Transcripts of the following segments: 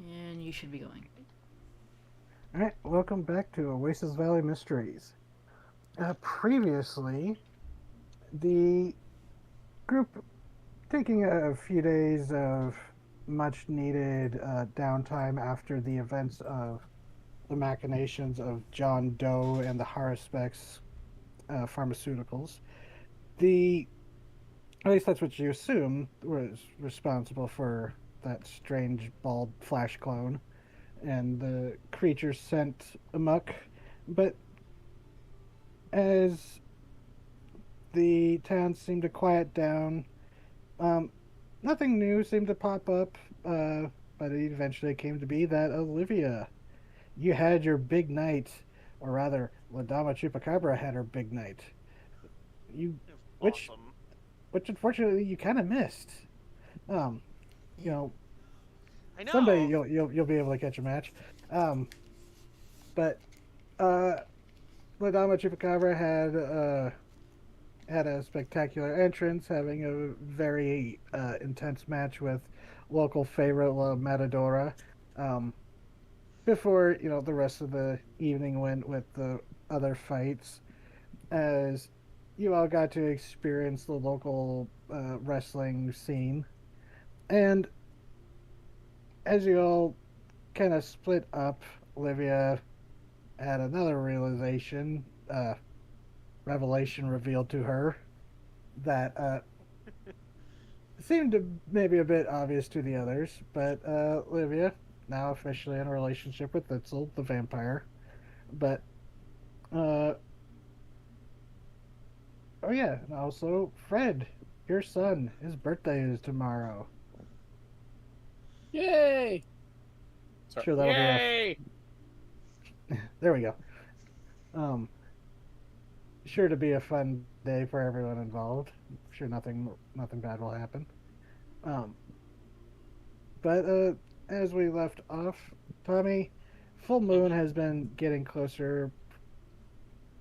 And you should be going. All right, welcome back to Oasis Valley Mysteries. Previously, the group taking a few days of much needed downtime after the events of the machinations of John Doe and the Haruspex pharmaceuticals. The At least that's what you assume was responsible for that strange bald flash clone and the creatures sent amok. But as the town seemed to quiet down. Um, Nothing new seemed to pop up, but it eventually came to be that Olivia, you had your big night, or rather, Ladama Chupacabra had her big night. You, It was which, awesome. which unfortunately you kind of missed. Um, you Yeah. know, I someday know. you'll be able to catch a match. Um, but uh, Ladama Chupacabra had a spectacular entrance, having a very intense match with local favorite La Matadora. Um, Before the rest of the evening went with the other fights, as you all got to experience the local wrestling scene, and as you all kind of split up, Olivia had another revelation revealed to her that seemed to maybe a bit obvious to the others, but Olivia, now officially in a relationship with Litzel, the vampire. But, uh, oh yeah, and also Fred, your son, his birthday is tomorrow. Yay! Sorry. Sure, that'll be Yay! there we go. Um, sure to be a fun day for everyone involved. Sure nothing bad will happen. Um, but as we left off, Tommy, full moon Hmm. has been getting closer.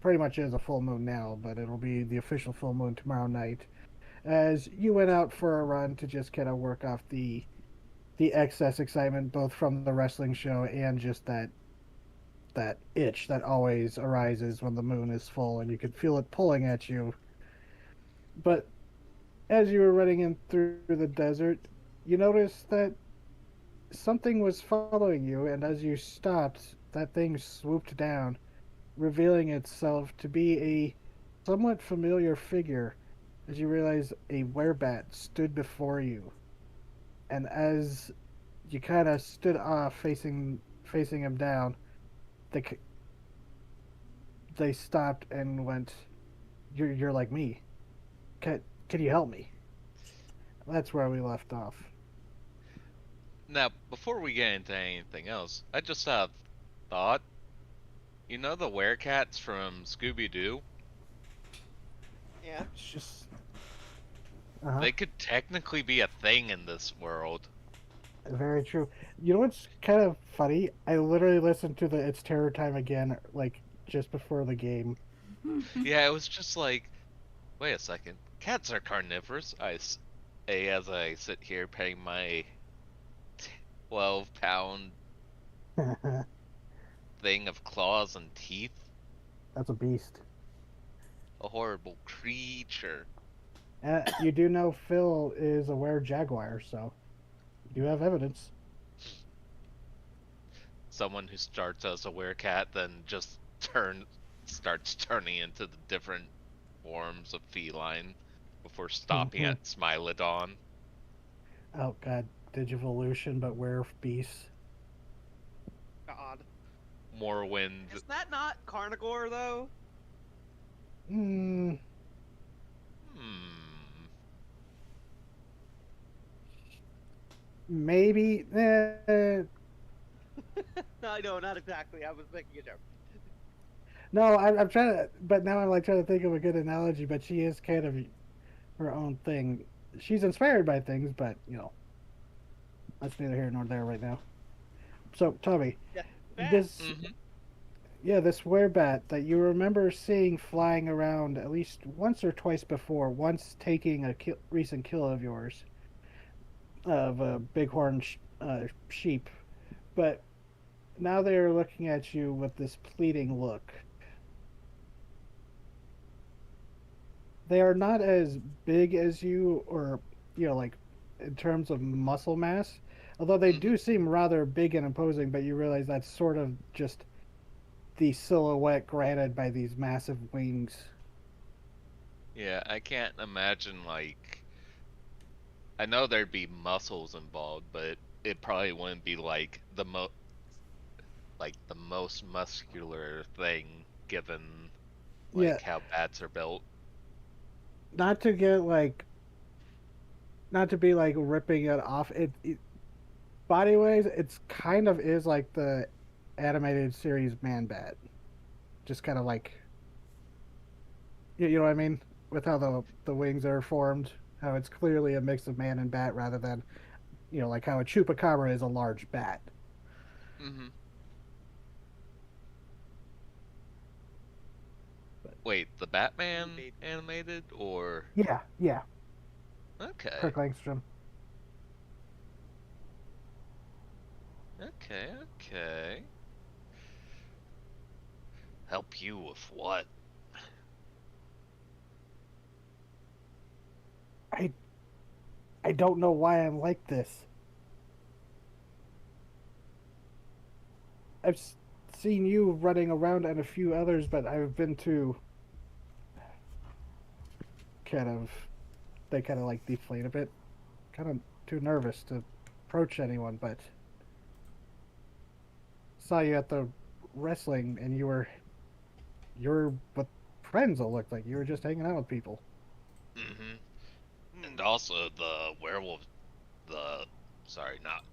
Pretty much is a full moon now, but it'll be the official full moon tomorrow night. As you went out for a run to just kind of work off the excess excitement, both from the wrestling show and just that itch that always arises when the moon is full and you can feel it pulling at you. But as you were running in through the desert, you noticed that something was following you, and as you stopped, that thing swooped down, revealing itself to be a somewhat familiar figure as you realize a werebat stood before you. And as you kind of stood off facing him down, they they stopped and went, "You're like me. Can you help me?" That's where we left off. Now, before we get into anything else, I just have thought. You know the werecats from Scooby Doo? Yeah. It's just uh-huh. They could technically be a thing in this world. Very true. You know what's kind of funny? I literally listened to the It's Terror Time again, like just before the game. Yeah, it was just like, wait a second. Cats are carnivorous. Say as I sit here petting my 12-pound thing of claws and teeth. That's a beast. A horrible creature. You do know Phil is a were jaguar, so you do have evidence. Someone who starts as a werecat then just starts turning into the different forms of feline before stopping Oh at Smilodon. god, Digivolution, but were beasts. God. Morrowind. Is that not Carnivore though? Hmm, Hmm. maybe. No, I know, not exactly. I was making a joke. No, I'm trying to, but now I'm like trying to think of a good analogy. But she is kind of her own thing. She's inspired by things, but that's neither here nor there right now. So, Tommy, Yeah. this Bats. Mm-hmm. this werebat that you remember seeing flying around at least once or twice before, once taking a recent kill of yours of a bighorn sheep. but now they are looking at you with this pleading look. They are not as big as you, or like in terms of muscle mass. Although they Hmm. do seem rather big and imposing, but you realize that's sort of just the silhouette granted by these massive wings. Yeah, I can't imagine like I know there'd be muscles involved, but it probably wouldn't be like the most muscular thing given Yeah, like how bats are built. not to get like, not to be like ripping it off. It body wise, it's kind of is like the animated series Man Bat, just kind of like you know what I mean, with how the wings are formed, how it's clearly a mix of man and bat rather than like how a chupacabra is a large bat. Hmm. But Wait, the Batman Indeed. animated or yeah, yeah, okay. Kirk Langstrom. Okay, okay. Help you with what? I I don't know why I'm like this. I've seen you running around and a few others, but I've been too kind of they kind of like deflate a bit, kind of too nervous to approach anyone. But saw you at the wrestling, and you're what friends will look like. You were just hanging out with people. Hmm. And Hmm. also the werewolf, the sorry, not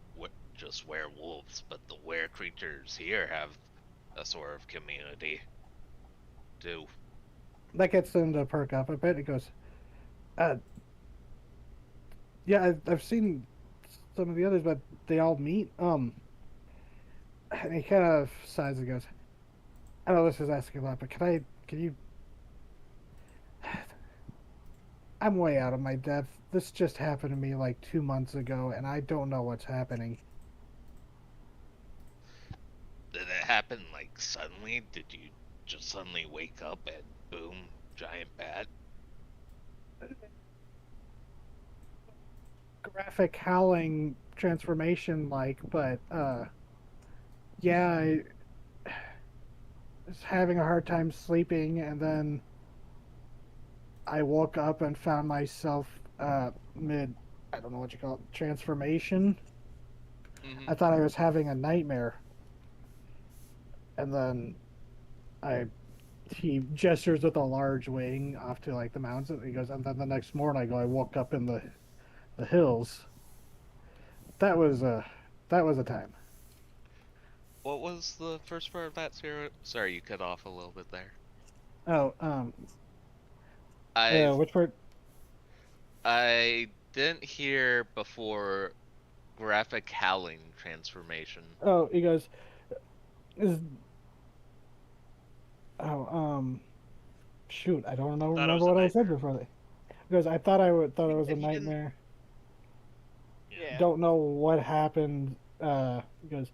just werewolves, but the were creatures here have a sort of community too. That gets them to perk up a bit. He goes, uh, "Yeah, I've seen some of the others, but they all meet." And he kind of sighs and goes, "I know this is asking a lot, but can you? I'm way out of my depth. This just happened to me like 2 months ago, and I don't know what's happening." Did it happen like suddenly? Did you just suddenly wake up and boom, giant bat? Graphic howling transformation, like, but yeah, I was having a hard time sleeping, and then I woke up and found myself mid, I don't know what you call it, transformation. Hmm. I thought I was having a nightmare, and then I he gestures with a large wing off to like the mountains. He goes, and then the next morning I woke up in the hills. That was a time. What was the first part of that, Sarah? Sorry, you cut off a little bit there. Oh, I which part? I didn't hear before graphic howling transformation. Oh, he goes, is oh shoot, I don't know Thought it remember was a what I said nightmare. before that. Because I thought thought it was a If you didn't, nightmare. yeah. Don't know what happened. Because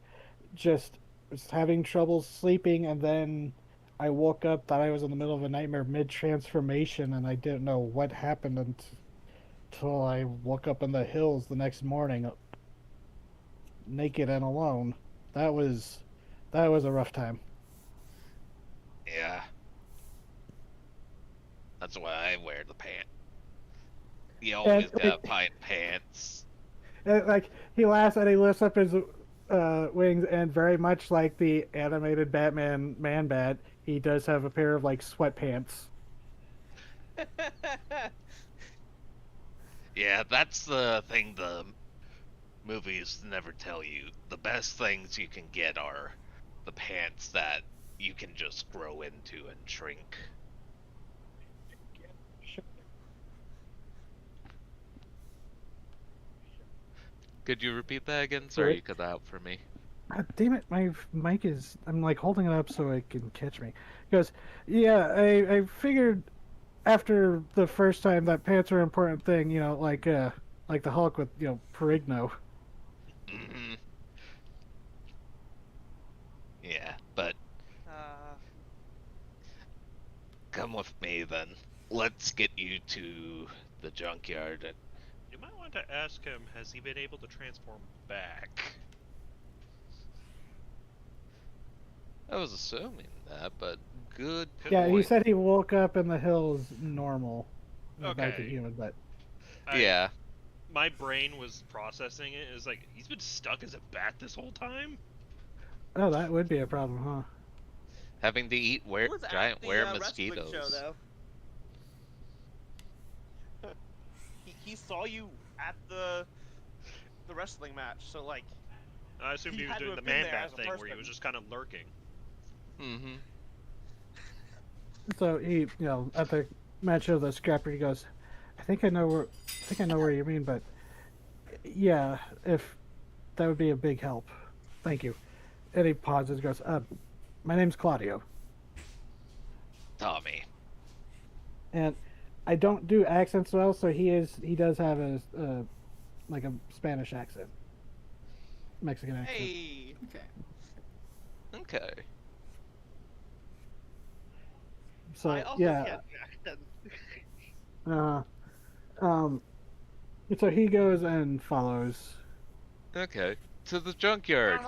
just was having trouble sleeping, and then I woke up, thought I was in the middle of a nightmare mid transformation, and I didn't know what happened until I woke up in the hills the next morning, naked and alone. That was that was a rough time. Yeah, that's why I wear the pants. You And always gotta like, find pants. like he laughs and he lifts up his wings, and very much like the animated Batman Man Bat, he does have a pair of like sweatpants. Yeah, that's the thing the movies never tell you. The best things you can get are the pants that you can just grow into and shrink. Could you repeat that again? Sorry, Right. you cut out for me. God damn it, my mic is. I'm like holding it up so it can catch me. He goes, yeah, I figured after the first time that pants are an important thing, like the Hulk with Perigno. Hmm. Yeah, but Uh, come with me then. Let's get you to the junkyard. You might want to ask him, has he been able to transform back? I was assuming that, but good Yeah, he point. said he woke up in the hills normal. Back to Okay. human, but Yeah. My brain was processing it. It was like, he's been stuck as a bat this whole time? oh, that would be a problem, huh? Having to eat he was giant at the were wrestling show mosquitoes. though. he saw you at the wrestling match, so like I assumed He he was had to doing the have been man there bat as a thing where he person. was just kind of lurking. Mm-hmm. So he, at the match of the scrapper, he goes, I think I know where you mean, but yeah, if that would be a big help. Thank you. And he pauses, goes, my name's Claudio. Tommy. And I don't do accents well, so he does have a like a Spanish accent. Mexican accent. hey, Okay. Okay. So I also yeah. can't do accents. So he goes and follows. Okay. To the junkyard.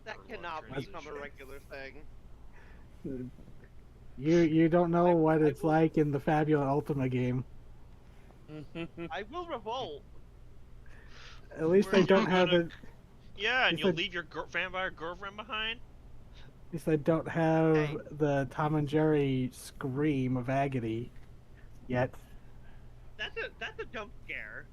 That cannot become a regular thing. You don't know what I it's will- like in the Fabula Ultima game. I will revolt. At least Where they don't you're have gonna- it. Yeah, and He you'll said- leave your vampire girlfriend behind? At least they don't have Hey. the Tom and Jerry scream of agony yet. That's a jump scare.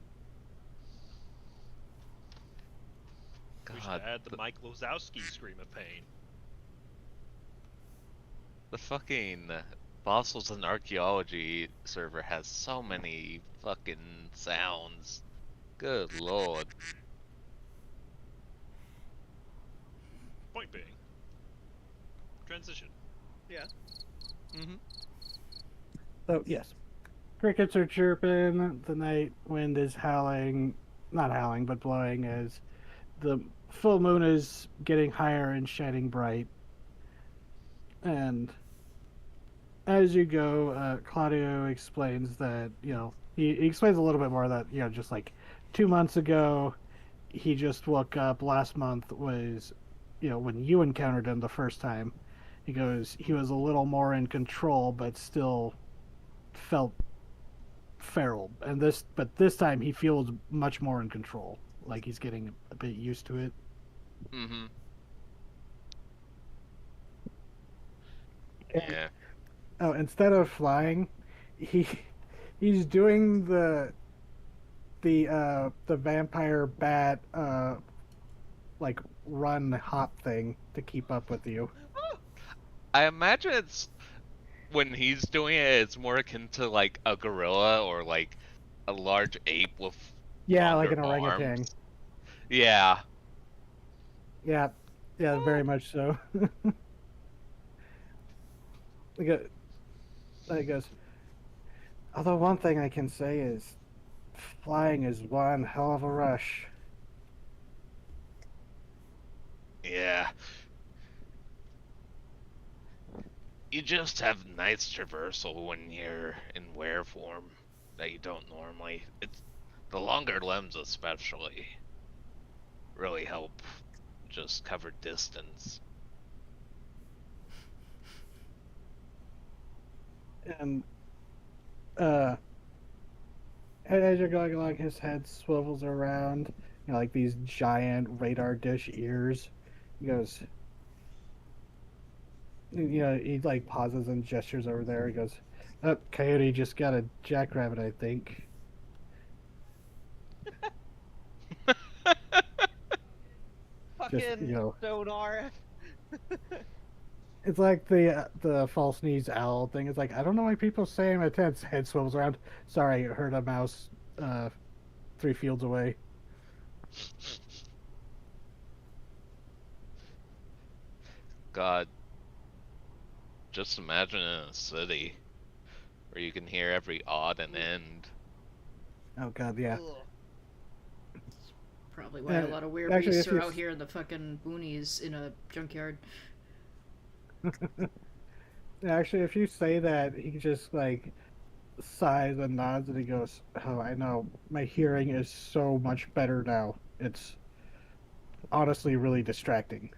We should God, add the Mike Lozowski scream of pain. the fucking fossils and archaeology server has so many fucking sounds. Good lord. Point being. Transition. Mm-hmm. So yes, crickets are chirping. The night wind is howling, not howling, but blowing as the full moon is getting higher and shining bright. And as you go, Claudio explains that he explains a little bit more that just like 2 months ago, he just woke up. Last month was when you encountered him the first time. He goes, he was a little more in control, but still felt feral. But this time he feels much more in control. Like he's getting a bit used to it. Mm-hmm. And- Yeah. Oh, instead of flying, he's doing the vampire bat like run hop thing to keep up with you. I imagine it's when he's doing it, it's more akin to like a gorilla or like a large ape with Yeah, like longer an orangutan. arms. Yeah. Yeah, yeah, very much so. It goes. Although one thing I can say is, flying is one hell of a rush. Yeah. You just have nice traversal when you're in were form that you don't normally. It's the longer limbs especially really help just cover distance. And as you're going along, his head swivels around, like these giant radar dish ears. He goes, he like pauses and gestures over there. He goes, "Oh, Coyote just got a jackrabbit, I think." Fucking sonar. It's like the false sneeze owl thing. It's like, I don't know why people say my head's head swivels around. Sorry, I heard a mouse 3 fields away. God, just imagine in a city where you can hear every odd and end. Oh god, yeah. Ugh. Probably why a lot of actually, if werebeasts you are out here in the fucking boonies in a junkyard. actually, if you say that, he just like sighs and nods, and he goes, "Oh, I know. My hearing is so much better now. It's honestly really distracting."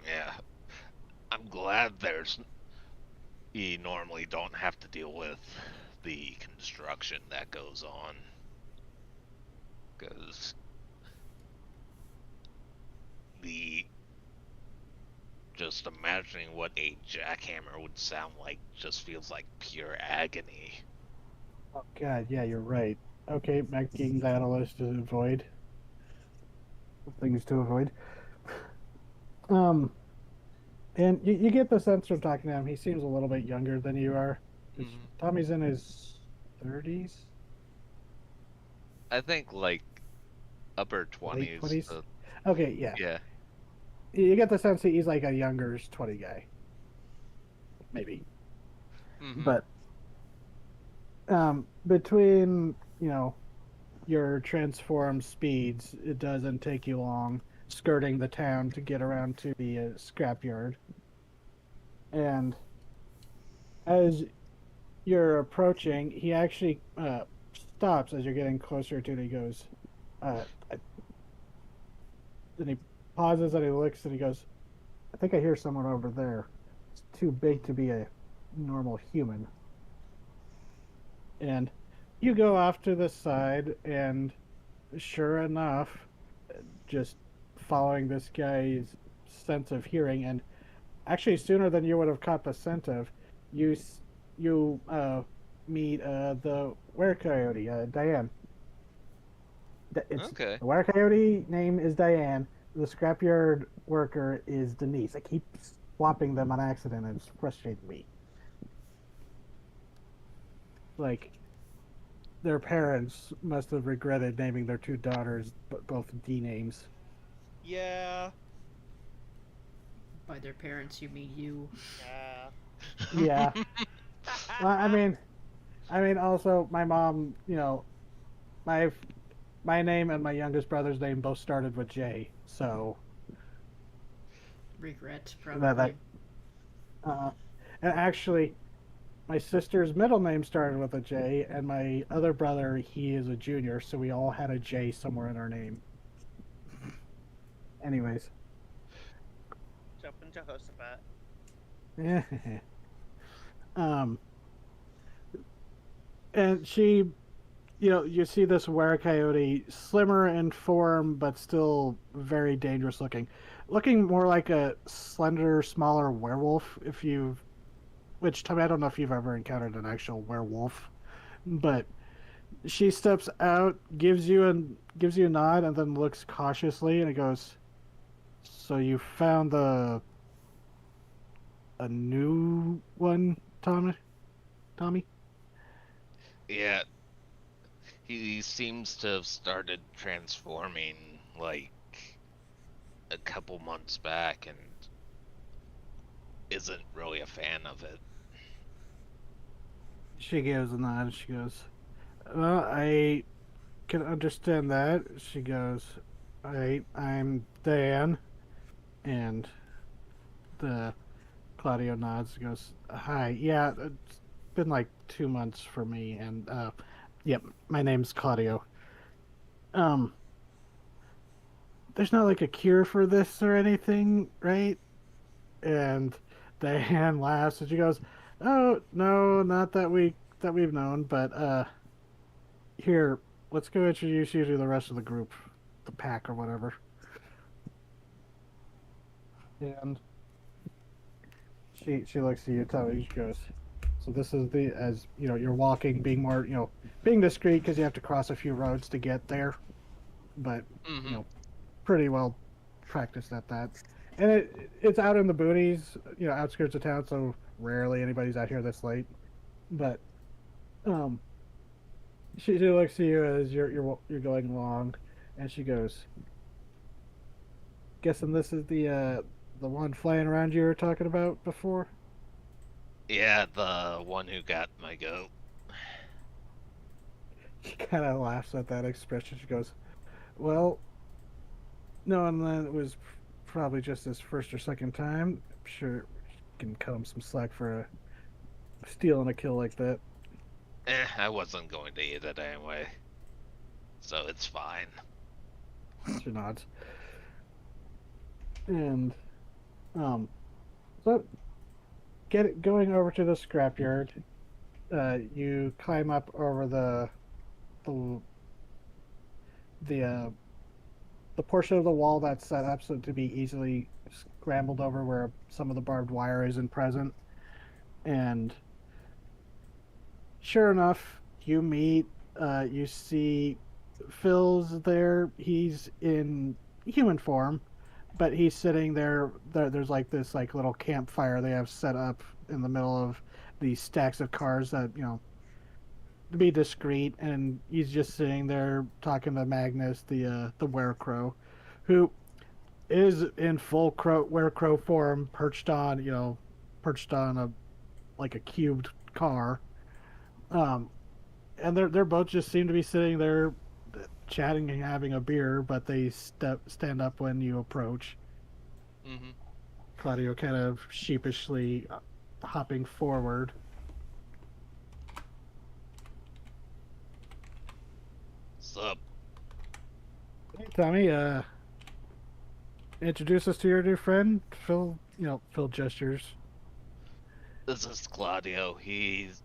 Yeah, I'm glad you normally don't have to deal with the construction that goes on. Because the just imagining what a jackhammer would sound like just feels like pure agony. Oh God, yeah, you're right. Okay, making that a list to avoid things to avoid. Um, and you get the sense from talking to him, he seems a little bit younger than you are. 'Cause Mhm. Tommy's in his 30s, I think like upper late 20s. 20s. Okay, yeah. Yeah. You get the sense that he's like a younger 20 guy, maybe. Mhm. But between your transform speeds, it doesn't take you long skirting the town to get around to the scrapyard. And as you're approaching, he actually stops as you're getting closer to it. He goes, uh, then he pauses and he looks and he goes, "I think I hear someone over there. It's too big to be a normal human." And you go off to the side, and sure enough, just following this guy's sense of hearing, and actually sooner than you would have caught the scent of, you meet the were coyote, Diane. It's Okay. the were coyote name is Diane. The scrapyard worker is Denise. I keep swapping them on accident, and it's frustrating me. Like, their parents must have regretted naming their two daughters both D names. Yeah. By their parents, you mean you. Yeah. Yeah. Well, also my mom. My my name and my youngest brother's name both started with J. So Regret, that probably. uh, and actually, my sister's middle name started with a J, and my other brother, he is a junior, so we all had a J somewhere in our name. Anyways. Jumping Jehoshaphat. um, and she, you see this were coyote, slimmer in form, but still very dangerous looking more like a slender, smaller werewolf. Which Tommy, I don't know if you've ever encountered an actual werewolf, but she steps out, gives you a nod, and then looks cautiously, and it goes, "So you found a new one, Tommy? Tommy?" Yeah, he seems to have started transforming like a couple months back and isn't really a fan of it. She gives a nod. She goes, "Well, I can understand that." She goes, I'm Dan," and the Claudio nods. Goes, "Hi, yeah, it's been like 2 months for me, and yep, my name's Claudio. Um, there's not like a cure for this or anything, right?" And Diane laughs and she goes, "Oh no, not that we've known, but here, let's go introduce you to the rest of the group, the pack or whatever." And she looks at you, Tommy. She goes, "So this is as you're walking, being more being discreet because you have to cross a few roads to get there, but Mhm. pretty well practiced at that." And it's out in the boonies, outskirts of town, so rarely anybody's out here this late. But um, she looks at you as you're going along, and she goes, "Guessing this is the one flying around you were talking about before?" Yeah, the one who got my goat. She kind of laughs at that expression. She goes, "Well, no, and then it was probably just his first or second time. I'm sure you can cut him some slack for stealing a kill like that." I wasn't going to eat it anyway, so it's fine. She nods. And so going over to the scrapyard. You climb up over the the uh, the portion of the wall that's set up so to be easily scrambled over where some of the barbed wire isn't present. And sure enough, you see Phil's there. He's in human form, but he's sitting there. There's like this like little campfire they have set up in the middle of these stacks of cars that to be discreet, and he's just sitting there talking to Magnus, the werecrow, who is in full werecrow form, perched on a like a cubed car. And they're both just seem to be sitting there chatting and having a beer, but they stand up when you approach. Mm-hmm. Claudio kind of sheepishly hopping forward. Sup? Hey, Tommy, introduce us to your new friend, Phil. Phil gestures. This is Claudio. He's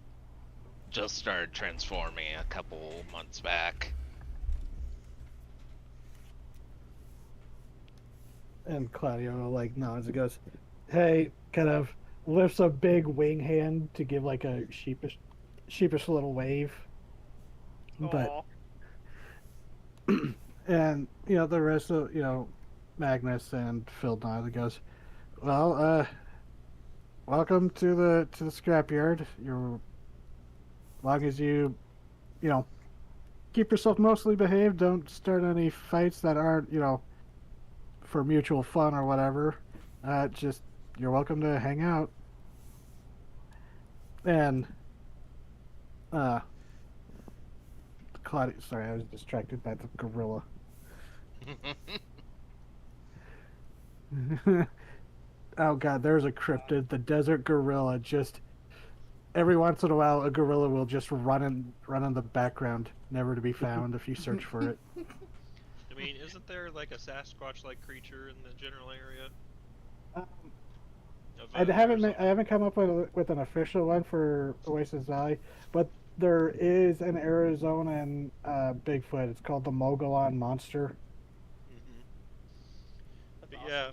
just started transforming a couple months back. And Claudio like nods and goes, "Hey," kind of lifts a big wing hand to give like a sheepish little wave. But Aw. and the rest of Magnus and Phil nod and goes, "Well, welcome to the scrapyard. You're long as keep yourself mostly behaved. Don't start any fights that aren't for mutual fun or whatever. Just you're welcome to hang out." And Claudia, sorry, I was distracted by the gorilla. Oh god, there's a cryptid, the desert gorilla. Just every once in a while, a gorilla will just run in the background, never to be found if you search for it. I mean, isn't there like a Sasquatch-like creature in the general area? Um, Of, I haven't Arizona? I haven't come up with an official one for Oasis Valley, but there is an Arizonan Bigfoot. It's called the Mogollon Monster. Mhm. That's But awesome. yeah,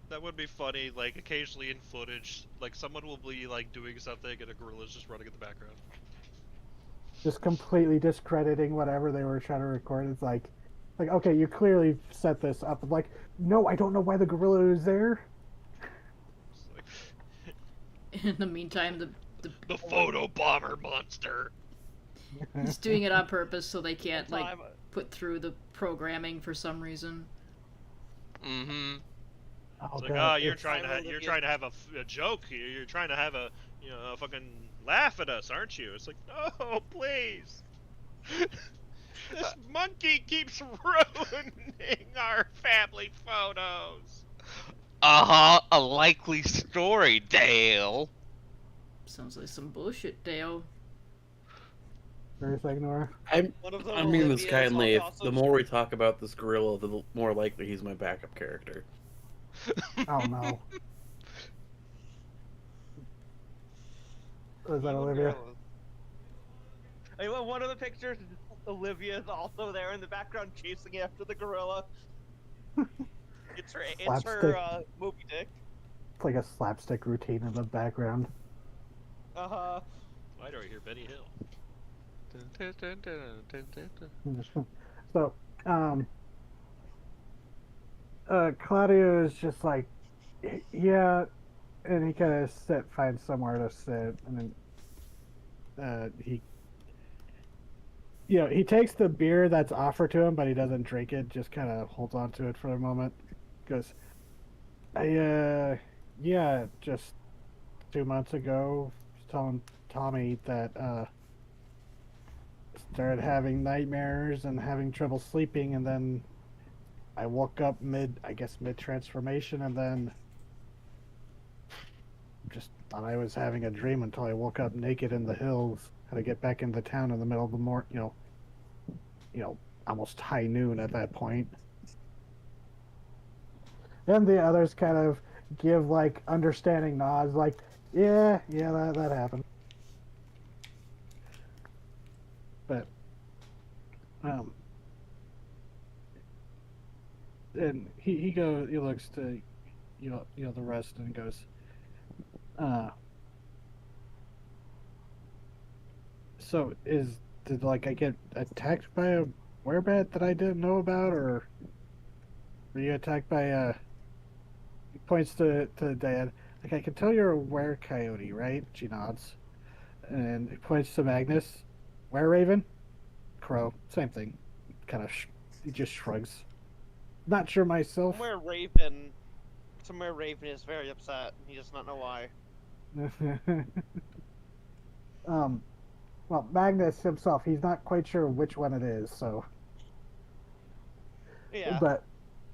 that would be funny. Like occasionally in footage, like someone will be like doing something and a gorilla's just running in the background. Just completely discrediting whatever they were trying to record. It's like, okay, you clearly set this up. Like, no, I don't know why the gorilla is there. It's like In the meantime, the photo bomber monster. he's doing it on purpose so they can't like Time- put through the programming for some reason. Mm-hmm. Oh, It's like, God, you're it's- trying to Olivia- you're trying to have a joke here. You're trying to have a a fucking laugh at us, aren't you? It's like, no, please. This monkey keeps ruining our family photos. Uh-huh, a likely story, Dale. Sounds like some bullshit, Dale. Very Nora. One of them I mean this Olivia's kindly. If also the more we talk about this gorilla, the more likely he's my backup character. Oh no. Is that Olivia? I mean, one of the pictures, Olivia is also there in the background chasing after the gorilla. It's her Slapstick. Moby Dick. It's like a slapstick routine in the background. Why do I hear Benny Hill? So, Claudio is just like, yeah, and he kind of finds somewhere to sit, and then he takes the beer that's offered to him, but he doesn't drink it. Just kind of holds on to it for a moment. Goes, yeah, just 2 months ago, I was telling Tommy that started having nightmares and having trouble sleeping, and then I woke up I guess mid transformation, and then just thought I was having a dream until I woke up naked in the hills. Had to get back into town in the middle of the morning, almost high noon at that point. And the others kind of give like understanding nods, like, yeah, that happened. But, um, and he looks to, the rest and goes, uh, so did like I get attacked by a werebat that I didn't know about, or were you attacked by he points to Dad, like, I can tell you're a were-coyote, right? She nods. And he points to Magnus. Were-raven? Crow. Same thing. Kind of, he just shrugs. Not sure myself. Somewhere Raven is very upset. He does not know why. Well, Magnus himself, he's not quite sure which one it is, so. Yeah. But.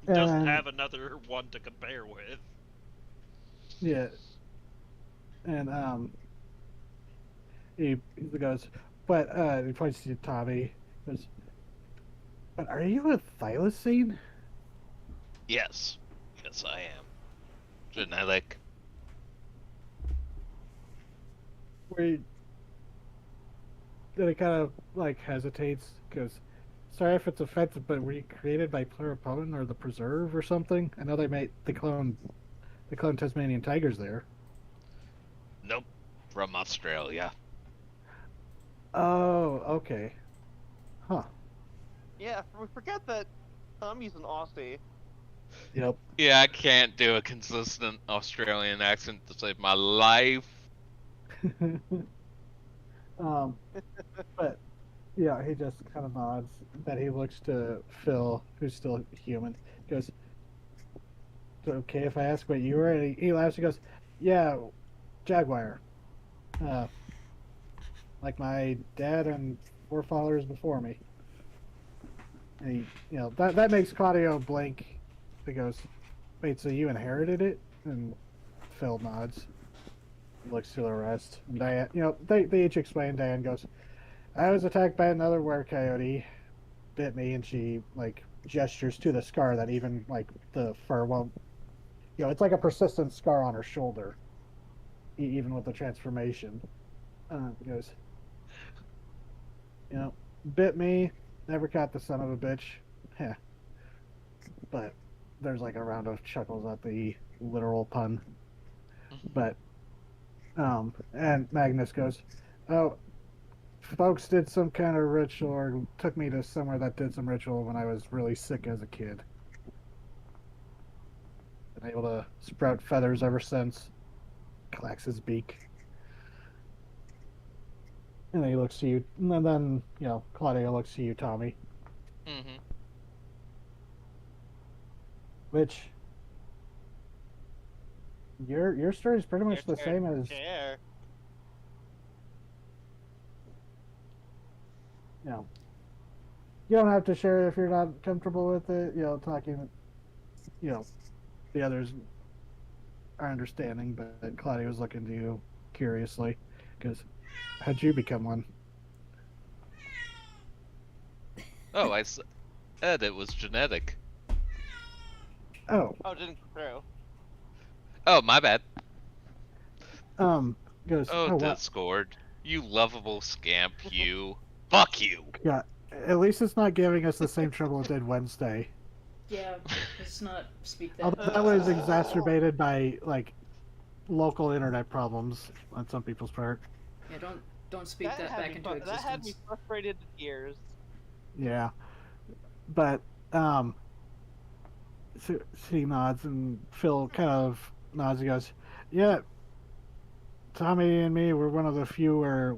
Doesn't have another one to compare with. Yeah. And, he goes, but, he points to Tommy. He goes, but are you a thylacine? Yes. Yes, I am. Genetic. Then it kind of like hesitates. Goes, sorry if it's offensive, but were you created by Pluripotent or the Preserve or something? I know they clone Tasmanian tigers there. Nope. From Australia. Oh, okay. Huh. Yeah, we forget that Tommy's an Aussie. Yep. Yeah, I can't do a consistent Australian accent to save my life. But yeah, he just kind of nods. Then he looks to Phil, who's still human. Goes, "Is it okay if I ask what you were?" And he laughs. He goes, "Yeah, Jaguar. Like my dad and forefathers before me." And that makes Claudio blink. He goes, "Wait, so you inherited it?" And Phil nods. He looks to the rest. And Diane, they each explain. Diane goes, "I was attacked by another were-coyote, bit me," and she like gestures to the scar that even like the fur won't. It's like a persistent scar on her shoulder, even with the transformation. He goes, bit me, never caught the son of a bitch. Yeah. But there's like a round of chuckles at the literal pun. But, and Magnus goes, "Oh, folks did some kind of ritual or took me to somewhere that did some ritual when I was really sick as a kid. Been able to sprout feathers ever since." Clacks his beak. And then he looks to you, and then, Claudia looks to you, Tommy. Mm-hmm. Which, your story is pretty much the same as... Share. You don't have to share if you're not comfortable with it, talking, the others are understanding, but Claudia was looking to you curiously, because how'd you become one? Oh, I said it was genetic. Oh, Didn't go through. Oh, my bad. goes, Oh, wow. Discord. You lovable scamp, you. Fuck you. Yeah, at least it's not giving us the same trouble it did Wednesday. Yeah, let's not speak that. Although that was exacerbated by, like, local internet problems on some people's part. Yeah, don't speak that back into existence. That had me frustrated to tears. Yeah. But, so he nods, and Phil kind of nods and goes, yeah, Tommy and me were one of the few where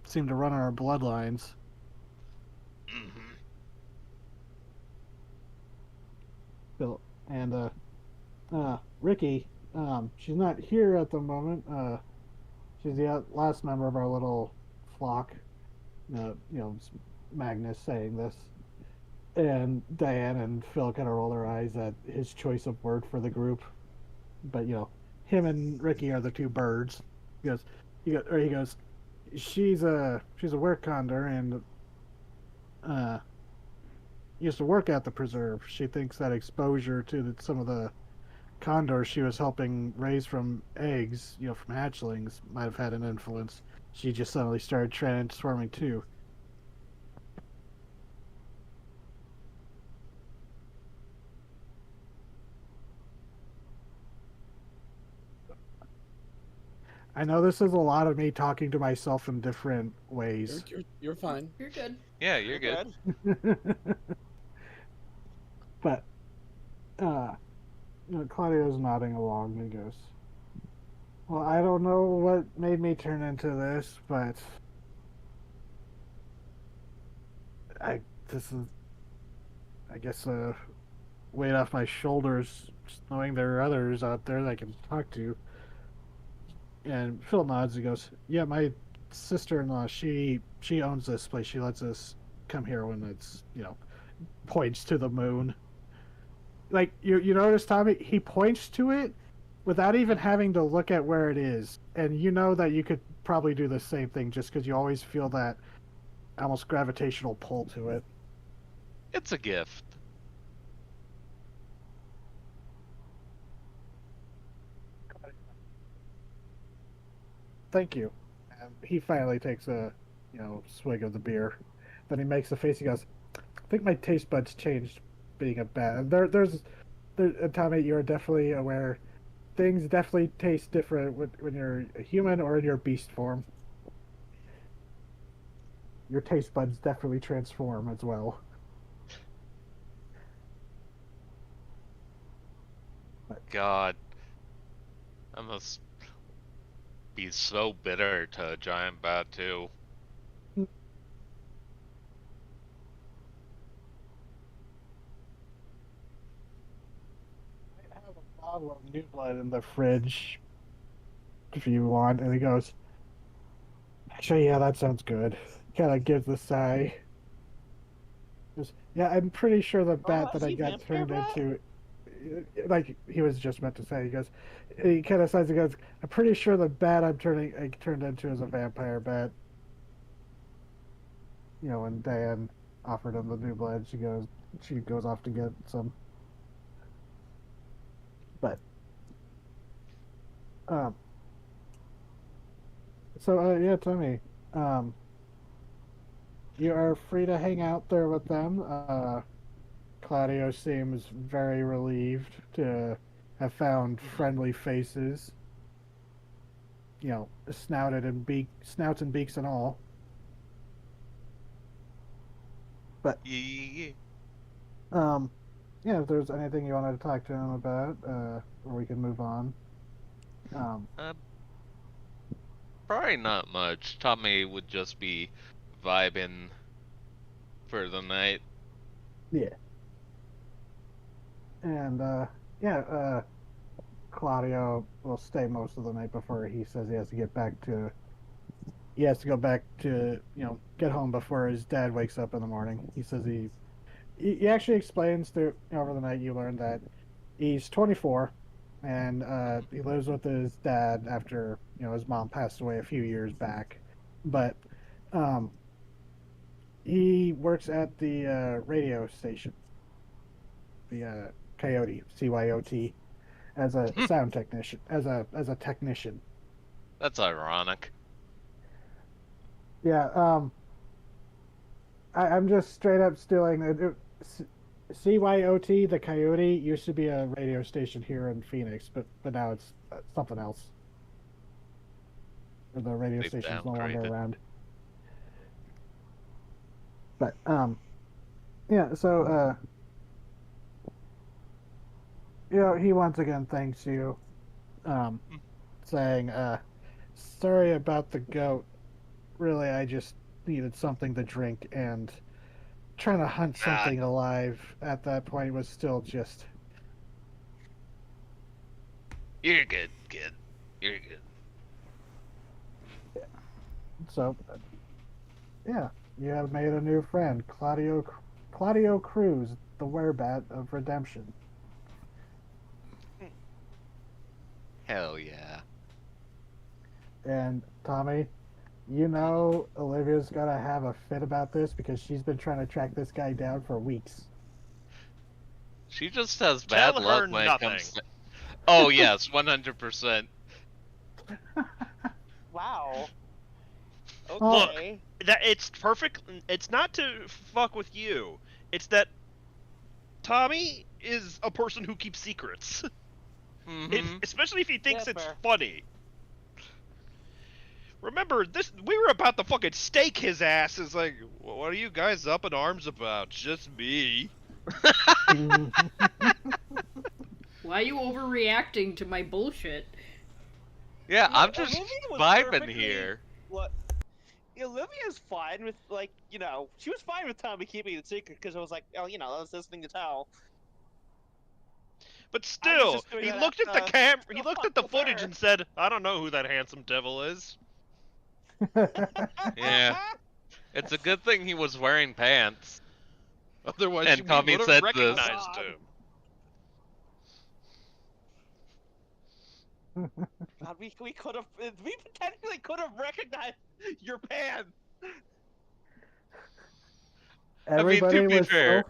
seem to run our bloodlines. Mm-hmm. Phil and Ricky, she's not here at the moment. She's the last member of our little flock. Magnus saying this, and Diane and Phil kind of roll their eyes at his choice of word for the group. But him and Ricky are the two birds. He goes, he goes, she's a work condor and uh used to work at the preserve. She thinks that exposure to some of the condors she was helping raise from eggs, from hatchlings, might have had an influence. She just suddenly started transforming too. I know this is a lot of me talking to myself in different ways. You're fine. You're good. Yeah, you're good. But Claudio's nodding along and he goes, well, I don't know what made me turn into this, but this is, I guess, a weight off my shoulders, just knowing there are others out there that I can talk to. And Phil nods and goes, yeah, my sister-in-law, she owns this place. She lets us come here when it's, points to the moon. Like, you notice, Tommy, he points to it without even having to look at where it is. And you know that you could probably do the same thing just because you always feel that almost gravitational pull to it. It's a gift. Thank you. And he finally takes a, swig of the beer. Then he makes a face. He goes, I think my taste buds changed being a bat. Tommy, you're definitely aware. Things definitely taste different when you're a human or in your beast form. Your taste buds definitely transform as well. God, I must be so bitter to a giant bat too. I have a bottle of new blood in the fridge if you want. And he goes, actually, yeah, that sounds good. Kind of gives a sigh. Goes, yeah, I'm pretty sure the bat that is I he got vampire turned bat? into, like he was just meant to say. He kind of sighs and goes, I'm pretty sure the bat I turned into is a vampire bat. When Diane offered him the new blood, she goes off to get some. But, um, so yeah, Tommy, um, you are free to hang out there with them. Claudio seems very relieved to have found friendly faces. Snouts and beaks and all. But Yeah. yeah, if there's anything you wanted to talk to him about, or we can move on. Probably not much. Tommy would just be vibing for the night. Yeah. And Claudio will stay most of the night before he says he has to get back to. He has to go back to get home before his dad wakes up in the morning. He says he actually explains through over the night you learn that he's 24 and he lives with his dad after his mom passed away a few years back, but um, he works at the radio station, the Coyote CYOT, as a sound technician, as a technician. That's ironic. Yeah, I'm just straight up stealing it. CYOT, the Coyote, used to be a radio station here in Phoenix, but now it's something else. Or the radio They station's no longer downgraded. around. But yeah. So he once again thanks you, saying, sorry about the goat. Really, I just needed something to drink, and trying to hunt something alive at that point was still just. You're good, kid. You're good. So, yeah. You have made a new friend, Claudio Cruz, the werebat of redemption. Hell yeah. And Tommy, you know Olivia's gonna have a fit about this because she's been trying to track this guy down for weeks. She just has Tell bad her luck when it nothing. comes to... Oh, yes, 100%. Wow. Well, Okay. That it's perfect. It's not to fuck with you. It's that Tommy is a person who keeps secrets. Mm-hmm. Especially if he thinks Yeah, it's fair. funny. Remember, we were about to fucking stake his ass. It's like, what are you guys up in arms about? Just me. Why are you overreacting to my bullshit? Yeah, Look, I'm just Olivia was vibing perfectly- here. What? Olivia's fine with, like, she was fine with Tommy keeping it secret because it was like, oh, that's his thing to tell. But I was still, just doing he that looked at the after- camera. He still looked fuck at the with footage her. and said, "I don't know who that handsome devil is." Yeah. It's a good thing he was wearing pants. Otherwise, And we Tommy would have said recognized this. him. God, we potentially could have recognized your pants. Everybody to be was fair,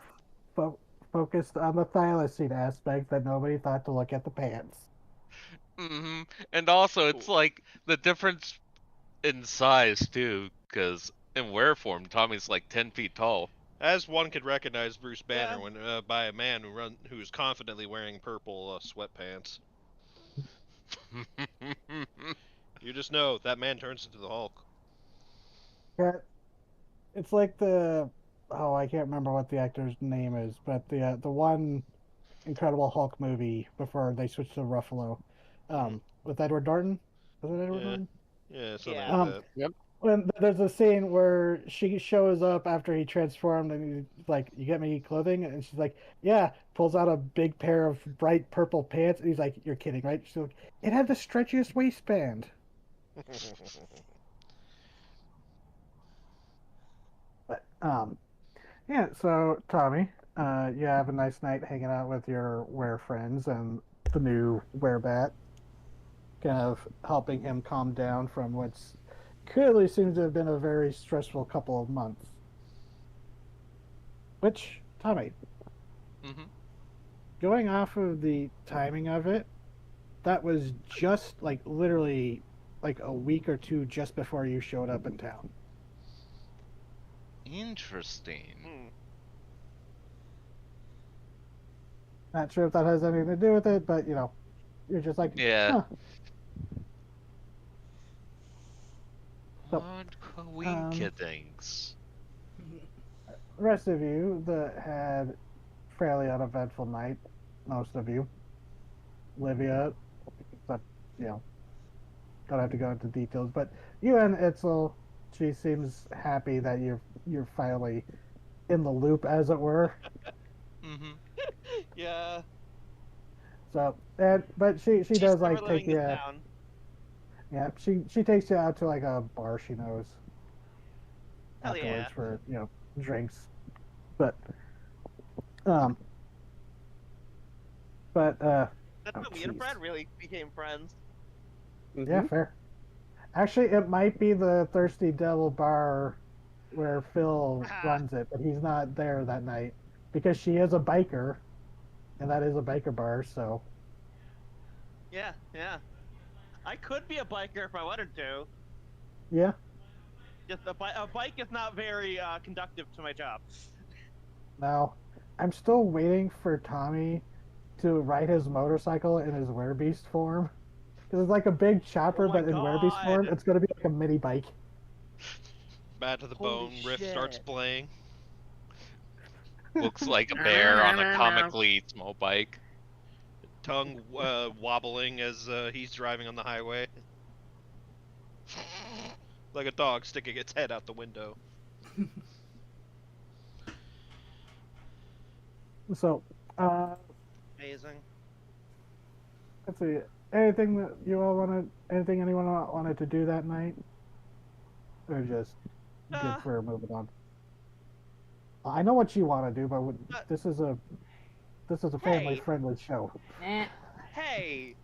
so focused on the thylacine aspect that nobody thought to look at the pants. hmm and also it's like the difference in size too, because in wear form, Tommy's like 10 feet tall. As one could recognize Bruce Banner Yeah. when by a man who's confidently wearing purple sweatpants. You just know that man turns into the Hulk. Yeah, it's like I can't remember what the actor's name is, but the one Incredible Hulk movie before they switched to Ruffalo, with Edward Norton. Was it Edward Yeah, Norton? yeah, something Yeah. like that. Yep. When there's a scene where she shows up after he transformed and he's like, "You get me clothing?" And she's like, "Yeah." Pulls out a big pair of bright purple pants, and he's like, "You're kidding, right?" She's like, "It had the stretchiest waistband." But yeah. So Tommy, you have a nice night hanging out with your were friends and the new werebat, kind of helping him calm down from what's clearly seems to have been a very stressful couple of months. Which, Tommy, hmm going off of the timing of it, that was just like literally like a week or two just before you showed up in town. Interesting. Not sure if that has anything to do with it, but you're just like, Yeah. huh. So, What coincidence? the rest of you that had fairly uneventful night, most of you. Olivia, but don't have to go into details. But you and Itzel, she seems happy that you're finally in the loop, as it were. hmm Yeah. So, but she She's does never like living take you. this down. Yeah, she takes you out to like a bar she knows Hell afterwards yeah. for drinks. But um, but That's oh, how me and jeez. Brad really became friends. Yeah, fair. Actually, it might be the Thirsty Devil bar where Phil runs it, but he's not there that night because she is a biker, and that is a biker bar. So Yeah, yeah. I could be a biker if I wanted to. yeah, Just a bike is not very conductive to my job. now I'm still waiting for Tommy to ride his motorcycle in his werebeast form. Because it's like a big chopper, Oh my but in werebeast form, God. it's going to be like a mini bike. Bad to the Holy bone. Riff starts shit. playing. Looks like a bear on a comically small bike. Tongue wobbling as he's driving on the highway. Like a dog sticking its head out the window. So, Amazing. let's see. Anything that you all wanted? Anything anyone wanted to do that night? Or just good Uh, for moving on? I know what you want to do, but Uh, this is a family hey, friendly show. Eh. hey.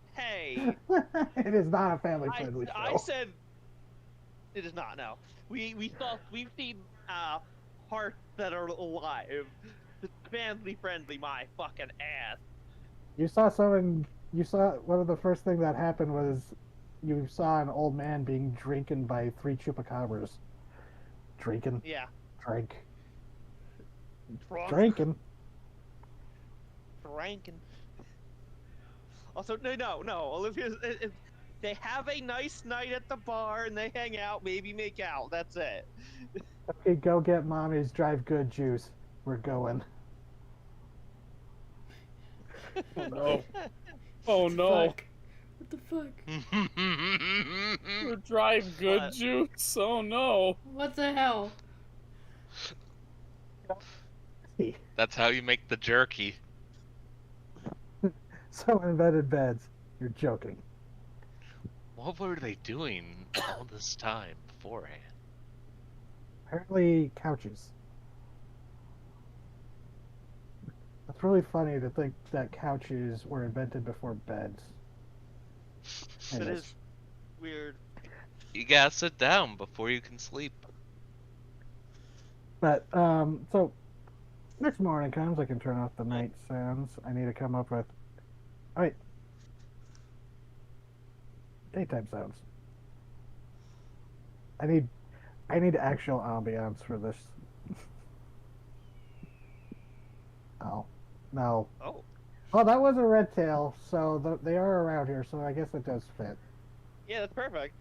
It is not a family friendly I show. said it is not. No, we've seen hearts that are alive. It's family friendly. My fucking ass. You saw someone. You saw one of the first thing that happened was you saw an old man being drinking by 3 chupacabras. Drinking, Yeah, drink, drunk, drinking. drinking. Also, no. Olivia's. They have a nice night at the bar and they hang out, maybe make out. That's it. Okay, go get mommy's drive good juice. We're going. Oh no. Oh no. Fuck. What the fuck? We're drive good What? juice. Oh no. What the hell? That's how you make the jerky. So invented beds. You're joking. What were they doing all this time beforehand? Apparently, couches. It's really funny to think that couches were invented before beds. It Anyways. is weird. You gotta sit down before you can sleep. But, so, next morning comes, I can turn off the night sounds. I need to come up with, alright, daytime sounds. I need actual ambiance for this. Oh, no. Oh, Oh, that was a red tail, so they are around here, so I guess it does fit. yeah, that's perfect.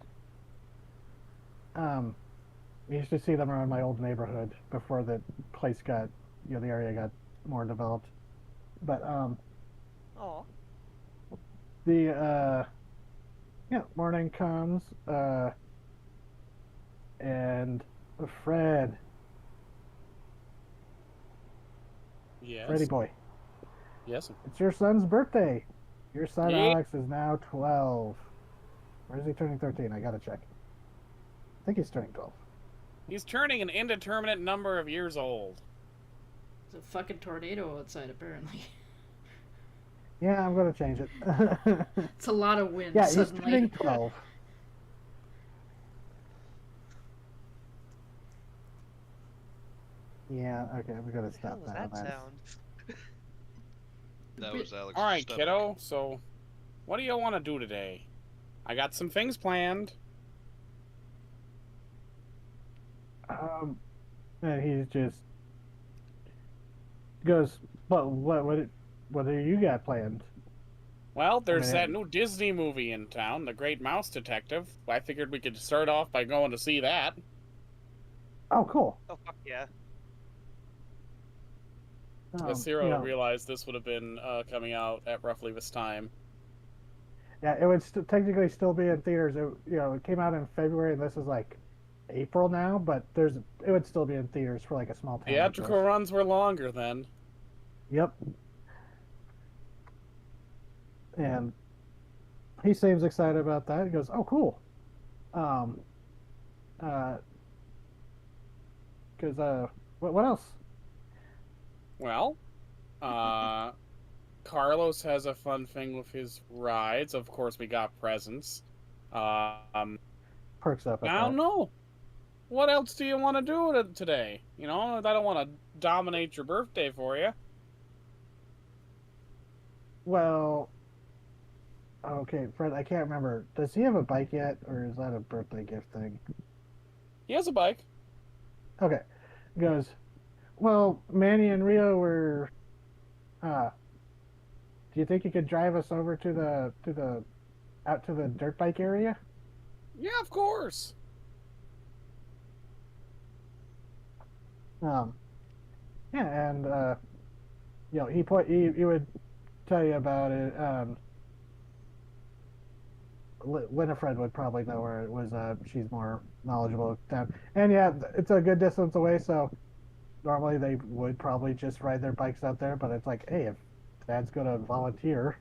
We used to see them around my old neighborhood before the place got, the area got more developed. But, Oh, the, morning comes, and Fred, Yes. Freddy boy, Yes. it's your son's birthday. Your son Yeah. Alex is now 12. Or is he turning 13? I gotta check. I think he's turning 12. He's turning an indeterminate number of years old. There's a fucking tornado outside, apparently. Yeah, I'm gonna change it. It's a lot of wind Yeah, he's suddenly. turning 12. Yeah, okay, we gotta what the hell stop was that. that sound? That was Alex. All right, kiddo. So, what do you want to do today? I got some things planned. And he's just goes, but what do you got planned? Well, there's mean, that new Disney movie in town, The Great Mouse Detective. I figured we could start off by going to see that. Oh, cool. Oh fuck yeah! Yes, Zero realized this would have been coming out at roughly this time. Yeah, it would technically still be in theaters. It came out in February, and this is like April now, but it would still be in theaters for like a small town. Theatrical runs were longer then. Yep. And he seems excited about that. He goes, "Oh, cool." Because what else? Well, Carlos has a fun thing with his rides. Of course, we got presents. Perks up. At I don't that. know. What else do you want to do today? I don't want to dominate your birthday for you. Well, okay, Fred. I can't remember. Does he have a bike yet, or is that a birthday gift thing? He has a bike. Okay. He goes, well, Manny and Rio were. Do you think you could drive us over to the out to the dirt bike area? Yeah, of course. Yeah, and he would tell you about it. Winifred would probably know where it was. She's more knowledgeable down. And yeah, it's a good distance away, so normally they would probably just ride their bikes out there. But it's like, hey, if Dad's gonna volunteer,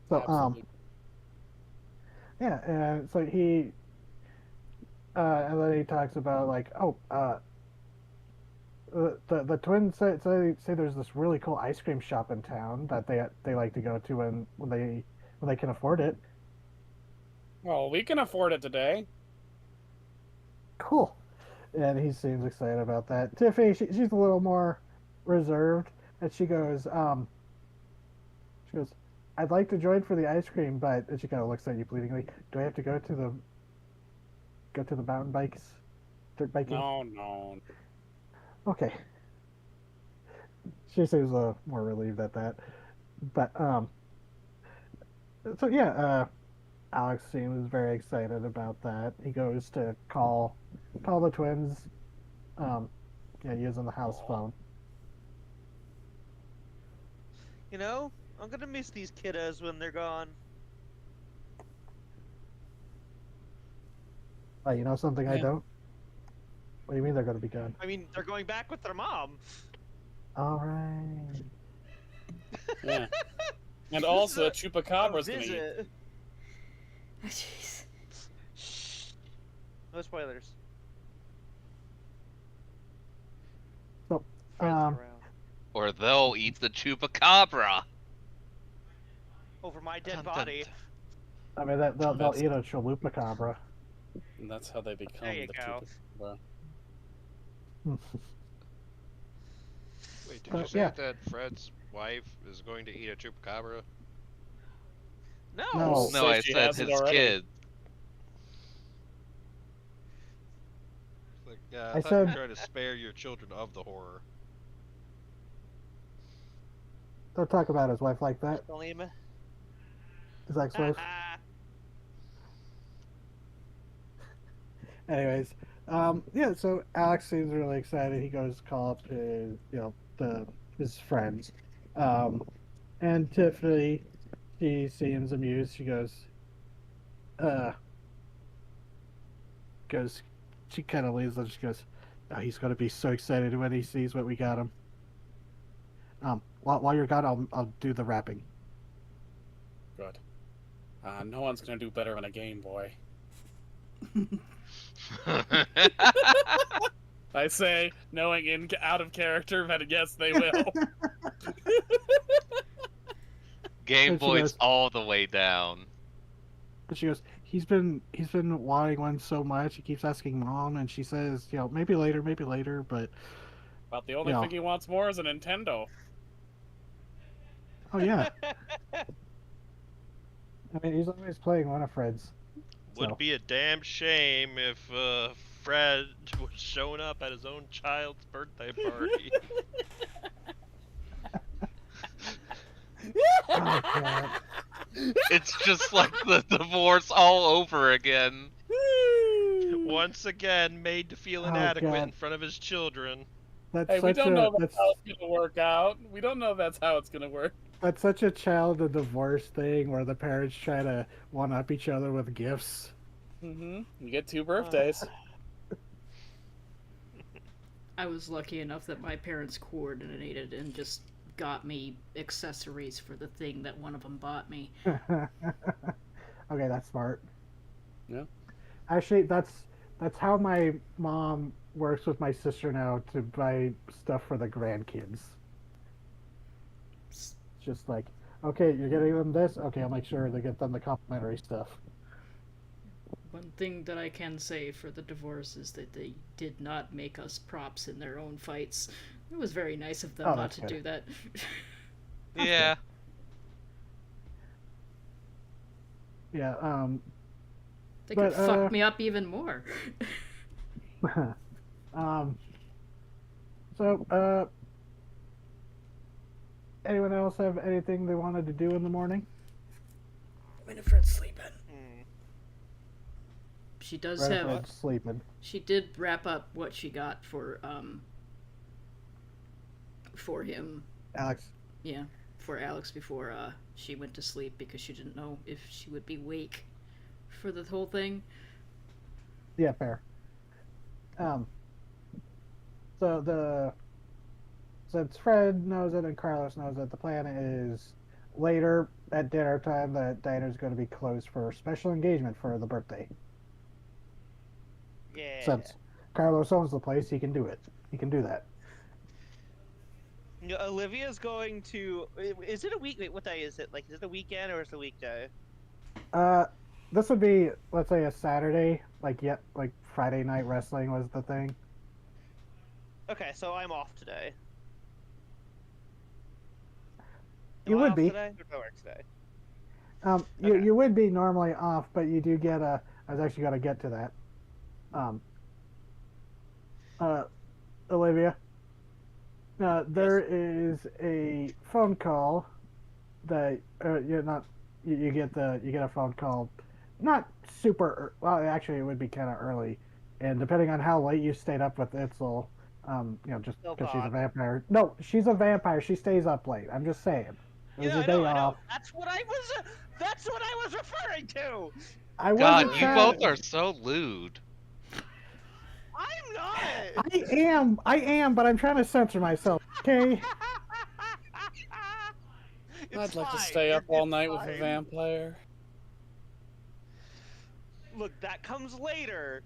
so Absolutely. yeah, and so he and then he talks about like, the twins say there's this really cool ice cream shop in town that they like to go to when they can afford it. Well, we can afford it today. Cool. And he seems excited about that. Tiffany, she's a little more reserved, and she goes, I'd like to join for the ice cream, but and she kind of looks at you pleadingly. Do I have to go to the mountain bikes, dirt biking? No. Okay. She seems more relieved at that, but so yeah, Alex seems very excited about that. He goes to call the twins, using the house phone. You know, I'm gonna miss these kiddos when they're gone. You know something I Yeah. don't? What do you mean they're going to be gone? I mean, they're going back with their mom. All right. Yeah. And also, A Chupacabra's gonna eat. visit. Jeez. Shh. No spoilers. So, Fred's um, around. Or they'll eat the chupacabra. Over my Dun, dead dun, body. I mean they'll That's- eat a chalupa And that's how they become There you the go. Chupacabra. Wait, did you say yeah. that Fred's wife is going to eat a chupacabra? No. No. No, I she said has it his already. kid. Like, I I thought you said- were trying to spare your children of the horror. Don't talk about his wife like that. Salim. His ex-wife. Anyways, yeah. So Alex seems really excited. He goes to call up his friends, and Tiffany, she seems amused. She goes, she kind of leaves and she goes, oh, he's gonna be so excited when he sees what we got him. While you're gone, I'll do the wrapping. Good. No one's gonna do better than a Game Boy. I say, knowing out of character, but yes, they will. Game And she Boy's goes- all the way down. But she goes, he's been wanting one so much. He keeps asking mom, and she says, maybe later, but But the only Yeah. thing he wants more is a Nintendo. oh yeah. I mean, he's always playing one of Fred's. Would So. be a damn shame if Fred was showing up at his own child's birthday party. Oh, God. It's just like the divorce all over again. Once again, made to feel Oh, inadequate God. in front of his children. That's Hey, we such don't know a that's how it's gonna work out. We don't know that's how it's gonna work. that's such a child and divorce thing where the parents try to one up each other with gifts. You get 2 birthdays. I was lucky enough that my parents coordinated and just got me accessories for the thing that one of them bought me. Okay, that's smart. Yeah. Actually, that's how my mom works with my sister now to buy stuff for the grandkids. It's just like, okay, you're getting them this. Okay, I'll make sure they get them the complimentary stuff. One thing that I can say for the divorce is that they did not make us props in their own fights. It was very nice of them Oh, not that's to good. do that. Yeah. Yeah. They But, could fuck me up even more. So, anyone else have anything they wanted to do in the morning? Winifred's sleeping. Hmm. She does Right, have. Fred's sleeping. She did wrap up what she got for him. Alex. Yeah, for Alex before she went to sleep because she didn't know if she would be awake for the whole thing. Yeah, fair. Since Fred knows it and Carlos knows it, the plan is later at dinner time that diner's going to be closed for special engagement for the birthday. Yeah. Since Carlos owns the place, he can do it. He can do that. Olivia's going to. Is it a week? Wait, what day is it? Like, is it a weekend or is it a weekday? Uh, this would be, let's say, a Saturday. Like Friday Night Wrestling was the thing. Okay, so I'm off today. You Am I would off be. today? Or do I work today? You Okay. you would be normally off, but you do get a. I was actually going to get to that. Um, Olivia, there is a phone call that you're not. You get a phone call, not well. Actually, it would be kind of early, and depending on how late you stayed up with Itzel, just Still because she's a gone. vampire. No, she's a vampire. She stays up late. I'm just saying. It was your I know, day I know. off. That's what I was. That's what I was referring to. I God, wasn't you trying. both are so lewd. I'm not. I am, but I'm trying to censor myself. Okay. It's I'd like to fine. stay up all It's night with a fine. vampire. Look, that comes later.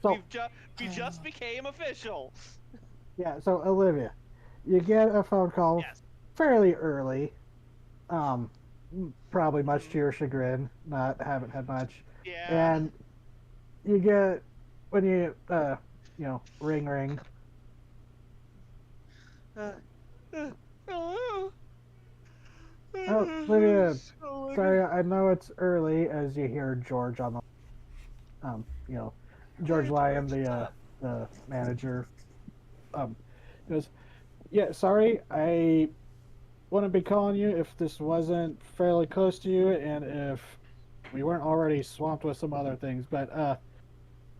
So We just became official. yeah, so Olivia, you get a phone call Yes. fairly early. Probably much to your chagrin. Haven't had much. Yeah. And you get when you ring. Oh, Oh, Olivia, oh, sorry, I know it's early as you hear George on the George Hey, Lyon, George, what's up? the manager. Goes, yeah, sorry, I wouldn't be calling you if this wasn't fairly close to you and if we weren't already swamped with some other things. But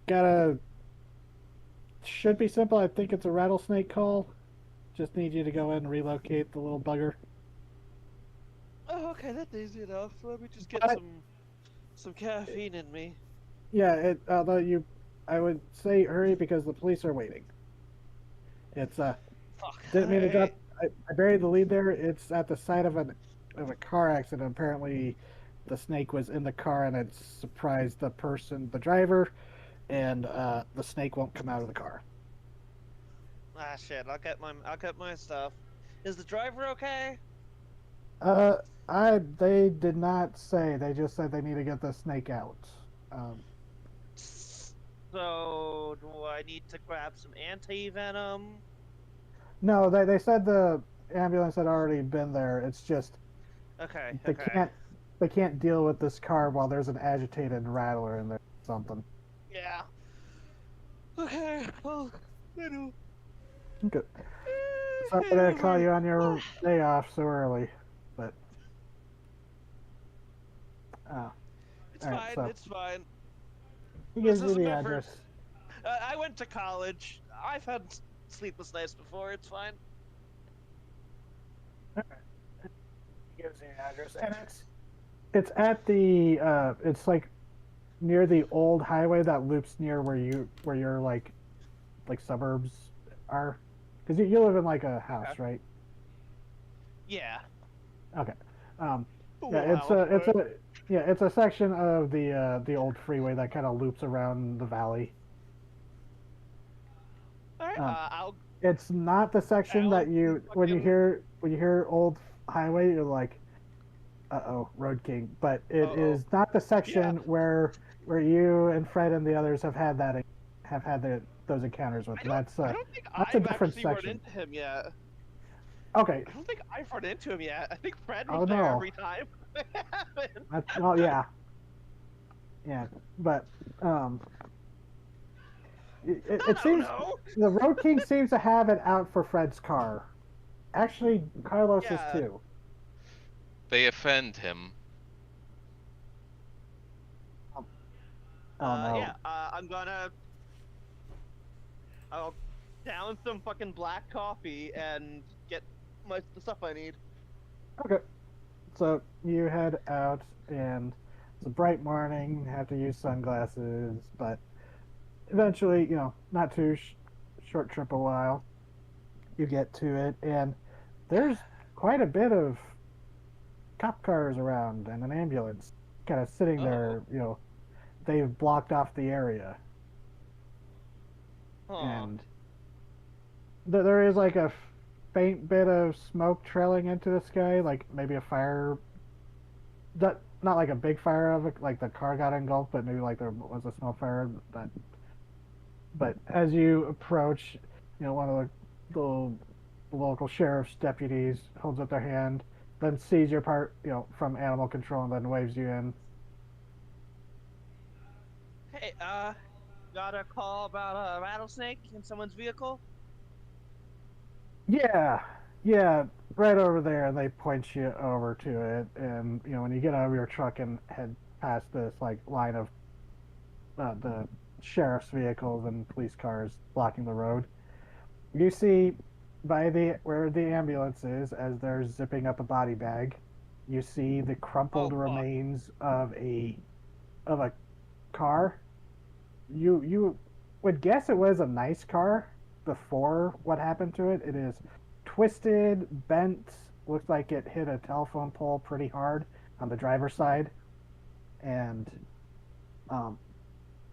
gotta should be simple. I think it's a rattlesnake call. Just need you to go in and relocate the little bugger. Oh, okay, that's easy enough. Let me just get But- some caffeine in me. Yeah, I would say hurry because the police are waiting. It's Fuck. didn't mean to drop. Alright. I buried the lead there. It's at the site of a car accident. Apparently, the snake was in the car and it surprised the driver, and the snake won't come out of the car. Ah, shit. I'll get my stuff. Is the driver okay? They did not say. They just said they need to get the snake out. So, do I need to grab some anti-venom? No, they said the ambulance had already been there. It's just Okay, they okay. can't deal with this car while there's an agitated rattler in there or something. Yeah. Okay, well, I know. Okay. Sorry to call you on your day off so early, but It's alright, fine, so it's fine. he This gives you isn't the my address. first. I went to college. I've had sleepless nights before. It's fine. He gives you the address, and it's at the it's like near the old highway that loops near where your like suburbs are, because you live in like a house, Okay. right? Yeah. Okay. Wow. It's a section of the old freeway that kind of loops around the valley. All right. I'll. It's not the section that you when you hear old highway, you're like, uh-oh, Road King. But it is not the section where you and Fred and the others have had those encounters with. I don't think that's a I've different actually run section. into him yet. Okay. I don't think I've run into him yet. I think Fred Oh, was there no. every time. Well, yeah. Yeah, but it seems know. the Road King seems to have it out for Fred's car. Actually, Carlos's Yeah. too. They offend him. Oh no. Yeah. I'll down some fucking black coffee and get the stuff I need. Okay. So you head out, and it's a bright morning. Have to use sunglasses, but eventually, not too short trip a while. You get to it, and there's quite a bit of cop cars around and an ambulance kind of sitting there, they've blocked off the area, Huh. and there is like a faint bit of smoke trailing into the sky, like maybe a fire. Not like a big fire of it, like the car got engulfed, but maybe like there was a small fire. But as you approach, one of the local sheriff's deputies holds up their hand, then sees your part, from animal control, and then waves you in. Hey, got a call about a rattlesnake in someone's vehicle? Yeah, yeah, right over there, and they point you over to it. And when you get out of your truck and head past this like line of the sheriff's vehicles and police cars blocking the road, you see by the where the ambulance is, as they're zipping up a body bag, you see the crumpled Oh, fuck. remains of a car. You would guess it was a nice car before what happened to it. It is twisted, bent, looks like it hit a telephone pole pretty hard on the driver's side, and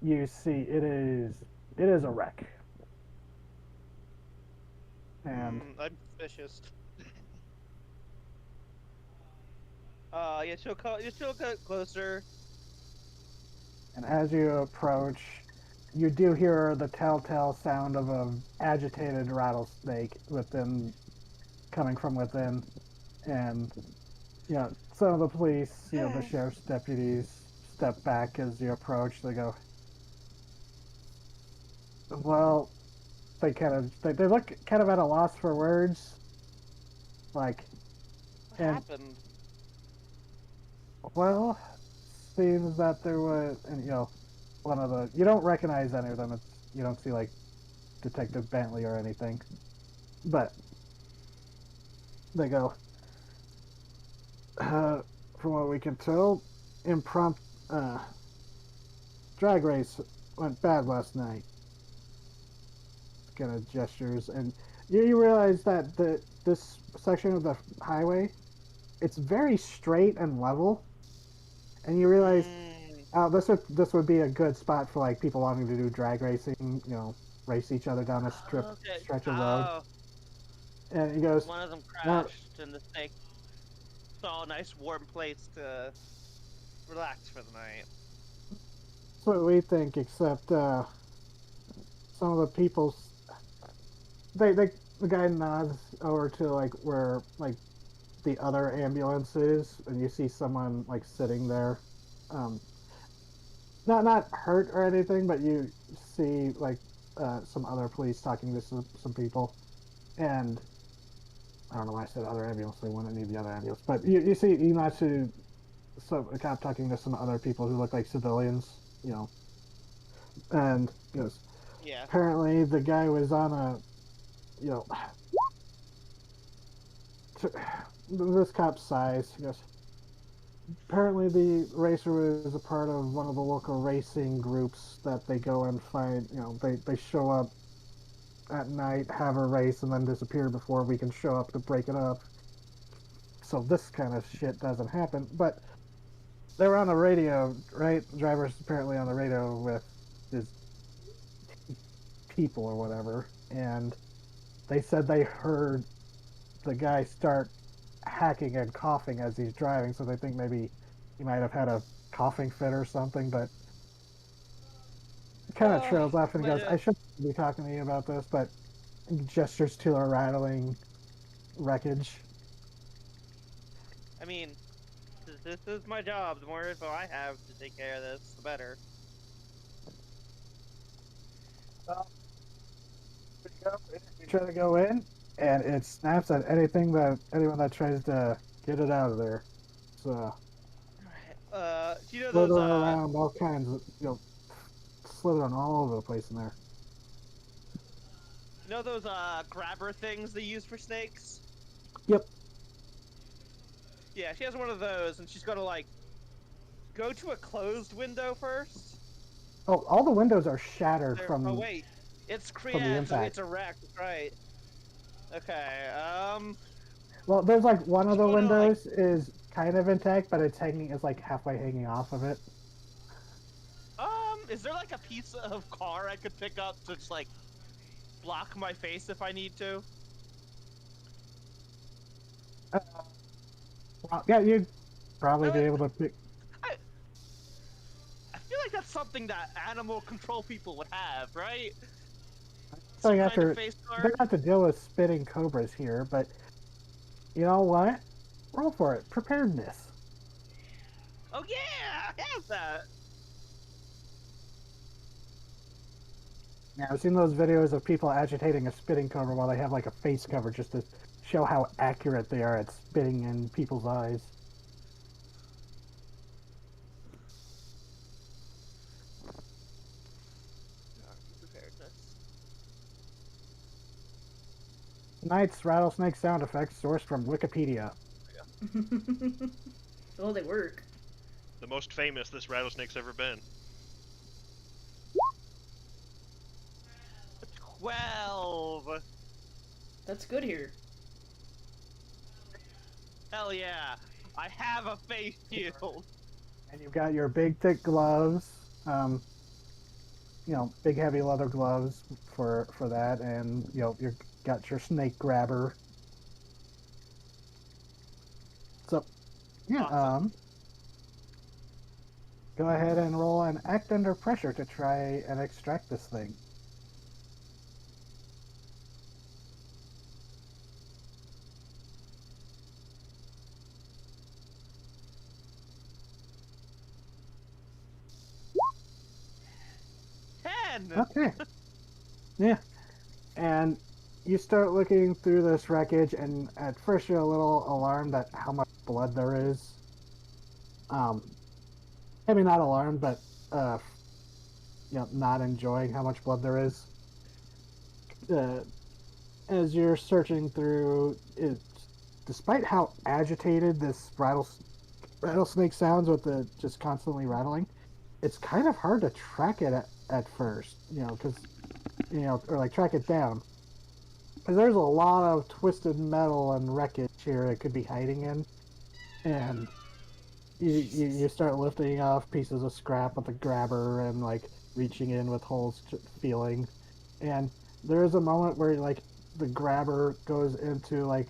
you see it is a wreck. And I'm suspicious. Yeah, she'll get closer. and as you approach, you do hear the telltale sound of an agitated rattlesnake coming from within, and some of the police, the sheriff's deputies step back as you approach. They go, well, they look kind of at a loss for words, like, What and happened? well, seems that there was, and one of the, you don't recognize any of them. You don't see like Detective Bentley or anything, but they go, from what we can tell, impromptu drag race went bad last night. Kind of gestures, and you realize that this section of the highway, it's very straight and level, and you realize this would be a good spot for like people wanting to do drag racing, race each other down a stretch of road. Oh, And he goes, one of them crashed, and the snake saw a nice warm place to relax for the night. that's what we think, except some of the people, the guy nods over to like where like the other ambulance is, and you see someone like sitting there, not hurt or anything, but you see like some other police talking to some people, and I don't know why I said other ambulance. They wouldn't need the other ambulance, but you see not to a cop talking to some other people who look like civilians, and he goes, Yeah. apparently the guy was on a, this cop's size. He goes, apparently the racer was a part of one of the local racing groups that they go and find. They show up at night, have a race, and then disappear before we can show up to break it up. So this kind of shit doesn't happen. But they were on the radio, right? The driver's apparently on the radio with his people or whatever, and they said they heard the guy start hacking and coughing as he's driving, so they think maybe he might have had a coughing fit or something, but kind of trails off and goes, I shouldn't be talking to you about this, but gestures to a rattling wreckage. I mean, this is my job. The more info I have to take care of this, the better. You try to go in, and it snaps at anyone that tries to get it out of there. So, Do you know slither those, around all kinds of, slithering all over the place in there. grabber things they use for snakes? Yep. Yeah, she has one of those, and she's gonna, like, go to a closed window first. Oh, all the windows are shattered from. Oh, wait. It's the impact. it's a wreck, right. Okay, Well, there's like one of the She's gonna, windows is kind of intact, but it's like halfway hanging off of it. is there like a piece of car I could pick up to just like block my face if I need to? Well, yeah, you'd probably I be mean, able to pick. I feel like that's something that animal control people would have, right? So Some you have kind of to. face They're guard. gonna have to deal with spitting cobras here, but you know what? Roll for it. Preparedness. Oh yeah, I have that. Yeah, I've seen those videos of people agitating a spitting cobra while they have like a face cover just to show how accurate they are at spitting in people's eyes. Preparedness. Tonight's rattlesnake sound effects sourced from Wikipedia. Oh, they work. The most famous this rattlesnake's ever been. 12. That's good here. Hell yeah. I have a face shield. And you've got your big thick gloves, big heavy leather gloves for that, and you've got your snake grabber. So, yeah, Awesome. go ahead and roll an act under pressure to try and extract this thing. Okay. Yeah. And you start looking through this wreckage, and at first you're a little alarmed at how much blood there is. Maybe not alarmed, but not enjoying how much blood there is. As you're searching through it, despite how agitated this rattlesnake sounds with the just constantly rattling, it's kind of hard to track it at first, because or like track it down, because there's a lot of twisted metal and wreckage here it could be hiding in, and you start lifting off pieces of scrap with the grabber and like reaching in with holes, feeling, and there's a moment where like the grabber goes into like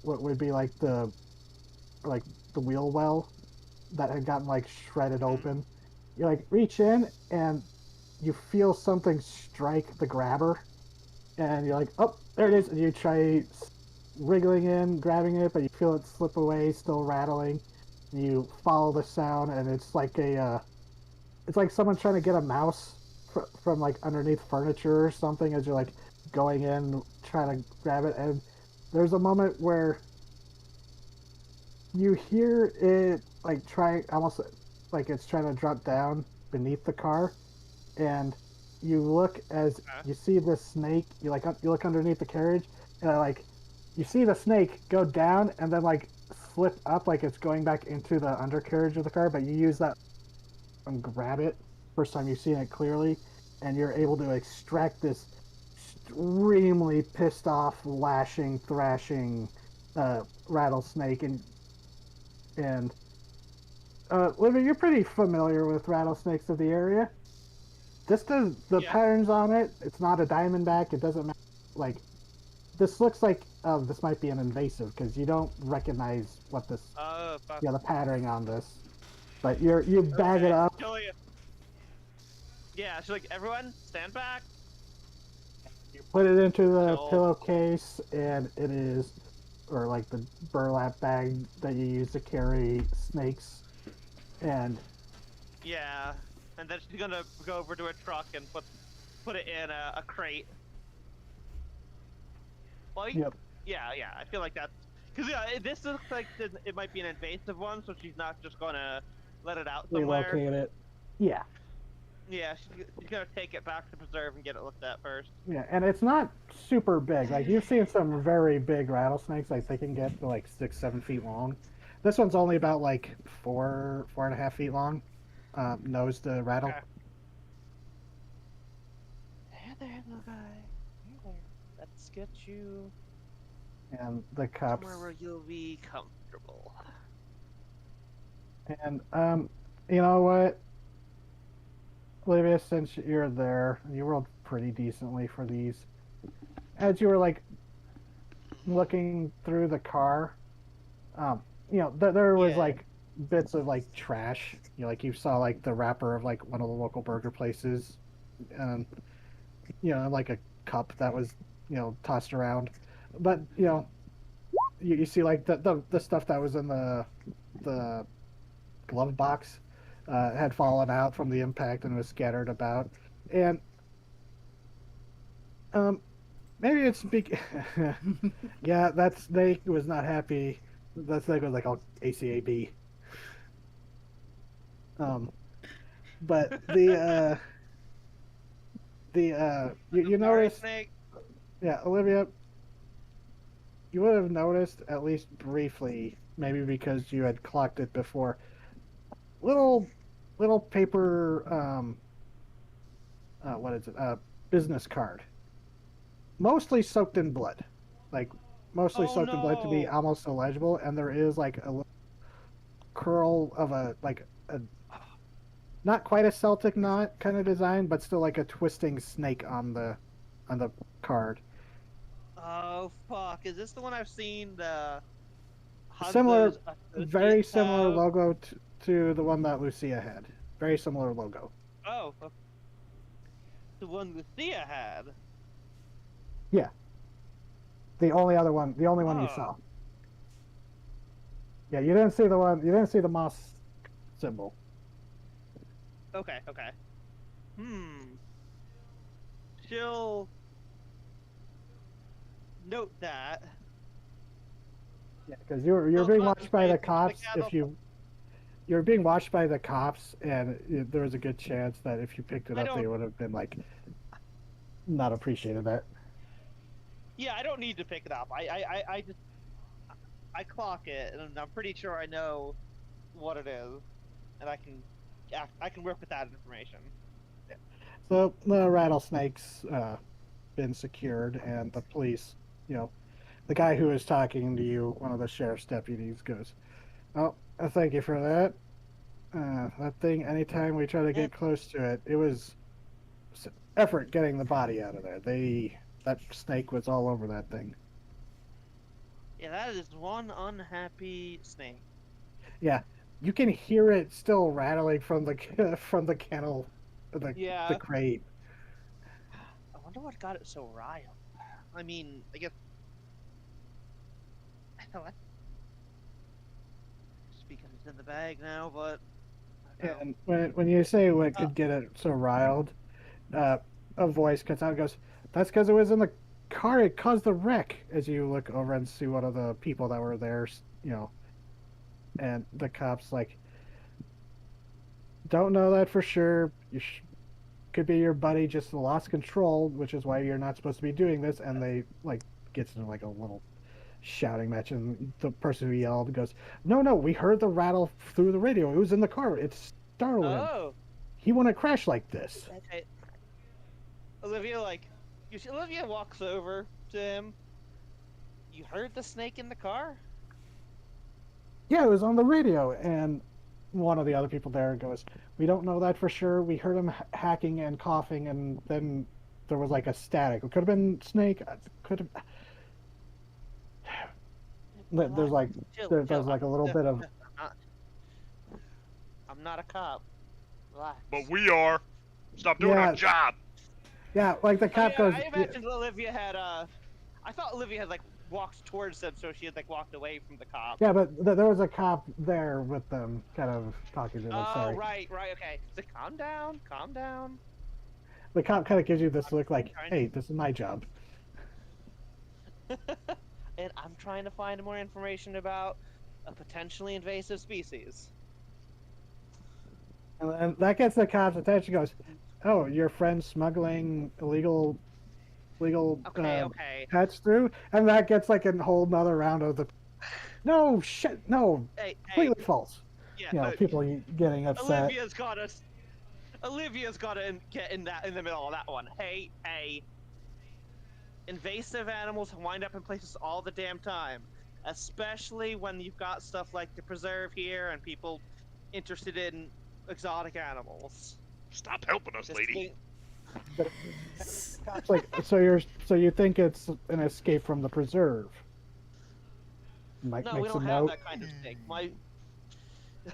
what would be like the wheel well that had gotten like shredded open. You like reach in and you feel something strike the grabber, and you're like, oh, there it is, and you try wriggling in, grabbing it, but you feel it slip away, still rattling. You follow the sound, and it's like it's like someone trying to get a mouse from like underneath furniture or something as you're like going in, trying to grab it, and there's a moment where you hear it like try almost like it's trying to drop down beneath the car, and you look as you see the snake. You look underneath the carriage, and like you see the snake go down and then like slip up like it's going back into the undercarriage of the car. But you use that and grab it. First time you've seen it clearly, and you're able to extract this extremely pissed off, lashing, thrashing rattlesnake, and Livy, you're pretty familiar with rattlesnakes of the area. Just the patterns on it, it's not a diamondback. It doesn't matter. Like, this looks like this might be an invasive because you don't recognize what this. The patterning on this. But you bag it up. Yeah, she's like, everyone, stand back. You put it into the pillowcase, and it is, or like the burlap bag that you use to carry snakes, and. Yeah, and then she's gonna go over to a truck and put it in a crate. Well, Yep. Yeah, I feel like that's because this looks like it might be an invasive one, so she's not just gonna let it out somewhere. Relocate it. Yeah. Yeah, she's gonna take it back to preserve and get it looked at first. Yeah, and it's not super big. Like you've seen some very big rattlesnakes, like they can get to like 6-7 feet long. This one's only about like 4.5 feet long. Nose to rattle. Okay. There, little guy. There. Let's get you. And the cups. Somewhere where you'll be comfortable. And you know what? Olivia, since you're there, you rolled pretty decently for these. As you were like looking through the car, there was Yeah. like bits of like trash. Like you saw like the wrapper of like one of the local burger places, and like a cup that was tossed around. But you see like the stuff that was in the glove box had fallen out from the impact and was scattered about, and um maybe it's big. Yeah, that snake was not happy. That snake was like all ACAB. Um, but you Sorry, noticed, Snake. yeah, Olivia, you would have noticed at least briefly, maybe because you had clocked it before. Little paper, what is it? Business card, mostly soaked in blood, like mostly Oh soaked in blood to be no. almost illegible, and there is like a little curl of a not quite a Celtic knot kind of design, but still like a twisting snake on the card. Oh fuck! Is this the one I've seen the Similar, Hanzo's very associates similar have? logo to the one that Lucia had. Very similar logo. Oh, the one Lucia had. Yeah, the only one you Oh, saw. Yeah, you didn't see the one. You didn't see the moss symbol. okay, okay. Hmm. She'll note that. Yeah, because you're She'll being watched by the concentrate on the cops. If cattle. you're being watched by the cops, and there was a good chance that if you picked it I up, they don't. would have been like not appreciated that. Yeah, I don't need to pick it up. I just I clock it, and I'm pretty sure I know what it is, and I can work with that information. So the rattlesnake's been secured, and the police, the guy who was talking to you, one of the sheriff's deputies, goes, "Oh, thank you for that. That thing. Anytime we try to Eh, get close to it, it was effort getting the body out of there. That snake was all over that thing. yeah, that is one unhappy snake. Yeah, you can hear it still rattling from the from the kennel, the Yeah, crate. I wonder what got it so riled. I mean, I guess hell, just because it's in the bag now, but I don't know. And when you say what could get it so riled, uh, a voice cuts out and goes, "That's because it was in the car. It caused the wreck." As you look over and see one of the people that were there, and the cops like, "Don't know that for sure. Could be your buddy just lost control, which is why you're not supposed to be doing this." And they like gets into like a little shouting match, and the person who yelled goes, "No, no, we heard the rattle through the radio. It was in the car. It startled him. Oh, He wouldn't crash like this." okay. Olivia, like, Olivia walks over to him. You heard the snake in the car? Yeah, it was on the radio, and one of the other people there goes, "We don't know that for sure. We heard him hacking and coughing, and then there was like a static. It could have been Snake. Could have. There's like Chill, there's like a little bit of not, I'm not a cop. Relax. But we are. Stop doing Yeah. our job. yeah, like the cop goes. I imagined Olivia had I thought Olivia had like walked towards them, so she had like walked away from the cop. Yeah, but there was a cop there with them, kind of talking to them. Oh, Sorry. right, okay. So calm down, calm down. The cop kind of gives you this look like, trying- "Hey, this is my job." And I'm trying to find more information about a potentially invasive species. And that gets the cop's attention. Goes, "Oh, your friend smuggling illegal Okay, okay. pets through," and that gets like a whole nother round of the. No shit, no, Hey, completely false. yeah. People getting upset. Olivia's got to get in the middle of that one. Hey, invasive animals wind up in places all the damn time, especially when you've got stuff like the preserve here and people interested in exotic animals. Stop helping us, Just lady. Like, so you think it's an escape from the preserve? Mike No, we makes a don't have note. that kind of stake. The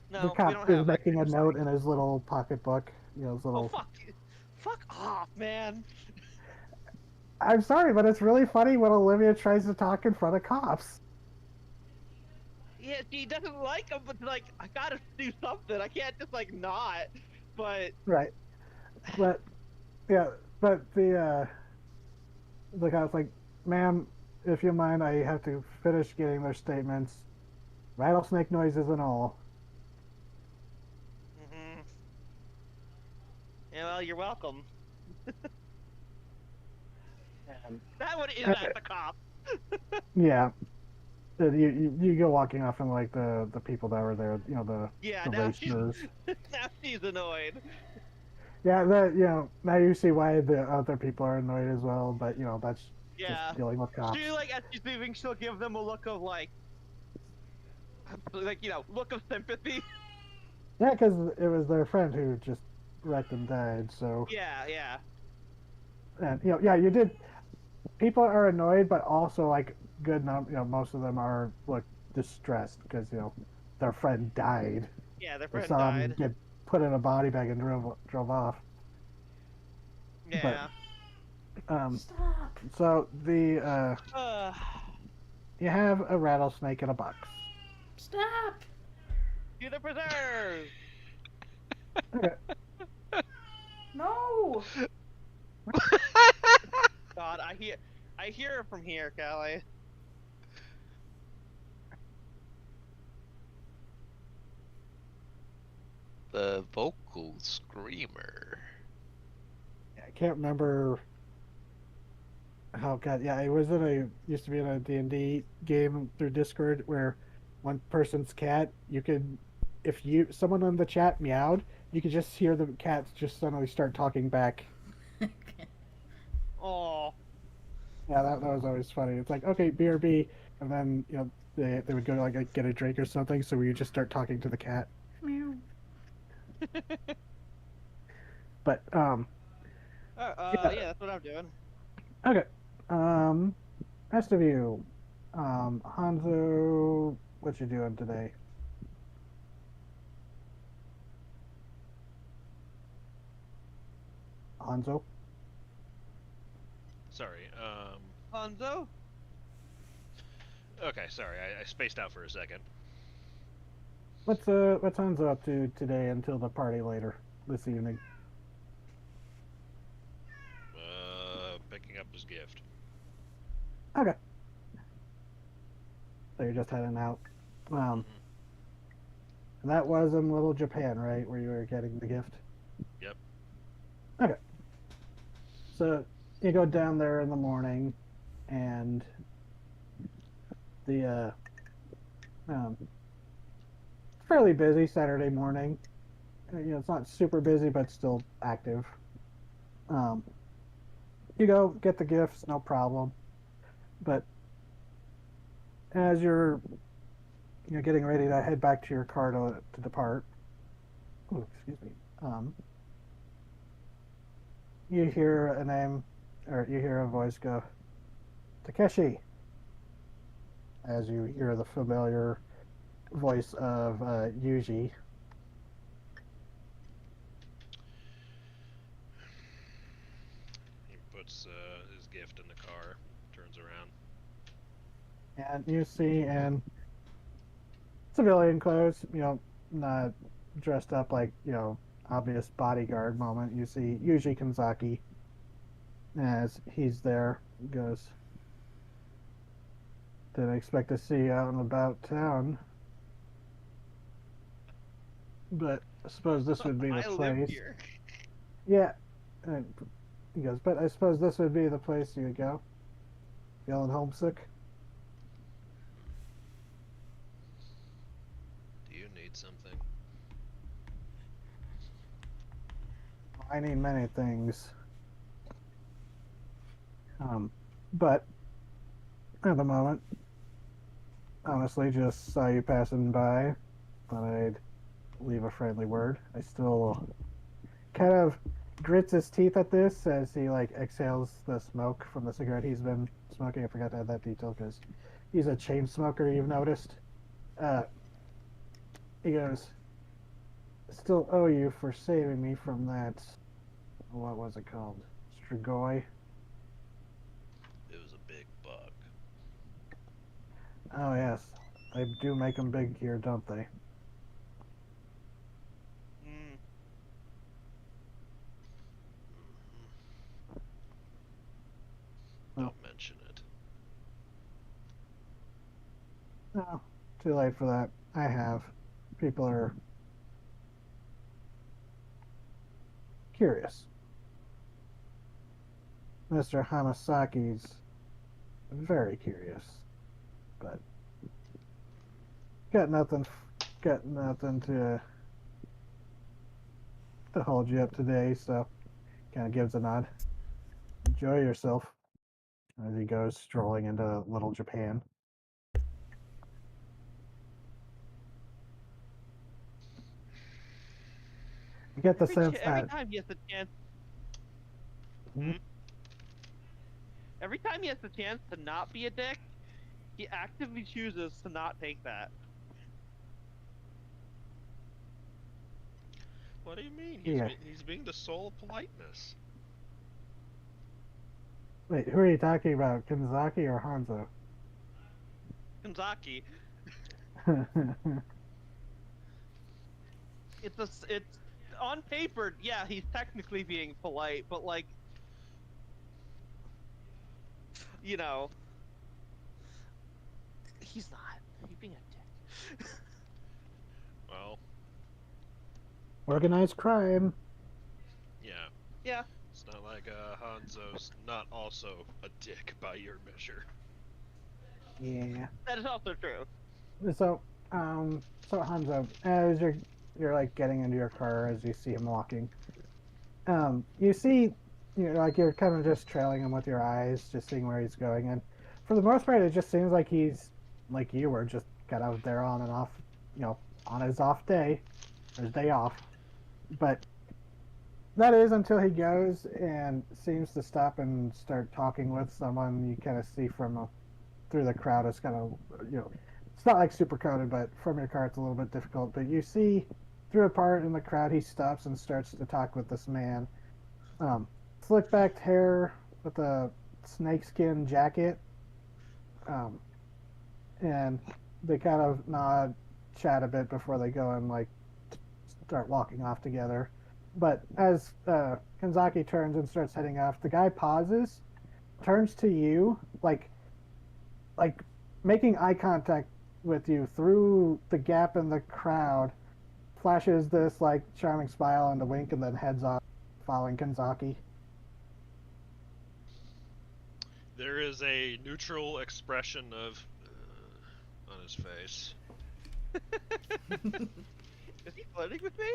No, we cop don't is have that making kind a of note stake. in his little pocketbook. You know, his Oh little. fuck you! Fuck off, man. I'm sorry, but it's really funny when Olivia tries to talk in front of cops. Yeah, she doesn't like him, but like, I gotta do something. I can't just like not. But Right. But yeah, but the guy's like, "Ma'am, if you mind, I have to finish getting their statements. Rattlesnake noises and all." hmm yeah, well, you're welcome. And, That one is at the cop. yeah, you go walking off, and like the people that were there, you know, Yeah, the now race nerds. now she's annoyed. Yeah, that you know now you see why the other people are annoyed as well. But you know that's just Yeah, dealing with cops. she like as she's leaving, she'll give them a look of like look of sympathy. Yeah, because it was their friend who just wrecked and died. So Yeah. and you know yeah you did. People are annoyed, but also like you know most of them are like distressed because you know their friend died. Yeah, their They friend saw him died. get put in a body bag and drove off. But Yeah. Stop. so the Uh, you have a rattlesnake in a box. Stop. to the preserve. Okay. No. God, I hear it from here, Callie. The vocal screamer. I can't remember. Oh god, yeah, it was in a used to be in a D&D game through Discord where one person's cat, you could if someone on the chat meowed, you could just hear the cats just suddenly start talking back. Oh, Yeah, that was always funny. It's like, okay, BRB, and then you know they would go to like get a drink or something, so we would just start talking to the cat. Meow. But yeah, yeah, that's what I'm doing. okay. Um, rest of you, Hanzo, what you doing today? Hanzo. Sorry. Hanzo? Okay, sorry. I spaced out for a second. What's Hanzo up to today until the party later this evening? Picking up his gift. Okay. So you're just heading out. And that was in Little Japan, right, where you were getting the gift? Yep. Okay. So you go down there in the morning, and the fairly busy Saturday morning. You know, it's not super busy, but still active. You go get the gifts, no problem. But as you're getting ready to head back to your car to depart, oh, excuse me. You hear a name, or you hear a voice go, Takeshi. As you hear the familiar voice of Yuji. He puts his gift in the car, turns around. And you see in civilian clothes, you know, not dressed up like, you know, obvious bodyguard moment. You see Yuji Kanzaki as he's there. He goes, didn't expect to see you out and about town. But I suppose this would be the I live place. here. Yeah. And he goes, but I suppose this would be the place you would go. Feeling homesick? Do you need something? I need many things. But at the moment, honestly, just saw you passing by. Thought I'd leave a friendly word. I still kind of grits his teeth at this as he like exhales the smoke from the cigarette he's been smoking. I forgot to add that detail because he's a chain smoker. You've noticed. Uh, he goes, "Still owe you for saving me from that. What was it called? Strigoi." It was a big bug. Oh yes, they do make them big here, don't they? Mm. Don't mention it. No, too late for that. I have. People are curious. Mr. Hamasaki's very curious, but got nothing, got nothing to hold you up today. So, kind of gives a nod. Enjoy yourself as he goes strolling into Little Japan. You get the sense Every that time he has the chance, Hmm? every time he has the chance to not be a dick, he actively chooses to not take that. What do you mean? Yeah. He's being the soul of politeness. Wait, who are you talking about, Kanzaki or Hanzo? Kanzaki, it's on paper, yeah, he's technically being polite, but like, you know, he's not. He's being a dick. Well, Organized crime. yeah. Yeah, It's not like Hanzo's not also a dick by your measure. Yeah. that is also true. So, so Hanzo, as you're like getting into your car as you see him walking, you see, like you're kind of just trailing him with your eyes, just seeing where he's going, and for the most part, it just seems like he's like you were just kind of there on and off, on his off day, or his day off, but that is until he goes and seems to stop and start talking with someone. You kind of see from through the crowd, it's kind of it's not like super crowded, but from your car it's a little bit difficult. But you see through a part in the crowd, he stops and starts to talk with this man. Um, Slick backed hair with a snakeskin jacket, um, and they kind of nod, chat a bit before they go and like start walking off together. But as Kanzaki turns and starts heading off, the guy pauses, turns to you, like making eye contact with you through the gap in the crowd, flashes this like charming smile and a wink, and then heads off, following Kanzaki. There is a neutral expression of on his face. Is he flirting with me?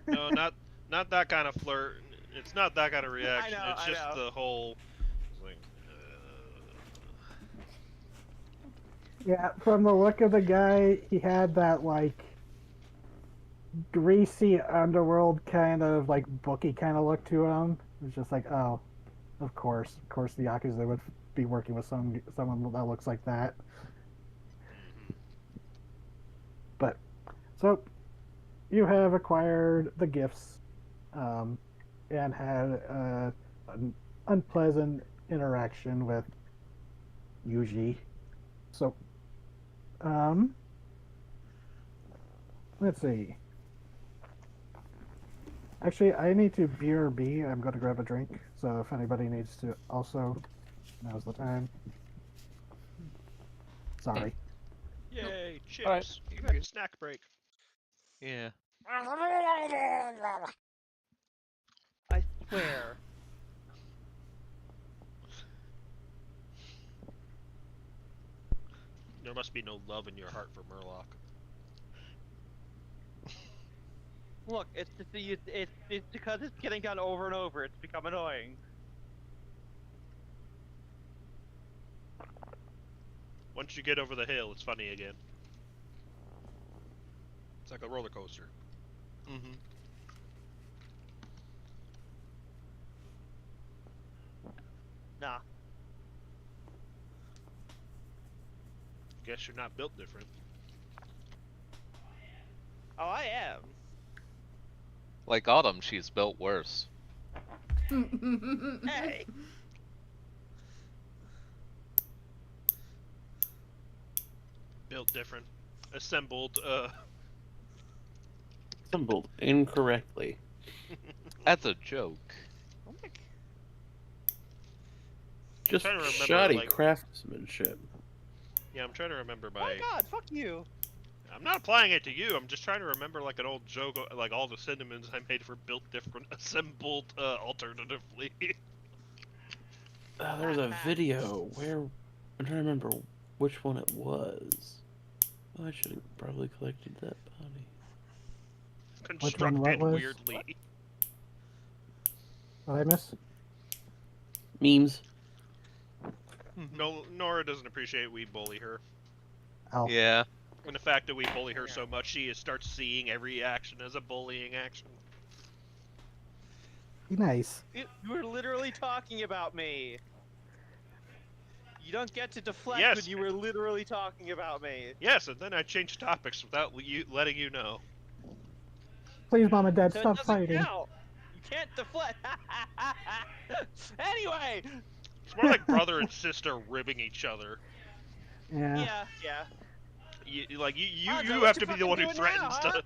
No, not that kind of flirt. It's not that kind of reaction. know, It's I just know. the whole like. Yeah, from the look of the guy, he had that like greasy underworld kind of like booky kind of look to him. It's just like, oh, of course, the Yakuza would be working with someone that looks like that. But so you have acquired the gifts, and had an unpleasant interaction with Yuji. So, um, let's see. Actually, I need to BRB. I'm going to grab a drink. So if anybody needs to also, now's the time. Sorry. Yay, chips! Alright. You got a snack break. Yeah. I swear. There must be no love in your heart for Murloc. Look, it's just it's because it's getting done over and over. It's become annoying. Once you get over the hill, it's funny again. It's like a roller coaster. Mm-hmm. Nah. Guess you're not built different. Oh, I am. Like Autumn, she's built worse. Hey. Built different. Assembled, Assembled incorrectly. That's a joke. Oh my. Just trying to remember, shoddy like- craftsmanship. Yeah, I'm trying to remember Oh my my... God! Fuck you. I'm not applying it to you, I'm just trying to remember, like, an old joke, like, all the synonyms I made for built different, assembled, alternatively. There was a video where... I'm trying to remember which one it was. Oh, I should have probably collected that body. Constructed was? weirdly. What I miss? Memes. No, Nora doesn't appreciate we bully her. Oh. Yeah. And the fact that we bully her so much, she starts seeing every action as a bullying action. Be nice. You were literally talking about me. You don't get to deflect Yes. when you were literally talking about me. Yes, and then I changed topics without you letting you know. Please, Mom and Dad, So it stop doesn't fighting. count. You can't deflect. Anyway. It's more like brother and sister ribbing each other. Yeah. Yeah. You Hanzo, you what have you to be the one who fucking doing threatens now, huh? to.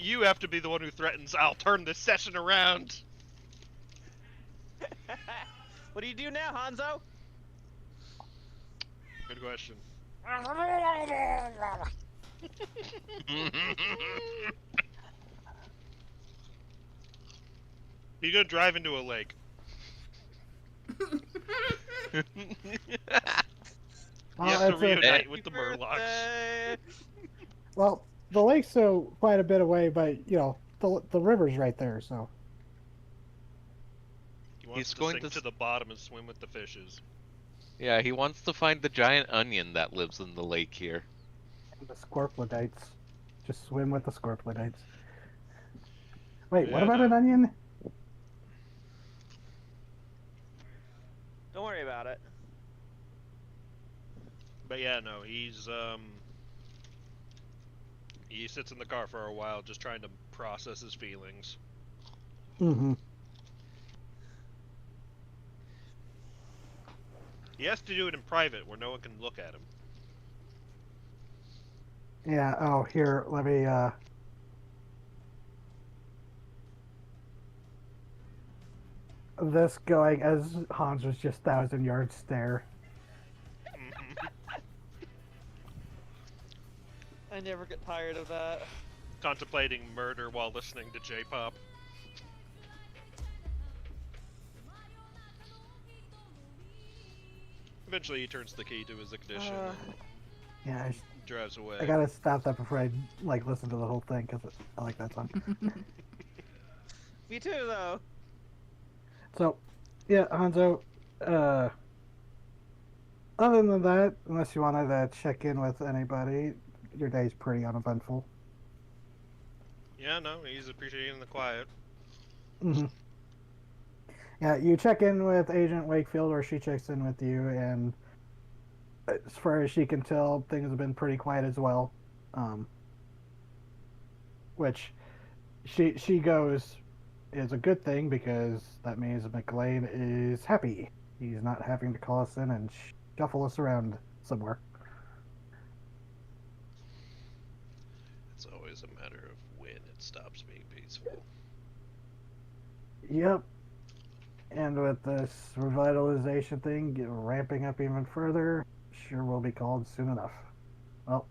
You have to be the one who threatens. I'll turn this session around. What do you do now, Hanzo? Good question. You're gonna drive into a lake. Well, You have to that's a- reunite with the Murlocs. Birthday. Well, the lake's so quite a bit away, but you know the river's right there. So He wants He's to going sink to to the bottom and swim with the fishes. Yeah, he wants to find the giant onion that lives in the lake here. the scorpionites, just swim with the scorpionites. Wait, what Yeah, about no. an onion? Don't worry about it. But yeah, no, he sits in the car for a while just trying to process his feelings. Mm-hmm. He has to do it in private where no one can look at him. Yeah. Oh, here, let me. This going as Hans was just 1,000-yard stare. Mhm. I never get tired of that. Contemplating murder while listening to J-pop. Eventually he turns the key to his ignition and Yeah, drives away. I gotta stop that before I like listen to the whole thing because I like that song. Me too, though. So, yeah, Hanzo. Other than that, unless you wanted to check in with anybody, your day's pretty uneventful. Yeah, no, he's appreciating the quiet. Mm-hmm. Yeah, you check in with Agent Wakefield, or she checks in with you, and as far as she can tell, things have been pretty quiet as well. Which she goes is a good thing because that means McLean is happy. He's not having to call us in and shuffle us around somewhere. It's always a matter of when it stops being peaceful. Yep. And with this revitalization thing ramping up even further, sure will be called soon enough. Well,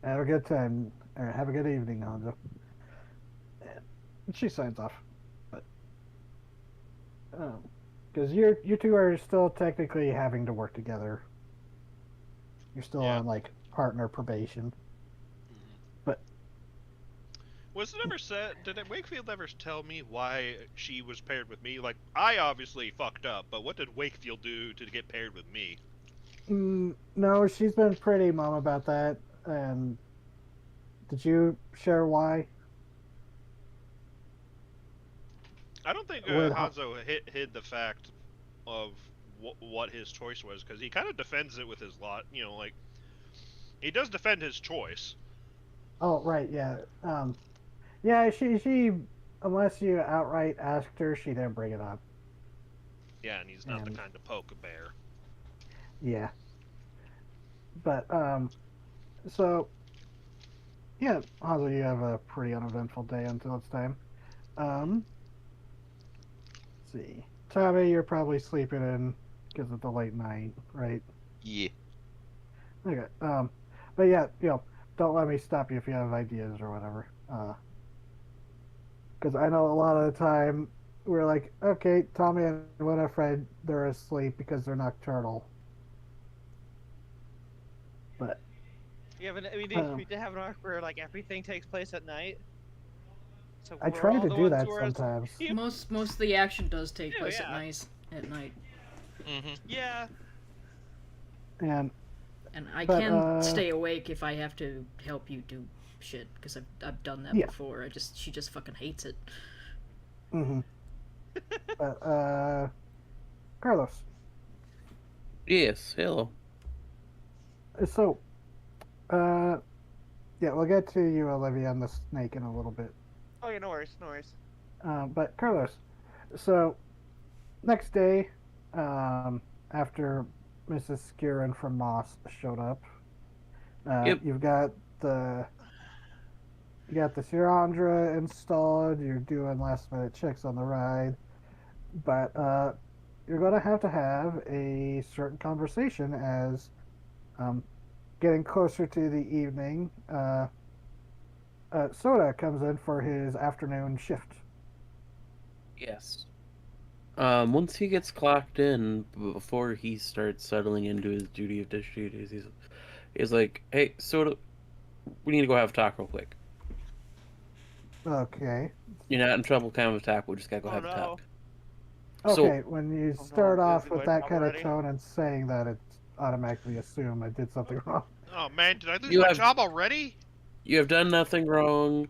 have a good time, or have a good evening, Hanzo. And she signs off. But because you two are still technically having to work together. You're still Yeah. on like partner probation. But Was it ever said? Did Wakefield ever tell me why she was paired with me? Like, I obviously fucked up, but what did Wakefield do to get paired with me? no, she's been pretty mum about that. And did you share why? I don't think With Hanzo hid the fact of what his choice was, because he kind of defends it with his lot. Like he does defend his choice. Oh, right, yeah. Yeah, she, unless you outright asked her, she didn't bring it up. Yeah, and he's not the And kind to poke a bear. yeah, but so yeah, Hazel, you have a pretty uneventful day until it's time. Um, let's see, Tommy, you're probably sleeping in because of the late night, right? Yeah. Okay. But yeah, don't let me stop you if you have ideas or whatever. Because I know a lot of the time we're like, okay, Tommy and Winifred, they're asleep because they're nocturnal. But Yeah, but we um, need to have an arc where like everything takes place at night. So I we're try all to the do ones that who are sometimes. asleep. Most of the action does take Yeah, place yeah. at night, Mm-hmm. Yeah. And and I but can stay awake if I have to help you do shit because I've done that yeah. before. She just fucking hates it. Mm-hmm. But Carlos. Yes, hello. So uh, yeah, we'll get to you, Olivia, and the snake in a little bit. Oh yeah, no worries, no worries. But Carlos, so next day, after Mrs. Skirin from Moss showed up, Yep. you've got the Sierra installed. You're doing last minute checks on the ride, but you're going to have a certain conversation as um, getting closer to the evening. Soda comes in for his afternoon shift. Yes. Once he gets clocked in, before he starts settling into his duty of dish duties, he's like, "Hey, Soda, we need to go have a talk real quick. Okay. You're not in trouble, kind of attack. We just gotta go Oh have a no. talk." So, Okay, when you Oh start no, off busy with my that job kind of already. tone and saying that, it's automatically assume I did something wrong. Oh man, did I lose You my have- job already? you have done nothing wrong.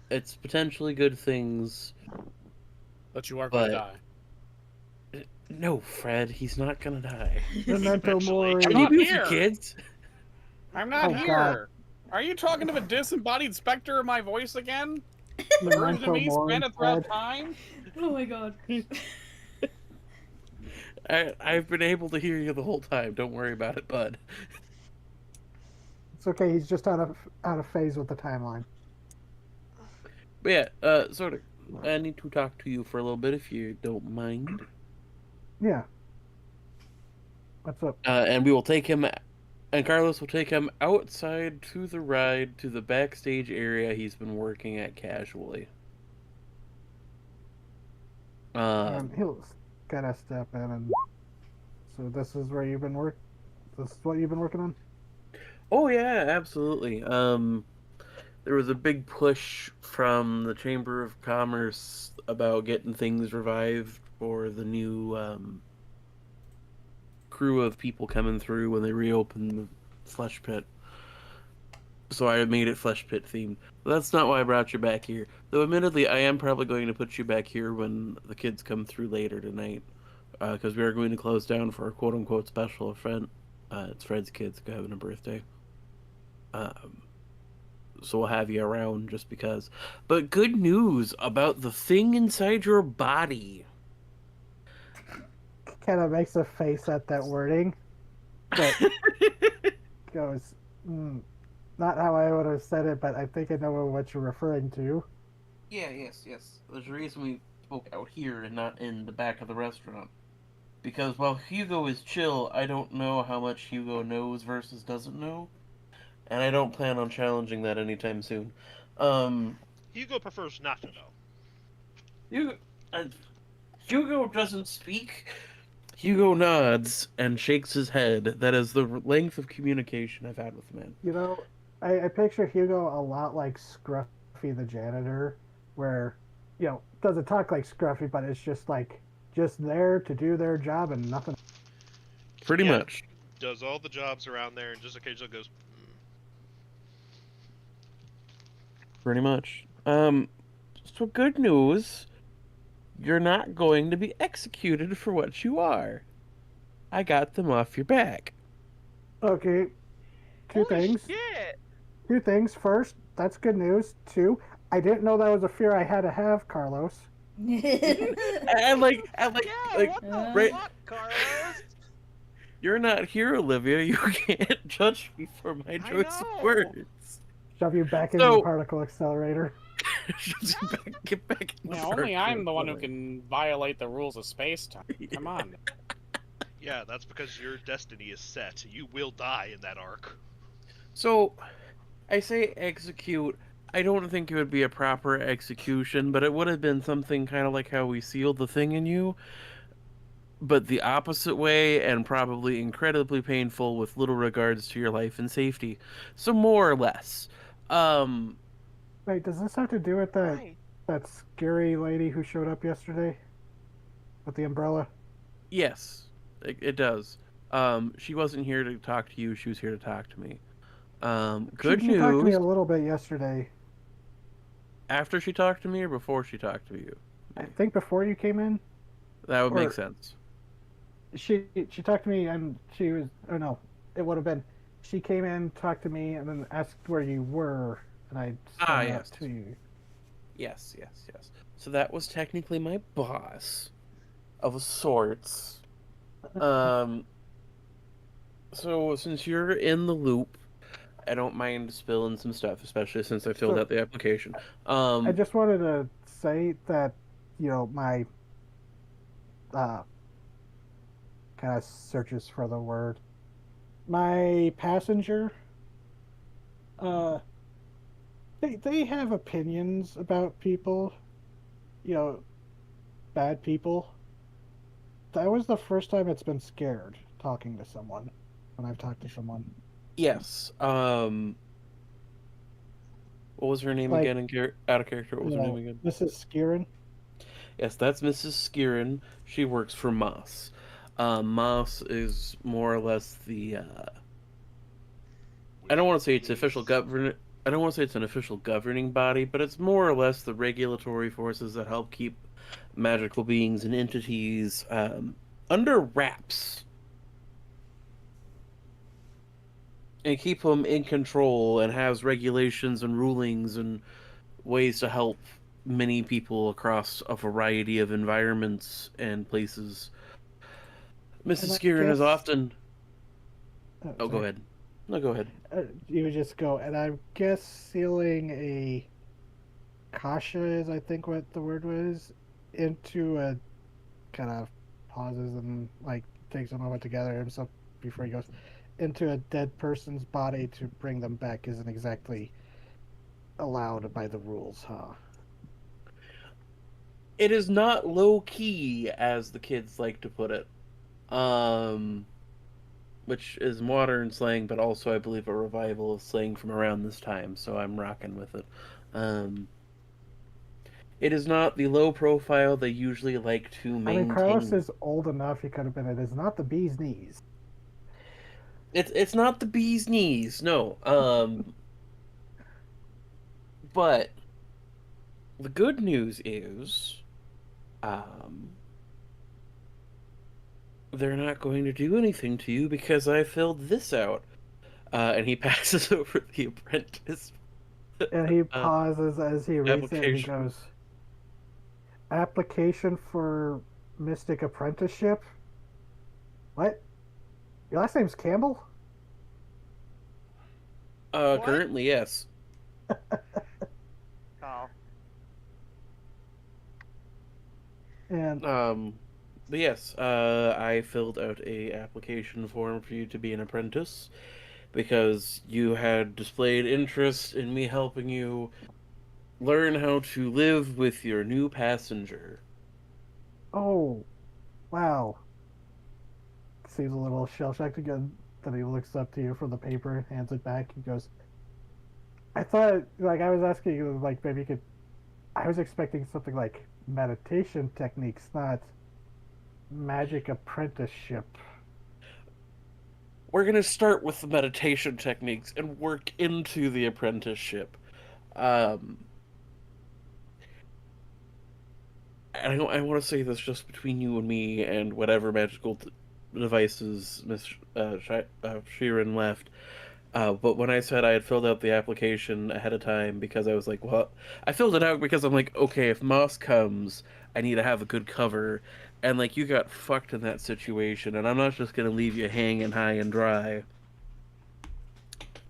It's potentially good things, But you are going to but die. no, Fred, he's not gonna die. Memento Eventually. mori. Are I'm you not busy, here. kids? I'm not Oh, here. God. Are you talking to the disembodied specter of my voice again? The version of Memento me mori, stranded throughout Fred. time? Oh my god. I've been able to hear you the whole time. Don't worry about it, bud. It's okay. He's just out of phase with the timeline. But yeah, sort of. I need to talk to you for a little bit if you don't mind. Yeah. What's up? And we will take him, and Carlos will take him outside to the ride to the backstage area he's been working at casually. He'll gotta step in and. So this is where you've been work. This is what you've been working on. Oh yeah, absolutely. There was a big push from the Chamber of Commerce about getting things revived for the new crew of people coming through when they reopened the Flesh Pit. So I made it Flesh Pit themed. But that's not why I brought you back here. Though admittedly, I am probably going to put you back here when the kids come through later tonight. Because we are going to close down for a quote-unquote special event. It's Fred's kids having a birthday. So we'll have you around just because. But good news about the thing inside your body. Kind of makes a face at that wording, but goes, not how I would have said it, but I think I know what you're referring to. Yeah, yes. There's a reason we spoke out here and not in the back of the restaurant. Because while Hugo is chill, I don't know how much Hugo knows versus doesn't know. And I don't plan on challenging that anytime soon. Hugo prefers not to know. Hugo doesn't speak. Hugo nods and shakes his head. That is the length of communication I've had with the man. You know, I picture Hugo a lot like Scruffy the janitor, where, doesn't talk like Scruffy, but it's just there to do their job and nothing. Pretty Yeah. much. Does all the jobs around there and just occasionally goes, Pretty much. So good news. you're not going to be executed for what you are. I got them off your back. Okay, two Holy things. shit! Two things. First, that's good news. Two, I didn't know that was a fear I had to have, Carlos. And Yeah, like, what the right, fuck, Carlos? you're not here, Olivia. You can't judge me for my I choice of know. words. Shove you back into the So, particle accelerator. get back in the Yeah, only I'm particle the one who accelerator. can violate the rules of space-time. Come on. Yeah, that's because your destiny is set. You will die in that arc. So, I say execute. I don't think it would be a proper execution, but it would have been something kind of like how we sealed the thing in you, but the opposite way, and probably incredibly painful with little regards to your life and safety. So more or less. Um, Wait, does this have to do with that Right. that scary lady who showed up yesterday with the umbrella? yes, it does. She wasn't here to talk to you, she was here to talk to me. Good She talked to me news. a little bit yesterday. After she talked to me or before she talked to you? I think before you came in, That would make or sense. she talked to me and she was. Oh no, it would have been. She came in, talked to me, and then asked where you were, and I Ah, spun yes. up to you. Yes. So that was technically my boss, of sorts. Um, so since you're in the loop, I don't mind spilling some stuff, especially since I filled So out the application. I just wanted to say that my uh, kind of searches for the word. My passenger, uh, they have opinions about people, you know, bad people. That was the first time it's been scared talking to someone when I've talked to someone. Yes. What was her name Like, again? Out of character. What was her name again? Mrs. Skirin. Yes, that's Mrs. Skirin. She works for Moss. Moss is more or less the. I don't want to say it's official government. I don't want to say it's an official governing body, but it's more or less the regulatory forces that help keep magical beings and entities under wraps and keep them in control, and has regulations and rulings and ways to help many people across a variety of environments and places. And Mrs. I Skirin is guess. often. Oh, go Sorry. ahead. No, go ahead. You would just go, and I guess sealing a kasha is, I think, what the word was, into a kind of pauses and like takes a moment to gather himself before he goes into a dead person's body to bring them back isn't exactly allowed by the rules, huh? It is not low key, as the kids like to put it. Um, which is modern slang, but also I believe a revival of slang from around this time, so I'm rocking with it. Um, it is not the low profile they usually like to I mean, Carlos maintain. is old enough; he could have been. It is not the bee's knees. It's not the bee's knees, no. But the good news is, um, they're not going to do anything to you because I filled this out. And he passes over the apprentice And he uh, pauses as he reads it, and he application. goes, "Application for Mystic Apprenticeship. What? Your last name's Campbell?" What? Currently, yes. Oh. And But yes, I filled out a application form for you to be an apprentice because you had displayed interest in me helping you learn how to live with your new passenger. oh, wow. Seems a little shell shocked again. Then he looks up to you for the paper, hands it back. He goes, "I thought, like, I was asking you, like, maybe you could. I was expecting something like meditation techniques, not magic apprenticeship." We're gonna start with the meditation techniques and work into the apprenticeship. Um, I want to say this just between you and me and whatever magical devices Miss Sheeran left. But when I said I had filled out the application ahead of time because I was like, well, I filled it out because I'm like, okay, if Moss comes, I need to have a good cover. And like, you got fucked in that situation, and I'm not just gonna leave you hanging high and dry.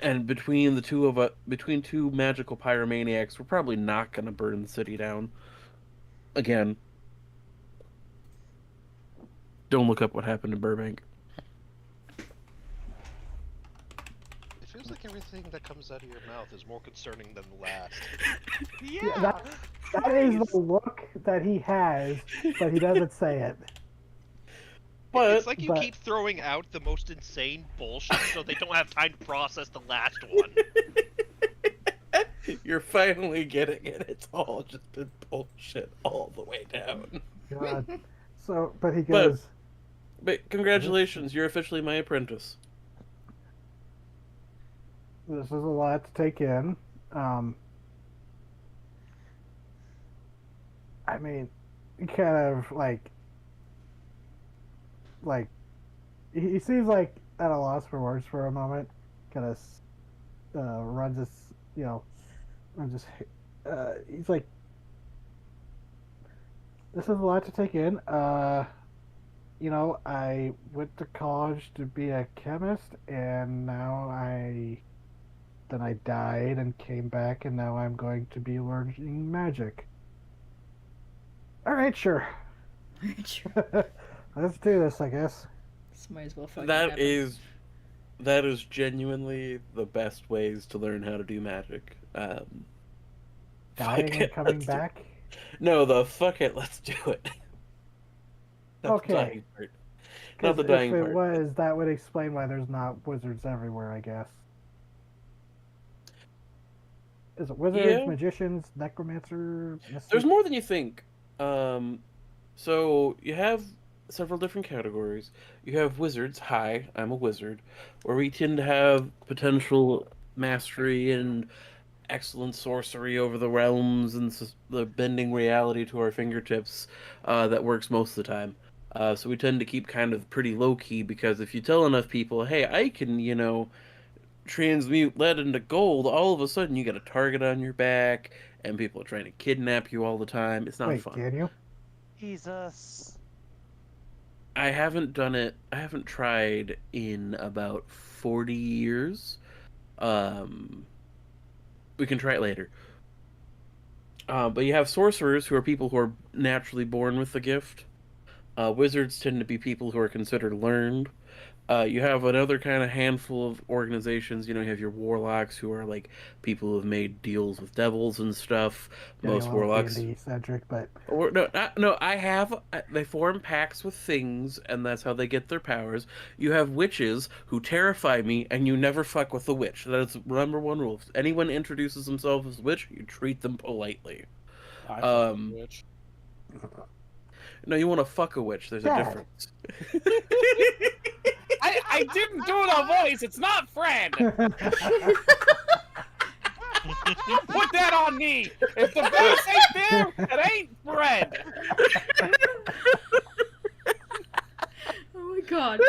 And between the two of us, between two magical pyromaniacs, we're probably not gonna burn the city down. Again, don't look up what happened in Burbank. It feels like everything that comes out of your mouth is more concerning than the last. Yeah. That is the look that he has, but he doesn't say it. But It's like you keep throwing out the most insane bullshit so they don't have time to process the last one. you're finally getting it. It's all just been bullshit all the way down. God. So, but he goes. But congratulations, you're officially my apprentice. This is a lot to take in. I mean, kind of like he seems like at a loss for words for a moment. Kind of runs his, runs his. He's like, this is a lot to take in. I went to college to be a chemist, and then I died and came back, and now I'm going to be learning magic. All right, sure. Let's do this, I guess. This might as well fucking That happen. is genuinely the best ways to learn how to do magic. Dying and coming back. No, fuck it, let's do it. Not Okay. the dying part. Not the 'Cause dying if it part. was, that would explain why there's not wizards everywhere, I guess. Is it wizards, Yeah. magicians, necromancer? There's more than you think. So you have several different categories. You have wizards. Hi, I'm a wizard, where we tend to have potential mastery and excellent sorcery over the realms and the bending reality to our fingertips. That works most of the time. So we tend to keep kind of pretty low key because if you tell enough people, hey, I can, transmute lead into gold, all of a sudden you get a target on your back and people are trying to kidnap you all the time. It's not Wait, fun. can you? Jesus. I haven't done it. I haven't tried in about 40 years. We can try it later. But you have sorcerers who are people who are naturally born with the gift. Wizards tend to be people who are considered learned. You have another kind of handful of organizations. You have your warlocks who are like people who have made deals with devils and stuff. Getting Most a little warlocks. D&D-centric, but Or no. They form pacts with things, and that's how they get their powers. You have witches who terrify me, and you never fuck with the witch. That is number one rule. If anyone introduces themselves as a witch, you treat them politely. I fucking witch. No, you want to fuck a witch. There's a Dad. difference. I didn't do the voice. It's not Fred. Put that on me. If the voice ain't there, it ain't Fred. Oh my god.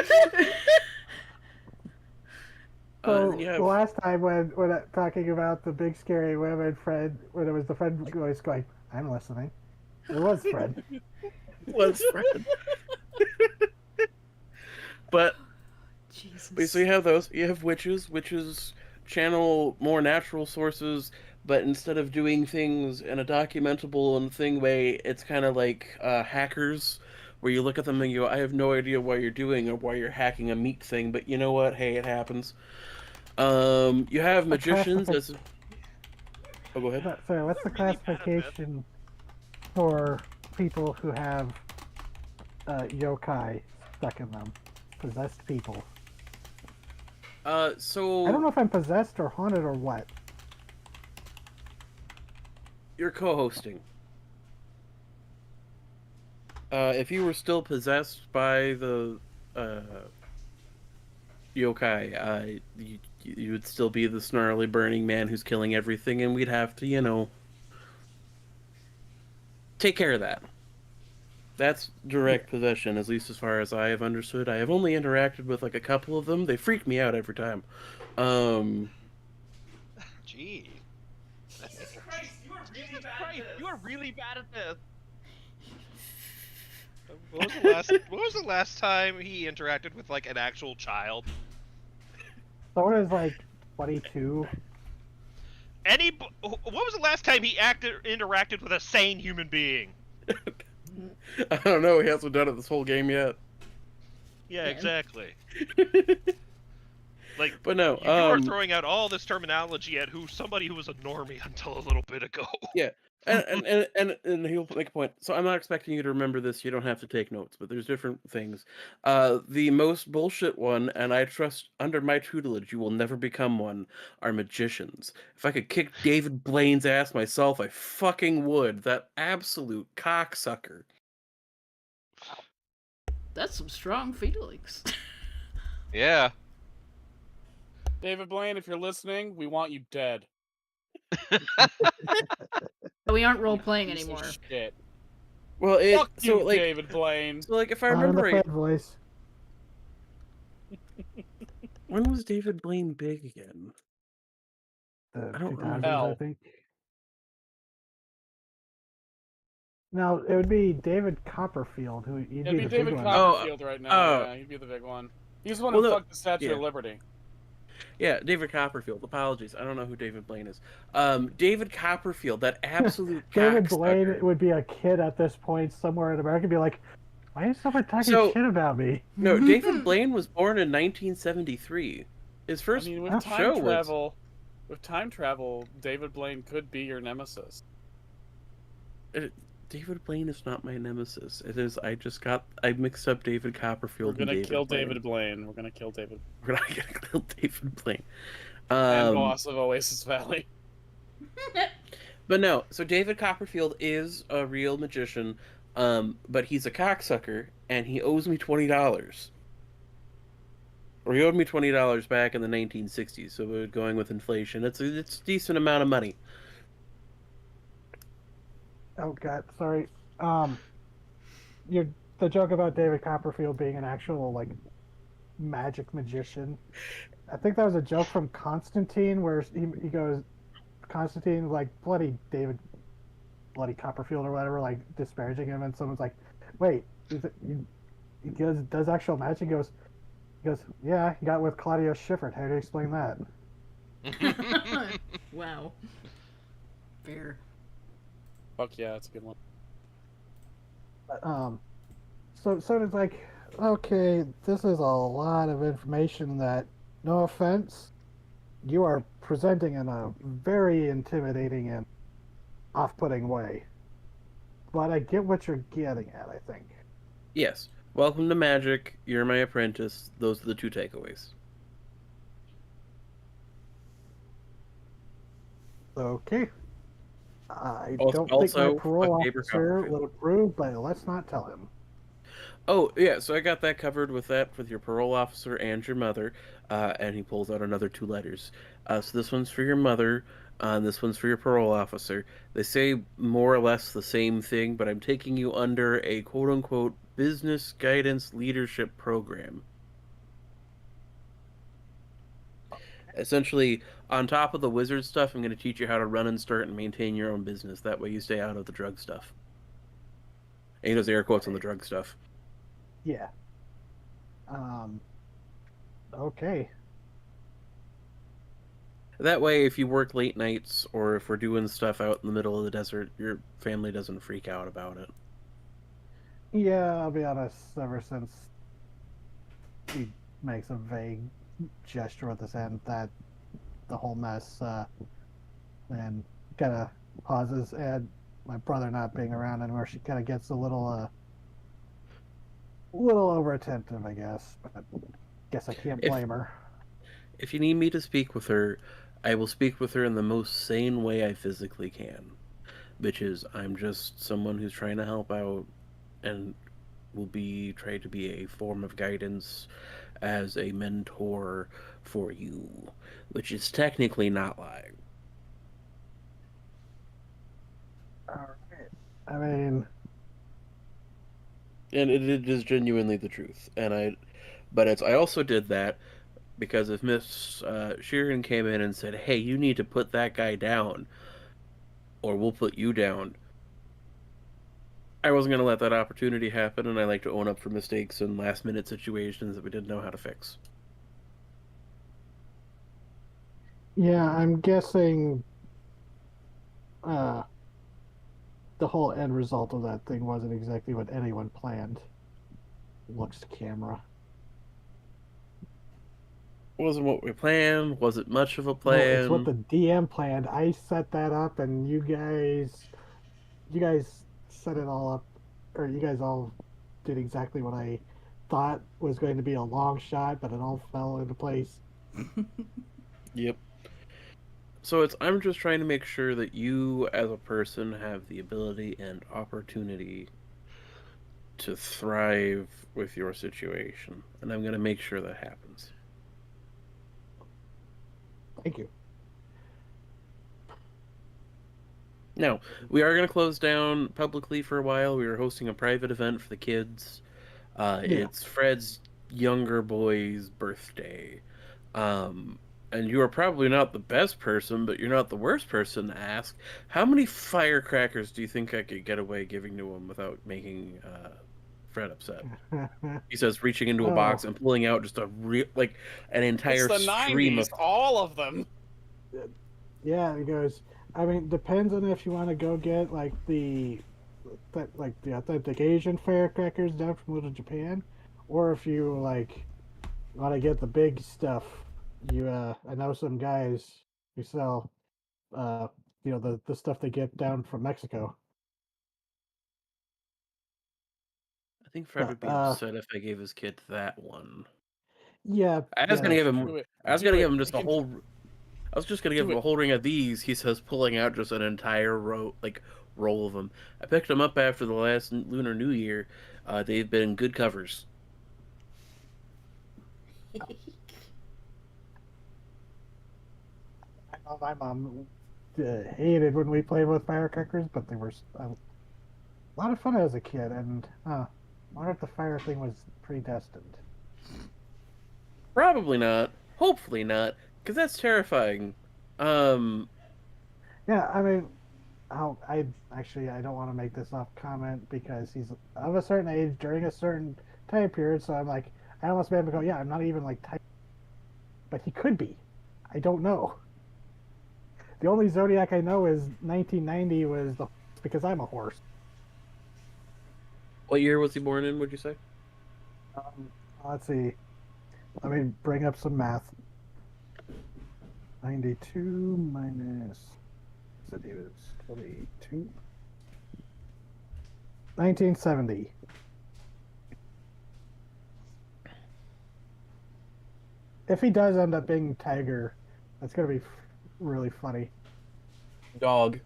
so you have- the last time when talking about the big scary women, Fred, when it was the Fred voice going, I'm listening. It was Fred. was Fred. But Jesus. so you have those. You have witches. Witches channel more natural sources, but instead of doing things in a documentable and thing way, it's kind of like hackers, where you look at them and you go, I have no idea what you're doing or why you're hacking a meat thing, but you know what? Hey, it happens. You have magicians. Oh, go ahead. Sorry, what's the Really bad at that. classification for people who have yokai stuck in them? Possessed people. So I don't know if I'm possessed or haunted or what. you're co-hosting. If you were still possessed by the yokai, you would still be the snarly burning man who's killing everything, and we'd have to, take care of that. That's direct possession, at least as far as I have understood. I have only interacted with like a couple of them. They freak me out every time. Gee. Christ, you are really Jesus bad Christ, at you are really bad at this. What was the last time he interacted with like an actual child? Someone is like 22. What was the last time he interacted with a sane human being? I don't know. He hasn't done it this whole game yet. Yeah, Yeah. exactly. Like, But no, you are throwing out all this terminology at somebody who was a normie until a little bit ago. yeah, and he'll make a point. So I'm not expecting you to remember this. You don't have to take notes, but there's different things. The most bullshit one, and I trust under my tutelage, you will never become one, are magicians. If I could kick David Blaine's ass myself, I fucking would. That absolute cocksucker. That's some strong feelings. Yeah. David Blaine, if you're listening, we want you dead. We aren't role playing Piece of anymore. Shit. Well, Fuck you, David Blaine. So like, if I Not in the remember right, Fed voice. when was David Blaine big again? The I don't 2000s, remember. I Hell. think. No, it would be David Copperfield who he'd It'd be the David big one. Copperfield right now. Yeah, he'd be the big one. He's the one who Well, no, fucked the Statue yeah. of Liberty. Yeah, David Copperfield. Apologies, I don't know who David Blaine is. David Copperfield, that absolute David cocksucker. Blaine would be a kid at this point somewhere in America and be like, why is someone talking So- shit about me? No, David Blaine was born in 1973. His I first mean, with show time travel, David Blaine could be your nemesis. David Blaine is not my nemesis. It is. I mixed up David Copperfield. We're gonna and kill Blaine. David Blaine. We're gonna kill David. We're not gonna kill David Blaine. And boss of Oasis Valley. But no, so David Copperfield is a real magician, but he's a cocksucker, and he owes me $20. Or he owed me $20 back in the 1960s, so we're going with inflation. It's a decent amount of money. Oh god, sorry. The joke about David Copperfield being an actual like magic magician. I think that was a joke from Constantine, where he goes, Constantine like bloody Copperfield or whatever, like disparaging him, and someone's like, "Wait, he does actual magic?" He goes, "Yeah, he got with Claudio Schiffer. How do you explain that?" Wow. Fair. Fuck yeah, that's a good one. But, so it's like, okay, this is a lot of information that, no offense, you are presenting in a very intimidating and off-putting way. But I get what you're getting at, I think. Yes. Welcome to magic. You're my apprentice. Those are the two takeaways. Okay. I Also- don't think my also, parole fuck David officer Copperfield. will approve, but let's not tell him. Oh, yeah, so I got that covered with your parole officer and your mother, and he pulls out another 2 letters. So this one's for your mother, and this one's for your parole officer. They say more or less the same thing, but I'm taking you under a quote-unquote business guidance leadership program. Essentially, on top of the wizard stuff, I'm going to teach you how to run and start and maintain your own business. That way you stay out of the drug stuff. And he does air quotes on the drug stuff. Yeah. Okay. That way, if you work late nights or if we're doing stuff out in the middle of the desert, your family doesn't freak out about it. Yeah, I'll be honest, ever since he makes a vague gesture with his hand, that the whole mess, and kind of pauses, and my brother not being around anymore, she kind of gets a little over attentive, I guess, but guess I can't blame her. If you need me to speak with her, I will speak with her in the most sane way I physically can. Which is, I'm just someone who's trying to help out and will try to be a form of guidance as a mentor for you. Which is technically not lying. Alright. I mean, And it is genuinely the truth. But I also did that because if Miss Sheeran came in and said, "Hey, you need to put that guy down, or we'll put you down," I wasn't going to let that opportunity happen, and I like to own up for mistakes and last minute situations that we didn't know how to fix. Yeah, I'm guessing uh, the whole end result of that thing wasn't exactly what anyone planned. Looks camera. Wasn't what we planned. Wasn't much of a No, it's what plan. the DM planned. I set that up, and you guys set it all up, or you guys all did exactly what I thought was going to be a long shot, but it all fell into place. Yep. So I'm just trying to make sure that you as a person have the ability and opportunity to thrive with your situation, and I'm going to make sure that happens. Thank you. Now, we are going to close down publicly for a while. We are hosting a private event for the kids. Yeah. It's Fred's younger boy's birthday. Um, and you are probably not the best person, but you're not the worst person to ask. How many firecrackers do you think I could get away giving to him without making Fred upset? He says, reaching into a box Oh, and pulling out just an It's entire the stream 90s, of. all of them. yeah. He goes. I mean, depends on if you want to go get like the authentic Asian firecrackers down from Little Japan, or if you like want to get the big stuff. I know some guys who sell uh the stuff they get down from Mexico. I think Fred But would be upset if I gave his kid that one. yeah, I was yeah, gonna give that's him. true. Do it. I was Do gonna it. give him just You a can whole. I was just gonna give do him a it. whole ring of these. He says, pulling out just an entire roll of them. I picked them up after the last Lunar New Year. They've been good covers. I know my mom hated when we played with firecrackers, but they were a lot of fun as a kid. And I wonder if the fire thing was predestined. Probably not. Hopefully not, because that's terrifying. Um, Yeah, I mean, I don't want to make this off comment because he's of a certain age during a certain time period. So I'm like, I almost made him go, yeah, I'm not even like type, but he could be. I don't know. The only zodiac I know is 1990 was the horse because I'm a horse. what year was he born in? Would you say? Um, let's see. Let me bring up some math. 92 minus. Said he was 22. 1970. If he does end up being Tiger, that's gonna be really funny. Dog.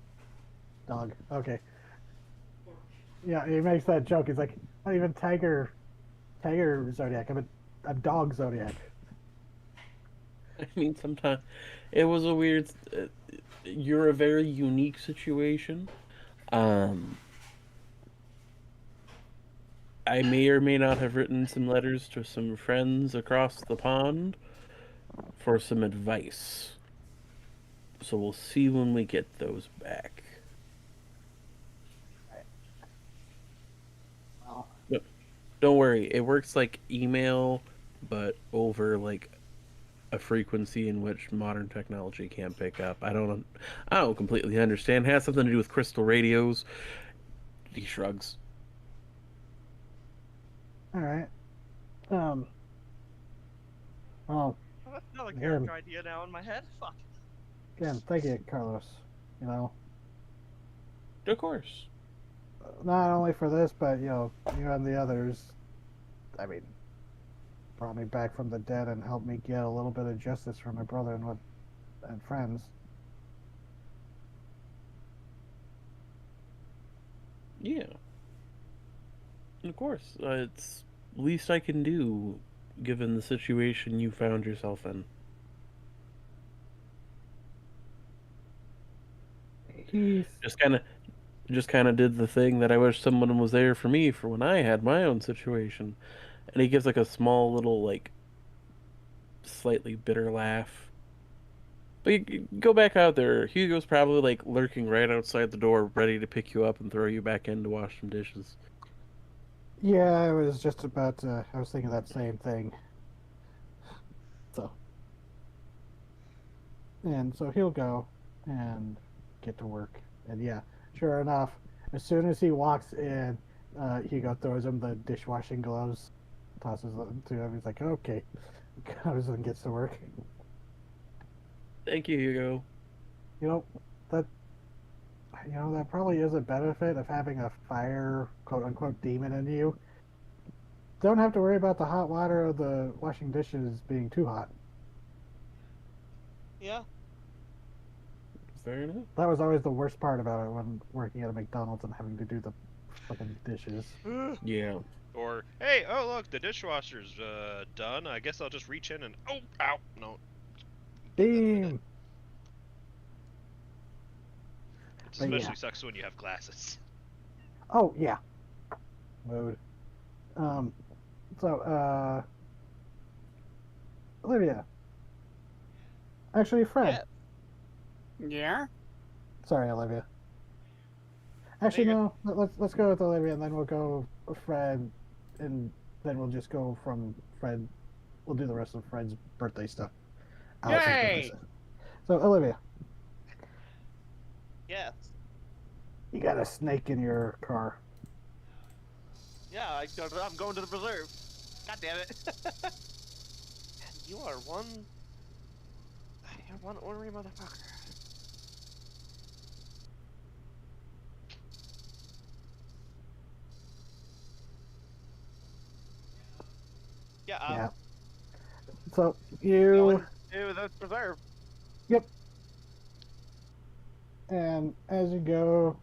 Dog. Okay. Yeah, he makes that joke. He's like, not even Tiger Zodiac. I'm a dog Zodiac. I mean, sometimes it was a weird. You're a very unique situation. Um, I may or may not have written some letters to some friends across the pond for some advice. So we'll see when we get those back. Well, But don't worry, it works like email, but over like a frequency in which modern technology can't pick up. I don't completely understand. It has something to do with crystal radios. He shrugs. all right. Um. Well, Oh, that's another again, character idea now in my head. Fuck. again, thank you, Carlos. You know, Of course. not only for this, but you and the others. I mean, brought me back from the dead and helped me get a little bit of justice for my brother and friends. Yeah. Of course. It's least I can do given the situation you found yourself in. He's Just kind of just kind of did the thing that I wish someone was there for me for when I had my own situation. And he gives like a small little, like, slightly bitter laugh. But you go back out there. Hugo's probably like lurking right outside the door, ready to pick you up and throw you back in to wash some dishes. Yeah, I was just about to. I was thinking that same thing. So, and so he'll go and get to work. And yeah, sure enough, as soon as he walks in, Hugo throws him the dishwashing gloves, tosses them to him. He's like, "Okay," goes and gets to work. Thank you, Hugo. You know that. That probably is a benefit of having a fire quote unquote demon in you. Don't have to worry about the hot water of the washing dishes being too hot. Yeah. Fair enough. That was always the worst part about it when working at a McDonald's and having to do the fucking dishes. Yeah. Or, hey, oh look, the dishwasher's done. I guess I'll just reach in and ow, no. Do that in a minute. Beam! It But yeah. especially sucks when you have glasses. Oh, yeah. Mode. So, Olivia. Actually, Fred. Yeah? Sorry, Olivia. Actually, no. Let's go with Olivia, and then we'll go with Fred, and then we'll just go from Fred. We'll do the rest of Fred's birthday stuff. Alex's birthday Yay! stuff. So, Olivia, Yes. you got a snake in your car. Yeah, I'm going to the preserve. God damn it. You are one... You're one ornery motherfucker. Yeah, Yeah. So going you to the preserve. and as you go,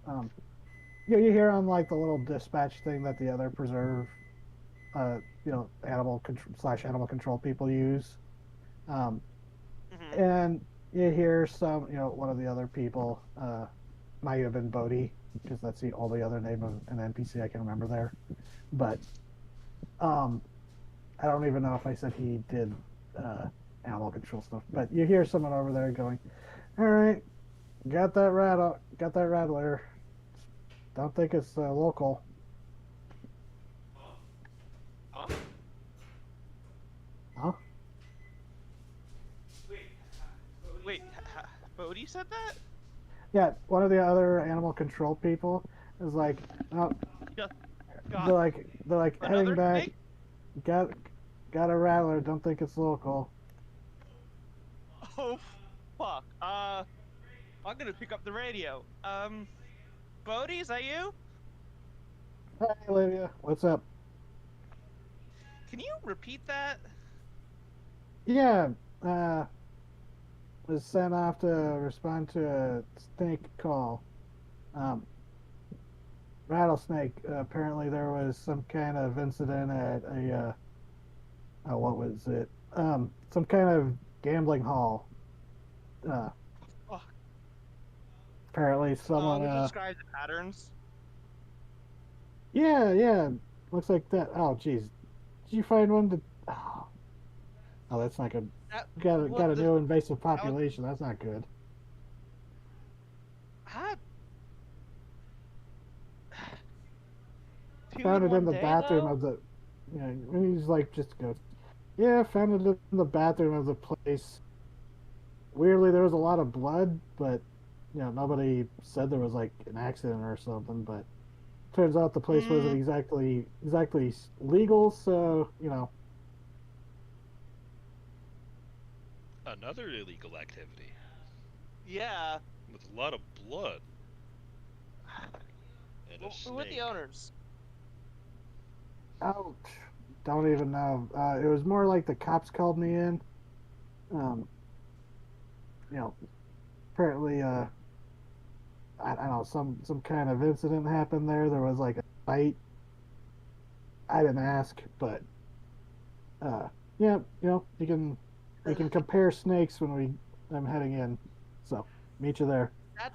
um you hear on like the little dispatch thing that the other preserve animal control / animal control people use. Um, Mm-hmm. and you hear some, one of the other people, might have been Bodhi, because that's the only other name of an NPC I can remember there. But I don't even know if I said he did animal control stuff. But you hear someone over there going, "All right, got that rattler. Don't think it's local." Huh? Wait, Bodhi said that? Yeah, one of the other animal control people is like, "Oh, Yeah. they're like heading Another back. snake? Got a rattler. Don't think it's local." Oh, fuck. I'm gonna pick up the radio. Bodhi, is that you? Hey, Olivia, what's up? Can you repeat that? Yeah, was sent off to respond to a snake call. Um, Rattlesnake. Apparently, there was some kind of incident at a what was it? Some kind of gambling hall. Uh, Oh. Apparently, someone. Would you describe the patterns? Yeah. Looks like that. Oh, jeez. Did you find one to? Oh, that's not good. Got a new invasive population. That's not good. Found it in the bathroom of the. He's like just goes. Yeah, found it in the bathroom of the place. Weirdly, there was a lot of blood, but nobody said there was like an accident or something. But turns out the place wasn't exactly legal, so Another illegal activity. Yeah. With a lot of blood. And a Who were the snake. owners? Ouch. Don't even know. It was more like the cops called me in. Apparently, I don't know, some kind of incident happened there. There was like a fight. I didn't ask, but yeah, we can compare snakes when I'm heading in. So, meet you there. That's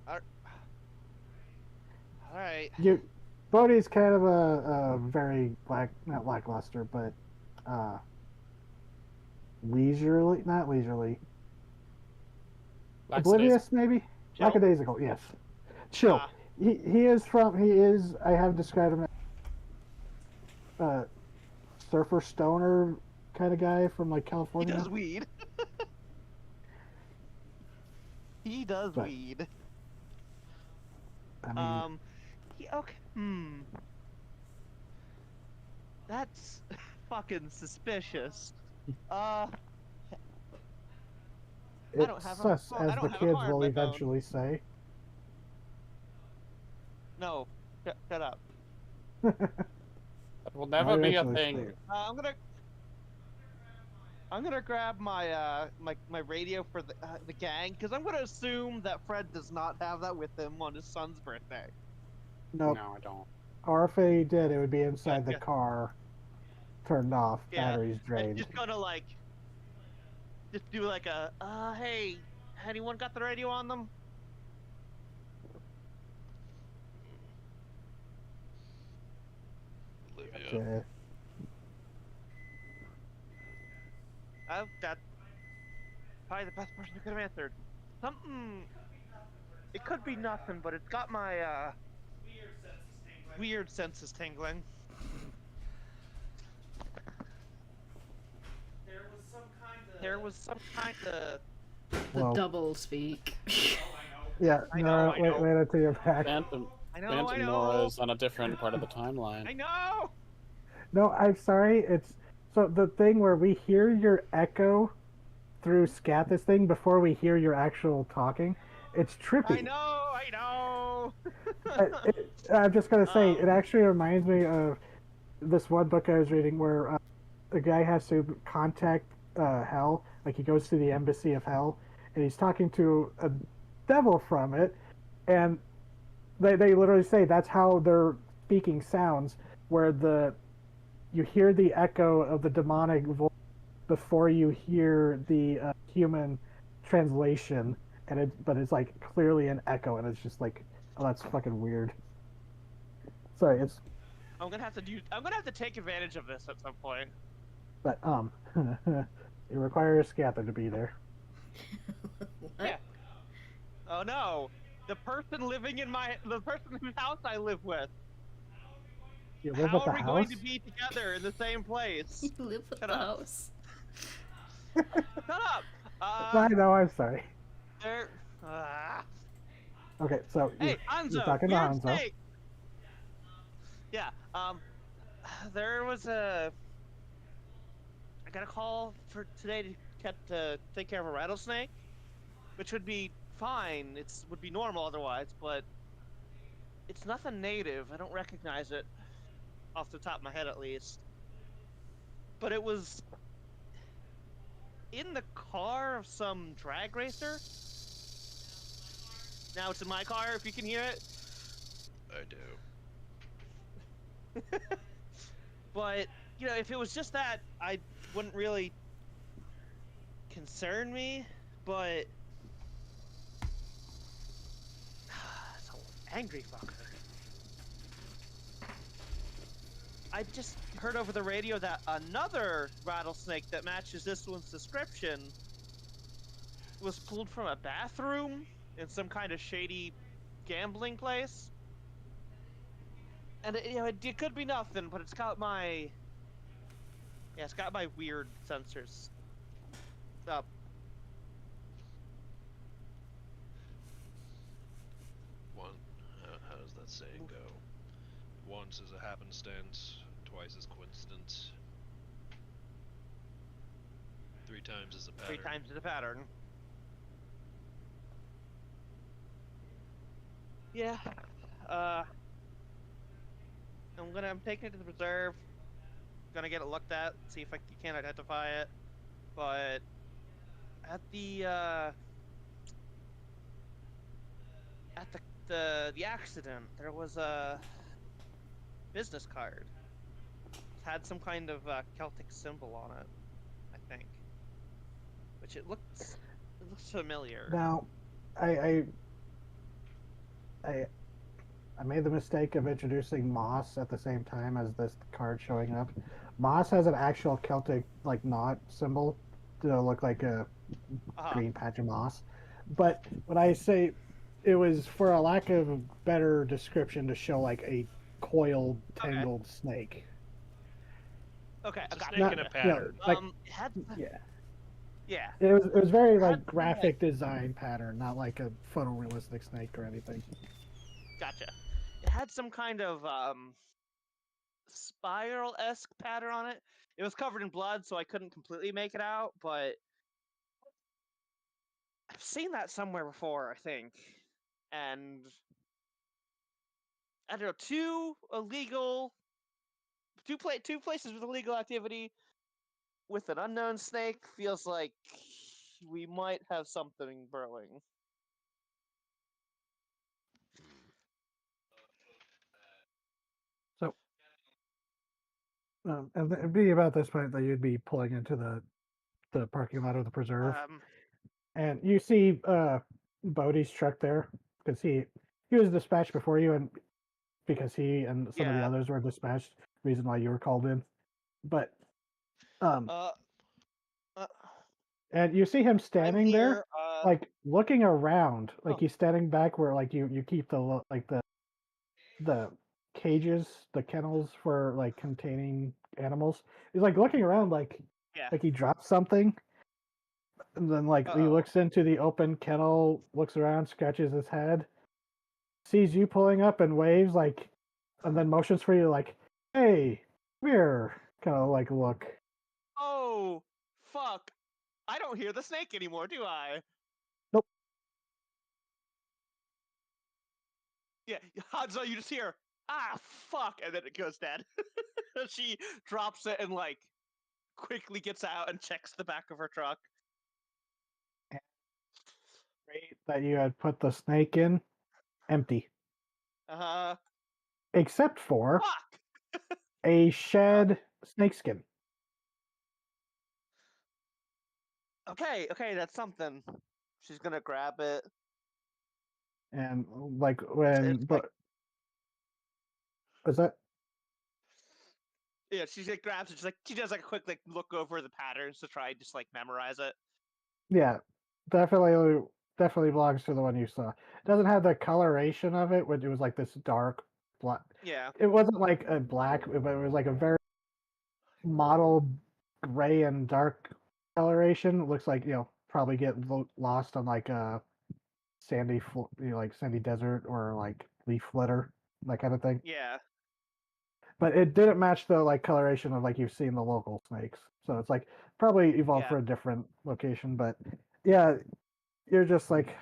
all right. You, Bodhi's kind of a very not lackluster, but uh, leisurely, not leisurely, Lackadaisical. oblivious maybe, Chill. lackadaisical. Yes, chill. Ah. He is. I have described him as surfer stoner kind of guy from like He California. does weed. He does But- weed. I mean, Okay. That's fucking suspicious. I don't it's have a sus, phone. I as don't the have a kids car in will my phone. eventually say. No, shut up. That will never be a eventually thing. say. I'm gonna grab my my radio for the gang because I'm gonna assume that Fred does not have that with him on his son's birthday. Nope. No, I don't. Or if he did, it would be inside the Yeah. car, turned off, Yeah, batteries I'm drained. just gonna just do like a hey, anyone got the radio on them? Olivia. Okay. That's probably the best person who could have answered. Something. It could be nothing, but it's got my weird senses tingling. There was some kind of. The Well, double speak. yeah, I no, know, I know. wait until you're back. Phantom, I know. Phantom Nora is on a different part of the timeline. I know. No, I'm sorry. It's so the thing where we hear your echo through Scathis thing before we hear your actual talking. It's trippy. I know. I'm just gonna say it Um, actually reminds me of this one book I was reading where the guy has to contact hell, like he goes to the embassy of hell, and he's talking to a devil from it, and they literally say that's how their speaking sounds, where you hear the echo of the demonic voice before you hear the human translation, but it's like clearly an echo, and it's just like, oh, that's fucking weird. Sorry, it's I'm gonna have to take advantage of this at some point. but it requires Scather to be there. What? Yeah. Oh no, the person whose house I live with. You live How at the are we house. going to be together in the same place? You live at Shut the up. house. Shut up. I know. I'm sorry. There. Okay, so Hey, you're Hanzo. talking to Weird Hanzo. snake. Yeah. There was I got a call for today to take care of a rattlesnake, which would be fine. Would be normal otherwise, but it's nothing native. I don't recognize it off the top of my head, at least. But it was in the car of some drag racer. Now it's in my car, if you can hear it. I do. But, if it was just that, I wouldn't really concern me, but it's an angry fucker. I just heard over the radio that another rattlesnake that matches this one's description was pulled from a bathroom in some kind of shady gambling place. And it could be nothing, but it's got my weird sensors up. One, how does that saying go? Once is a happenstance, twice is coincidence. 3 times is a pattern. 3 times is a pattern. Yeah. I'm taking it to the preserve. Gonna get it looked at, see if I can identify it. But at the accident, there was a business card. It had some kind of Celtic symbol on it, I think. which it looks familiar. Now, I I I made the mistake of introducing moss at the same time as this card showing up. Moss has an actual Celtic like knot symbol to look like a Uh-huh. green patch of moss. But when I say it was for a lack of a better description to show like a coiled, Okay. tangled snake. Okay, It's I a got snake it. in a Not, pattern. like It had yeah. yeah, It was very it had like some, like graphic design pattern, not like a photorealistic snake or anything. gotcha. It had some kind of spiral-esque pattern on it. It was covered in blood, so I couldn't completely make it out, but I've seen that somewhere before, I think. And I don't know, two places with illegal activity with an unknown snake feels like we might have something brewing. So, and it'd be about this point that you'd be pulling into the parking lot of the preserve, Um, and you see Bodie's truck there because he was dispatched before you, and because he and some of the yeah. others were dispatched, reason why you were called in. But um, Uh, uh and you see him I'm standing there, here. like looking around, like Oh, he's standing back where like you keep like the cages, the kennels for like containing animals. He's like looking around yeah. like he dropped something, and then like he Uh-oh. looks into the open kennel, looks around, scratches his head, sees you pulling up and waves like, and then motions for you like, "Hey, come here," kind of like look. Oh, fuck. I don't hear the snake anymore, do I? Nope. Yeah, odds are you just hear, ah, fuck, and then it goes dead. She drops it and, like, quickly gets out and checks the back of her truck. Great that you had put the snake in empty, Uh, except for fuck! a Uh, shed snakeskin. okay, that's something. She's gonna grab it. And like It's when, like, but was that? yeah, she like grabs it. She does like a quick like look over the patterns to try and just like memorize it. Yeah, definitely belongs to the one you saw. It doesn't have the coloration of it, which it was like this dark black. Yeah, It wasn't like a black, but it was like a very mottled gray and dark coloration. It looks like probably get lost on like a sandy, like sandy desert or like leaf litter, that kind of thing. yeah, But it didn't match the like coloration of like you've seen the local snakes. So it's like probably evolved yeah. for a different location. But yeah, you're just like,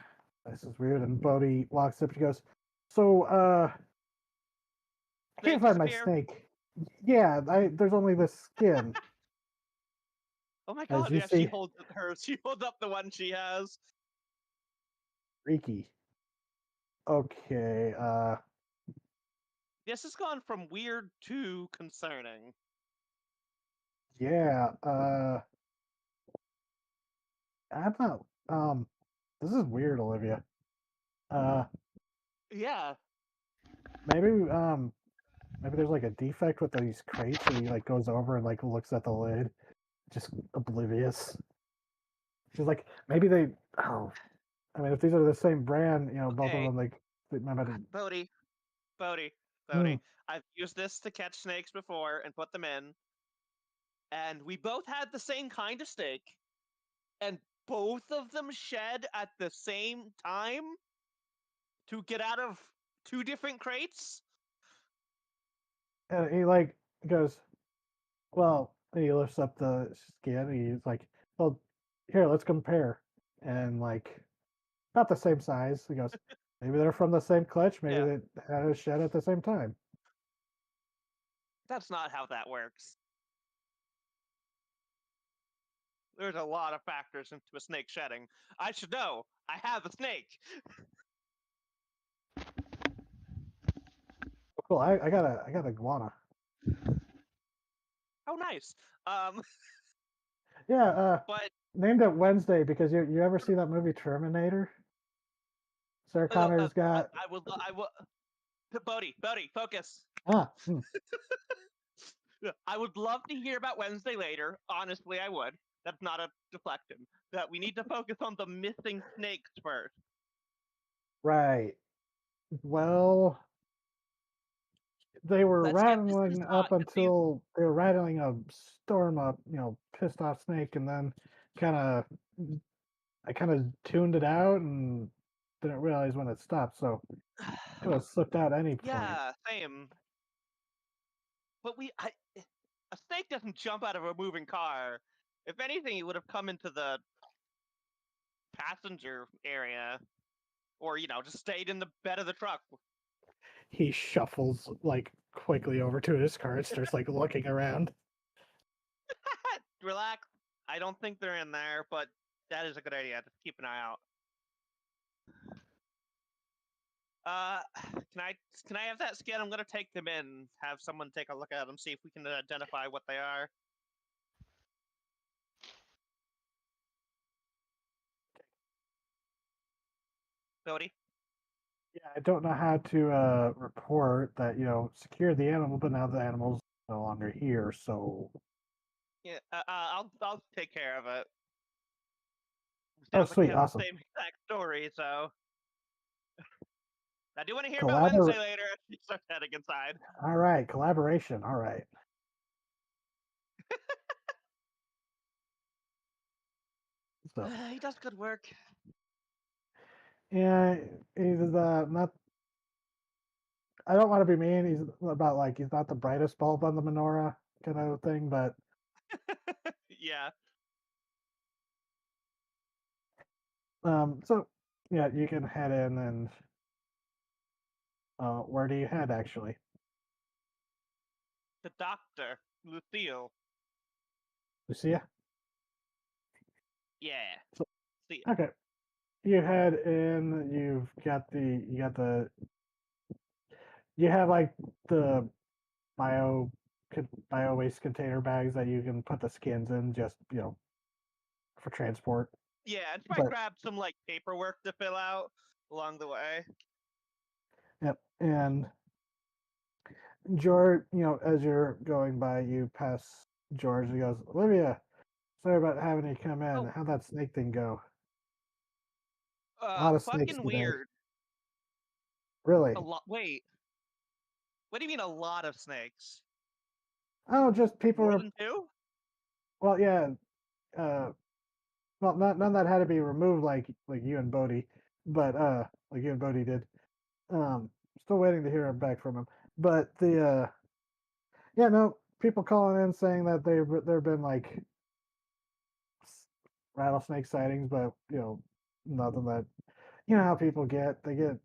this is weird. And Bodhi walks up and goes, "So I can't Snake find my disappear. snake." Yeah, there's only this skin. Oh my As god! you Yeah, she see, holds her. She holds up the one she has. Riki. Okay, This has gone from weird to concerning. yeah, I'm not, this is weird, Olivia. Uh, Yeah, maybe, maybe there's like a defect with these crates that he like goes over and like looks at the lid, just oblivious. She's like, maybe they, oh, I mean, if these are the same brand, both of okay. them, like, they might have, Bodhi, Bodhi, hmm. Bodhi. I've used this to catch snakes before and put them in, and we both had the same kind of snake, and both of them shed at the same time to get out of two different crates. And he like goes, well, he lifts up the skin. He's like, well, here, let's compare. And like, not the same size. He goes, maybe they're from the same clutch. Maybe Yeah, they had a shed at the same time. that's not how that works. There's a lot of factors into a snake shedding. I should know. I have a snake. Oh, cool. I got a iguana. Oh, nice. Um, Yeah. but named it Wednesday because you ever see that movie Terminator? Sarah Connor's got I will. Bodhi, focus. ah. Hmm. I would love to hear about Wednesday later. Honestly, I would. That's not a deflection. That we need to focus on the missing snakes first. Right. Well, they were Let's get this rattling up until they were rattling a storm up, pissed off snake, and then kind of I kind of tuned it out and didn't realize when it stopped, so it could have slipped out any point. Yeah, same. But a snake doesn't jump out of a moving car. If anything, it would have come into the passenger area, or just stayed in the bed of the truck. He shuffles like quickly over to his car and starts like looking around. Relax. I don't think they're in there, but that is a good idea. Just keep an eye out. Can I have that scan? I'm gonna take them in. Have someone take a look at them, see if we can identify what they are. Cody? Yeah, I don't know how to report that, secure the animal, but now the animal's no longer here, so Yeah, I'll take care of it. oh Sounds like we sweet, have awesome. the same exact story, so I do want to hear about Wednesday later. She starts heading inside. All right, collaboration. All right. So He does good work. yeah, he's not. I don't want to be mean. He's about like he's not the brightest bulb on the menorah kind of thing, but Yeah. So yeah, you can head in and where do you head actually? The doctor, Lucille. Lucia? Yeah. So, See. okay. You head in, you have like the bio bio waste container bags that you can put the skins in just, for transport. Yeah, and try grab some like paperwork to fill out along the way. Yep. And George, as you're going by, you pass George. He goes, Olivia, sorry about having you come in. Oh. How'd that snake thing go? A lot of snakes Fucking today. weird. Really? A lot. Wait. What do you mean a lot of snakes? Oh, just people. More than two? Well, yeah. Well, none that had to be removed like you and Bodhi, but like you and Bodhi did. Still waiting to hear back from him. But yeah, no, people calling in saying that there've been like rattlesnake sightings, but nothing that how people they get,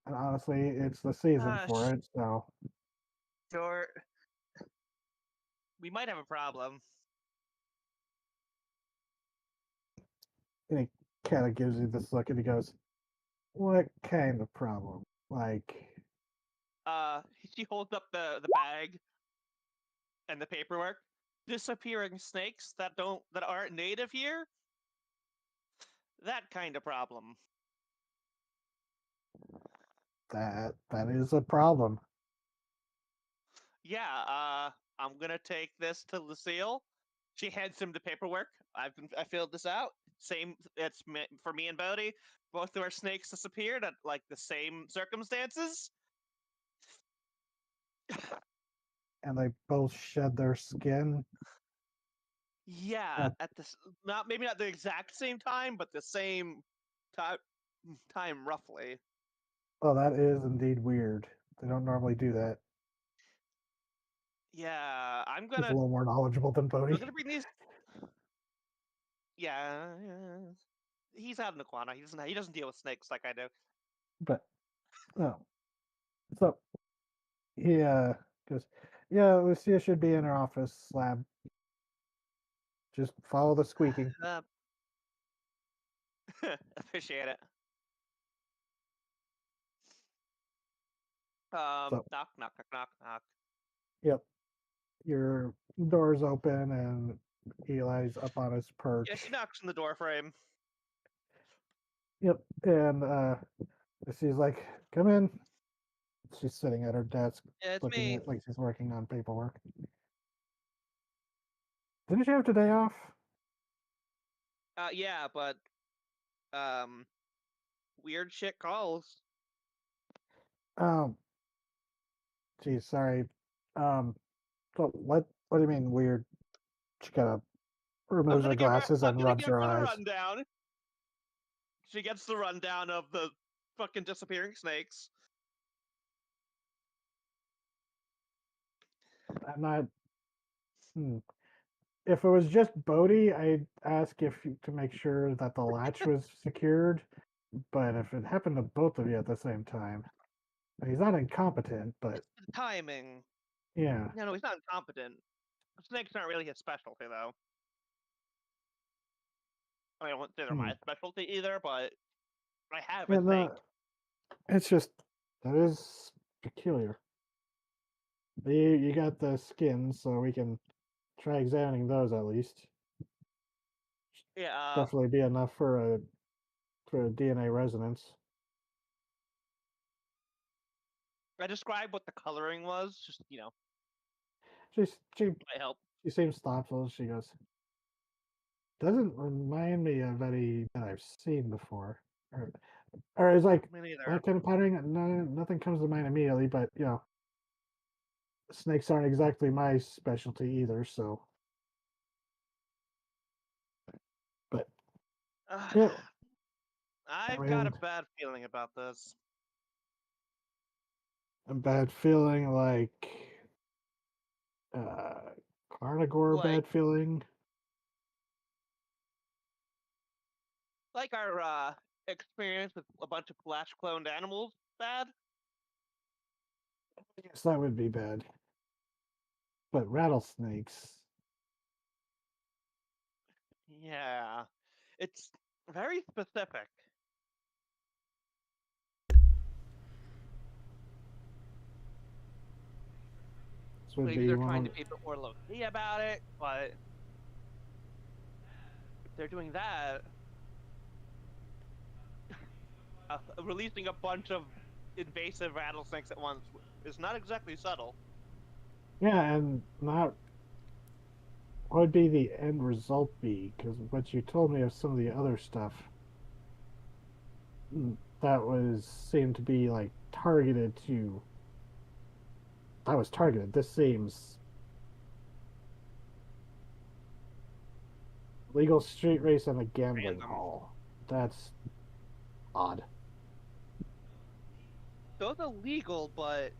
and honestly, it's the season for it, so Sure. We might have a problem. and he kind of gives you this look, and he goes, "What kind of problem? Like?" She holds up the bag and the paperwork. Disappearing snakes that aren't native here? That kind of problem. That is a problem. Yeah, I'm gonna take this to Lucille. She hands him the paperwork. I filled this out. Same. It's for me and Bodhi. Both of our snakes disappeared at like the same circumstances. And they both shed their skin. Yeah, at this maybe not the exact same time, but the same time roughly. Oh, that is indeed weird. They don't normally do that. Yeah, I'm He's a gonna. little more knowledgeable than I'm Bodhi. gonna bring these. Yeah, he's out in Aquana. He doesn't deal with snakes like I do. But no. So he goes, yeah, Lucia should be in her office lab. Just follow the squeaking. Appreciate it. So, knock. yep. Your door's open and Eli's up on his perch. Yeah, she knocks on the door frame. Yep, and she's like, "Come in." She's sitting at her desk, Yeah, it's looking me. at like she's working on paperwork. Didn't you have today off? Yeah, but weird shit calls. Um, geez, sorry. So what do you mean weird? She kind of I'm removes her gonna give her. glasses I'm and gonna rubs give her her the eyes. rundown. She gets the rundown of the fucking disappearing snakes. I'm not. Hmm. If it was just Bodhi, I'd ask to make sure that the latch was secured. But if it happened to both of you at the same time, he's not incompetent, but It's the timing. yeah. No, he's not incompetent. Snakes aren't really his specialty, though. I mean, I wouldn't say they're Hmm. my specialty either, but I have a Yeah, snake. no, it's just that is peculiar. You got the skins, so we can try examining those at least. Yeah, Definitely be enough for a DNA resonance. I described what the coloring was. Just She might help. she seems thoughtful. She goes, doesn't remind me of any that I've seen before, or it's like Me neither. that kind of pattern. No, nothing comes to mind immediately, but snakes aren't exactly my specialty either. So, but yeah, I've I got a mean, bad feeling about this. a bad feeling like uh carnivore Like, bad feeling. like our experience with a bunch of flash cloned animals. Bad. Yes, that would be bad. But rattlesnakes, Yeah, it's very specific. this would Maybe be they're one trying to of be a bit more low key about it, but if they're doing that, releasing a bunch of invasive rattlesnakes at once is not exactly subtle. yeah, and not what would be the end result be? Because what you told me of some of the other stuff that was seemed to be like targeted to that was targeted. This seems legal street race and a gambling Random. hall. That's odd. Those are legal, but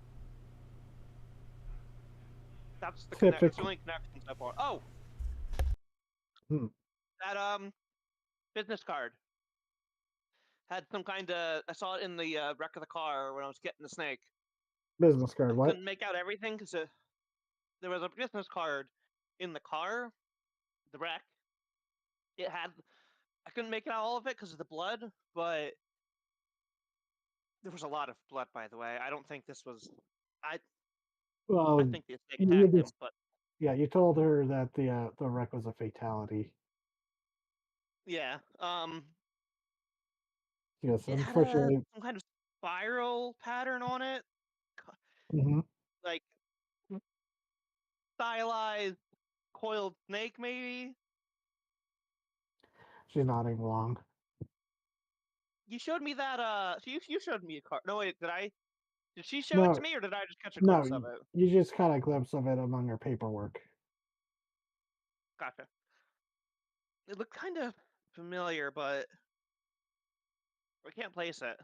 that's the Typical. only connection so far. Oh, Hmm. that business card had some kind of. I saw it in the wreck of the car when I was getting the snake. Business I card. What? couldn't make out everything because there was a business card in the car, the wreck. It had. I couldn't make out all of it because of the blood, but there was a lot of blood. By the way, I don't think this was. I I Well, think the snake you attacked him, just but yeah. You told her that the wreck was a fatality. yeah. Yes, It had unfortunately. some kind of spiral pattern on it, Hmm. like stylized coiled snake, maybe. She's nodding along. You showed me that. So you showed me a card. No wait, did I? Did she show it to No, me, or did I just catch a no. glimpse of it? You just caught a glimpse of it among her paperwork. Gotcha. It looked kind of familiar, but I can't place it.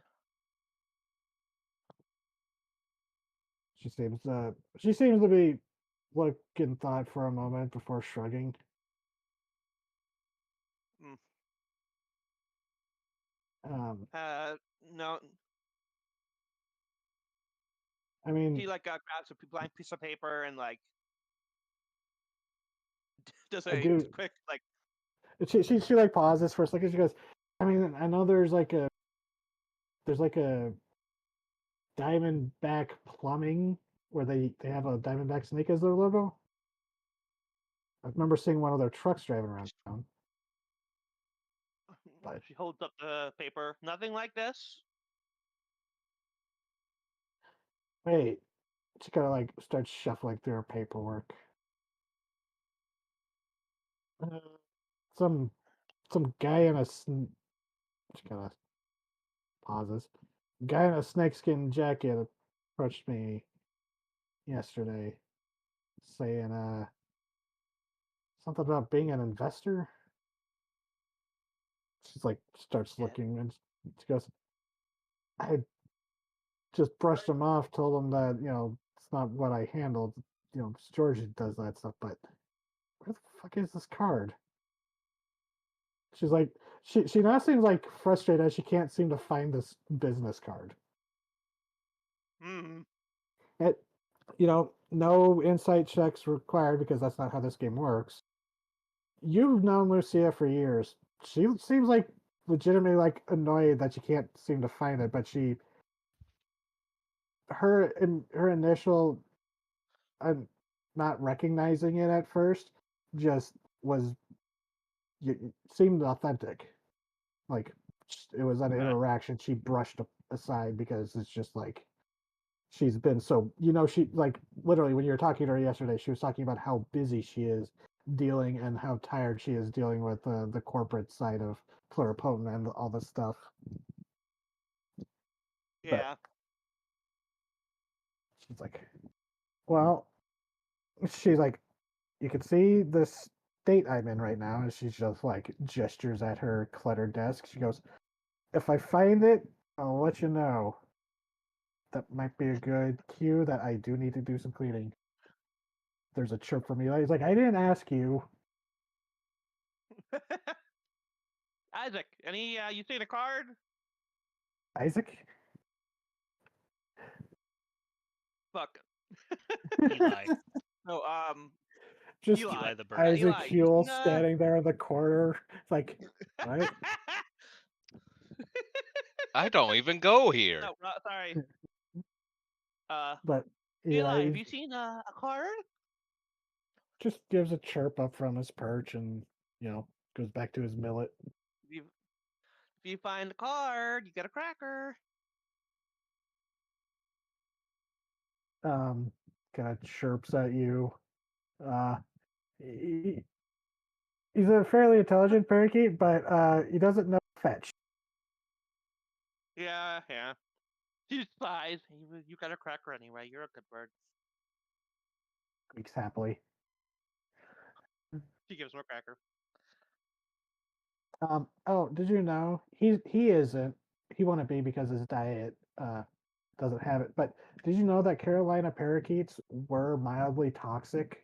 She seems to be looking thought for a moment before shrugging. Mm. Um, No. I mean, She like grabs a blank piece of paper and like does I a do. quick like. She like pauses for a second. She goes, I mean, I know there's like a Diamondback Plumbing where they have a Diamondback snake as their logo. I remember seeing one of their trucks driving around town. But She holds up the paper. Nothing like this. wait, she kind of like starts shuffling through her paperwork. Uh, some guy in a she kind of pauses. Guy in a snakeskin jacket approached me yesterday, saying something about being an investor. She's like starts Yeah. looking and she goes, I just brushed him off, told him that, it's not what I handled. George does that stuff, but where the fuck is this card? She's like, she now seems like frustrated as she can't seem to find this business card. Hmm. It, no insight checks required because that's not how this game works. You've known Lucia for years. She seems like legitimately like annoyed that she can't seem to find it, but her initial not recognizing it at first just was it seemed authentic. Like it was an Okay. interaction she brushed aside because it's just like she's been so she like literally when you were talking to her yesterday she was talking about how busy she is dealing and how tired she is dealing with the corporate side of pluripotent and all this stuff. But Yeah. she's like, well, she's like, you can see the state I'm in right now, and she just like gestures at her cluttered desk. She goes, if I find it, I'll let you know. That might be a good cue that I do need to do some cleaning. There's a chirp from Eli. He's like, I didn't ask you. Isaac, any you seen a card? Isaac? Fuck. Eli. No, Just Eli. Eli the bird. Isaac Eli, you Huel seen standing there in the corner. It's like, what? I don't even go here. No, sorry. But Eli, Eli have you seen a card? just gives a chirp up from his perch and, goes back to his millet. If you find a card, you get a cracker. Kind of chirps at you. He, he's a fairly intelligent parakeet, but he doesn't know fetch. Yeah. She sighs. You got a cracker anyway. You're a good bird. Squeaks happily. She gives him a cracker. Oh, did you know he isn't? He wouldn't be because his diet doesn't have it. But did you know that Carolina parakeets were mildly toxic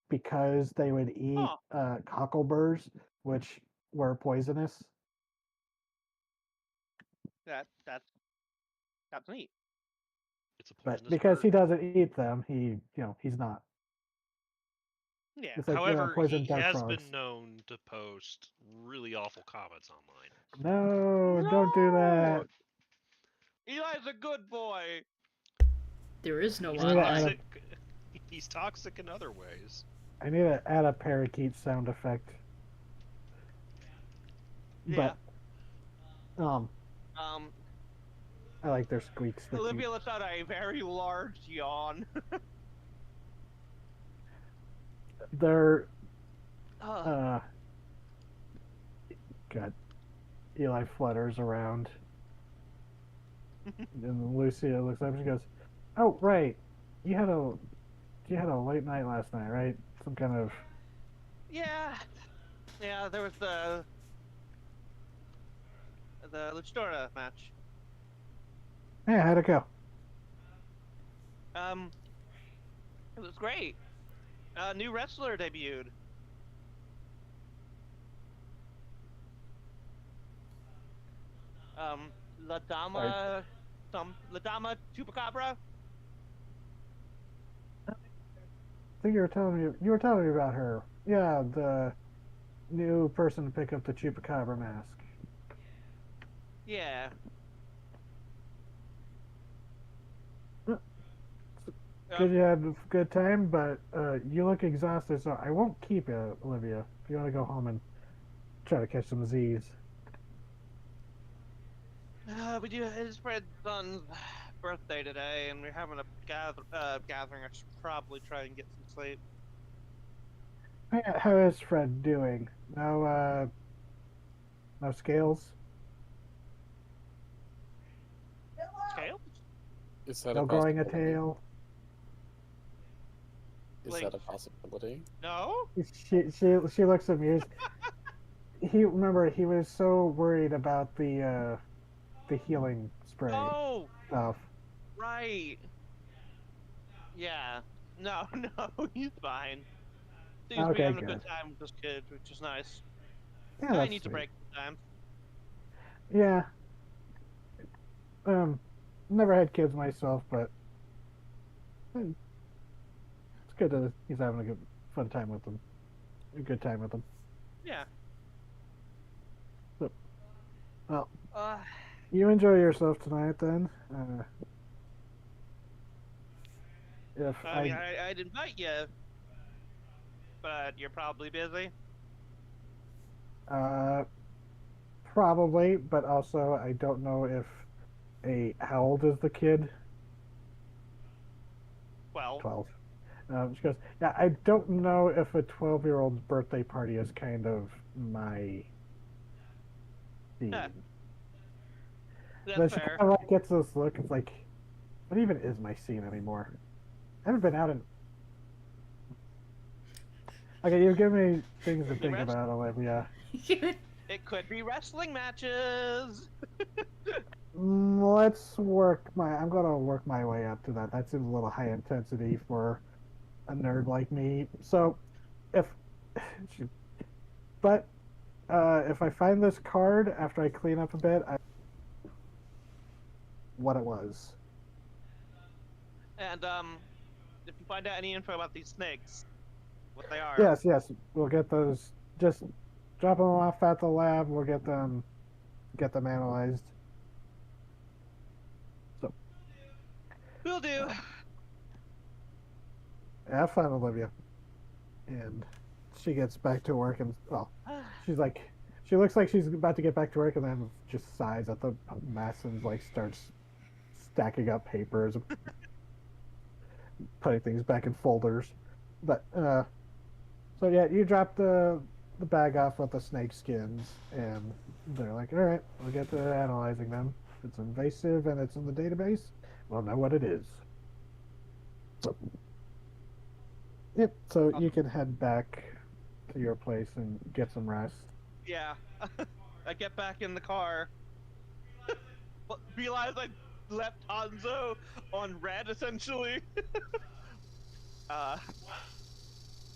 because they would eat Oh, cockleburs, which were poisonous? that's neat. It's a But poisonous because bird. he doesn't eat them, he's not. Yeah. It's like However, poison he dart has frogs. been known to post really awful comments online. No, don't do that. Eli's a good boy. There is no He's I need to add online. toxic. He's toxic in other ways. I need to add a parakeet sound effect. Yeah. But Um, I like their squeaks. Olivia lets out a very large yawn. They're Ugh. good. Eli flutters around. And Lucia looks up and she goes, oh right. You had a late night last night, right? Some kind of Yeah. There was the Luchadora match. yeah, how'd it go? It was great. New wrestler debuted. La Dama, La Dama Chupacabra. I think you were telling me about her. Yeah, the new person to pick up the chupacabra mask. Yeah. good you had a good time, but you look exhausted, so I won't keep you, Olivia. If you want to go home and try to catch some Z's. We do his friend's son's birthday today, and we're having a gathering. I should probably try and get some sleep. How is Fred doing? No scales? Scale? Is that a No growing a possibility? tail? Is Like- that a possibility? No. She looks amused. He was so worried about the healing spray Oh, stuff. right. Yeah. No, no, he's fine. Seems to be Okay, having a good. good time with this kid, which is nice. Yeah, I that's need to sweet. break time. Yeah. Never had kids myself, but it's good that he's having a good fun time with them. A good time with them. Yeah. So, well, Uh, you enjoy yourself tonight then. If I mean, I'd invite you, but you're probably busy. probably, but also I don't know if how old is the kid? Well, 12. She goes, yeah, I don't know if a 12-year-old's birthday party is kind of my scene. Yeah. Then that's she fair. kind of like gets this look. It's like, what even is my scene anymore? I haven't been out in. Okay, you give me things to think Rest- about, Olivia. It could be wrestling matches. Let's work my. I'm gonna work my way up to that. That seems a little high intensity for a nerd like me. So, if, but if I find this card after I clean up a bit, what it was. And if you find out any info about these snakes, what they are. Yes, we'll get those. Just drop them off at the lab. We'll get them analyzed. So, Will do. have fun, Olivia. And she gets back to work, and she's like, she looks like she's about to get back to work, and then just sighs at the mess and like starts stacking up papers, putting things back in folders. But so yeah, you drop the bag off with the snake skins, and they're like, all right, we'll get to analyzing them. If it's invasive and it's in the database, we'll know what it is. So, yep. So you can head back to your place and get some rest. Yeah. I get back in the car. Realize I left Hanzo on red, essentially.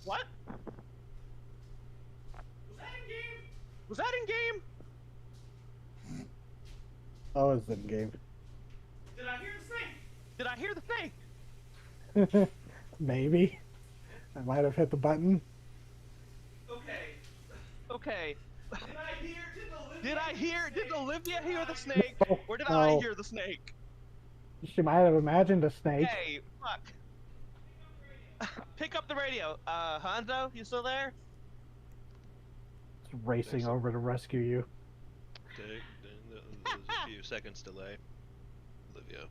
What? Was that in game? Oh, it's in game. Did I hear the snake? Maybe. I might have hit the button. Okay. Did Olivia hear the snake? Or did No. I hear the snake? She might have imagined a snake. Hey, fuck. Pick up the radio. Hanzo, you still there? It's racing over to rescue you. Okay, then there's a few seconds delay. Olivia.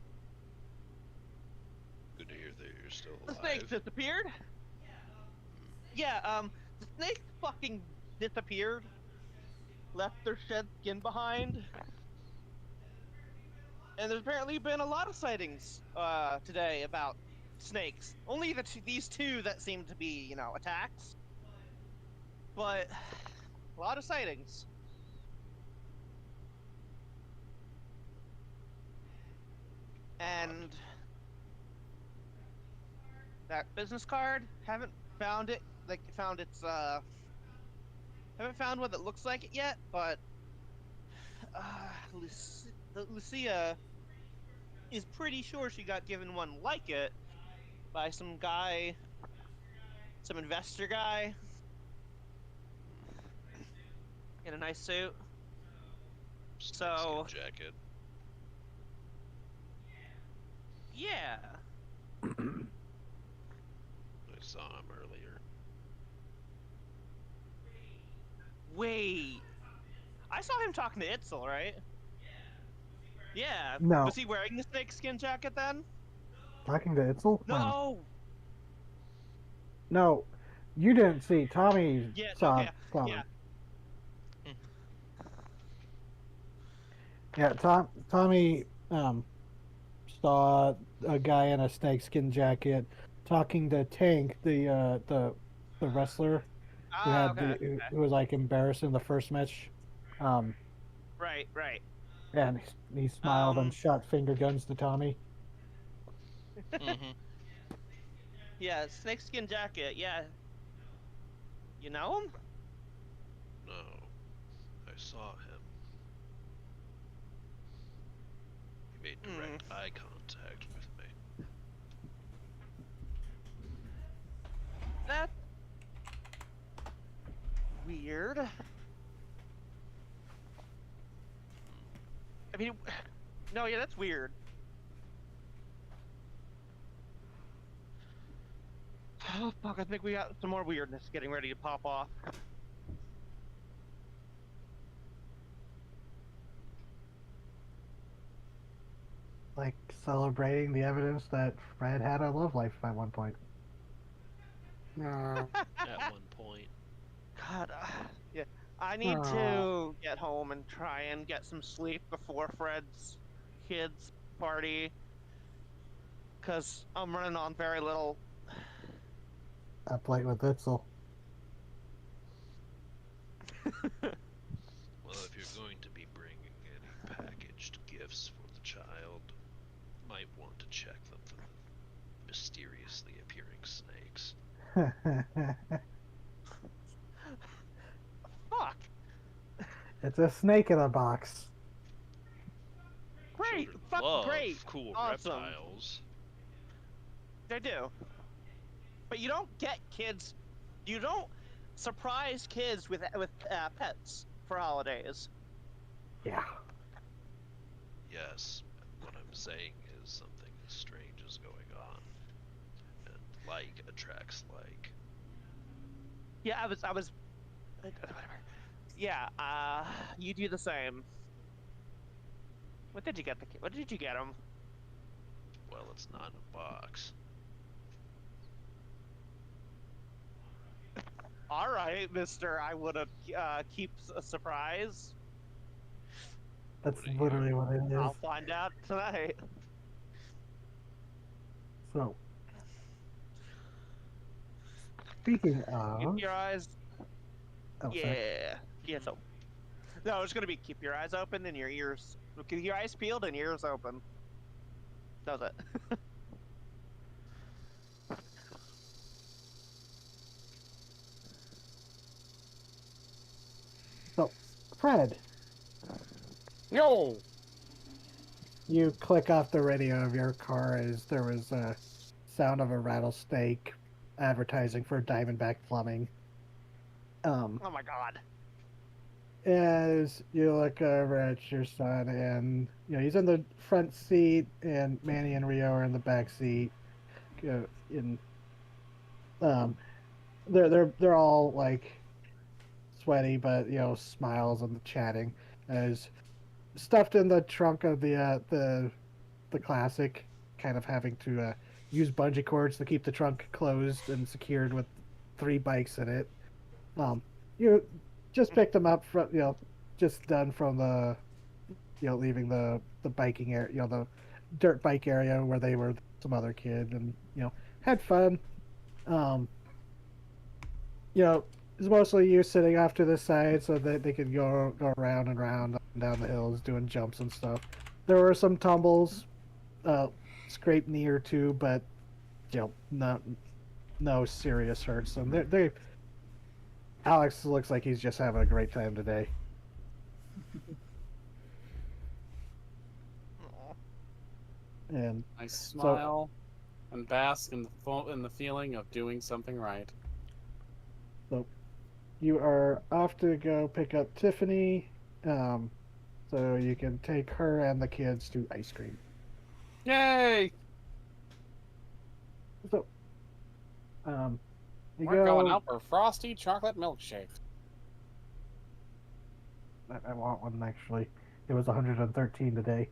Good to hear that you're still The alive. snake disappeared? Yeah, the snake fucking disappeared. Left their shed skin behind. And there's apparently been a lot of sightings, today about snakes. Only these two that seem to be, attacks. But, a lot of sightings. And that business card, haven't found it. Haven't found what it looks like it yet, but Lucia is pretty sure she got given one like it by some guy, some investor guy in a nice suit. So, Snakeskin jacket. yeah. saw him earlier. Wait. I saw him talking to Itzel, right? Yeah. No. Was he wearing the snakeskin jacket then? Talking to Itzel? When? No. No, you didn't see. Tommy Yeah. saw Okay. Tommy. Yeah. Yeah, Tommy saw a guy in a snakeskin jacket talking to Tank, the wrestler who Ah. had Okay. who was like embarrassed in the first match. Um, Right. Right. and he smiled and Um. shot finger guns to Tommy. Mm-hmm. Yeah. Snakeskin jacket. Yeah. You know him? No, I saw him. He made direct eye contact with me. That's weird. I mean, no, yeah, that's weird. Oh, fuck, I think we got some more weirdness getting ready to pop off. Like celebrating the evidence that Fred had a love life at one point. No. At one point. God, yeah. I need to get home and try and get some sleep before Fred's kids' party. Because I'm running on very little. Up late with Itzel. Well, if you're going to be bringing any packaged gifts for the child, might want to check them for the mysteriously appearing snakes. Fuck! It's a snake in a box. Great! Children Fuck, love great! cool Awesome. reptiles. They do. But you don't get kids. You don't surprise kids with pets for holidays. Yeah. Yes, what I'm saying is something strange is going on. And like attracts like. Yeah, I was. Whatever. Yeah, you do the same. What did you get the kid? What did you get him? Well, it's not in a box. All right, Mister. I would have keep a surprise. That's What do you- literally what it is. I'll find out tonight. So, speaking Keep of, your eyes. oh, sorry. Yeah. Yeah. So. No, it's gonna be keep your eyes open and your ears. Keep your eyes peeled and ears open. Does it? So, Fred, Yo! you click off the radio of your car as there was a sound of a rattlesnake advertising for Diamondback Plumbing. Oh my god. As you look over at your son, and he's in the front seat, and Manny and Rio are in the back seat. In they're all like sweaty, but smiles and chatting as stuffed in the trunk of the classic, kind of having to use bungee cords to keep the trunk closed and secured with 3 bikes in it. You just picked them up from just done from the leaving the biking area, the dirt bike area where they were some other kid, and had fun. It's mostly you sitting off to the side so that they could go around and around up and down the hills doing jumps and stuff. There were some tumbles, scraped knee or two, but no serious hurts. And they Alex looks like he's just having a great time today. And I smile and bask in the feeling of doing something right. so you are off to go pick up Tiffany, so you can take her and the kids to ice cream. Yay! So, You We're going go. out for frosty chocolate milkshake. I want one actually. It was 113 today.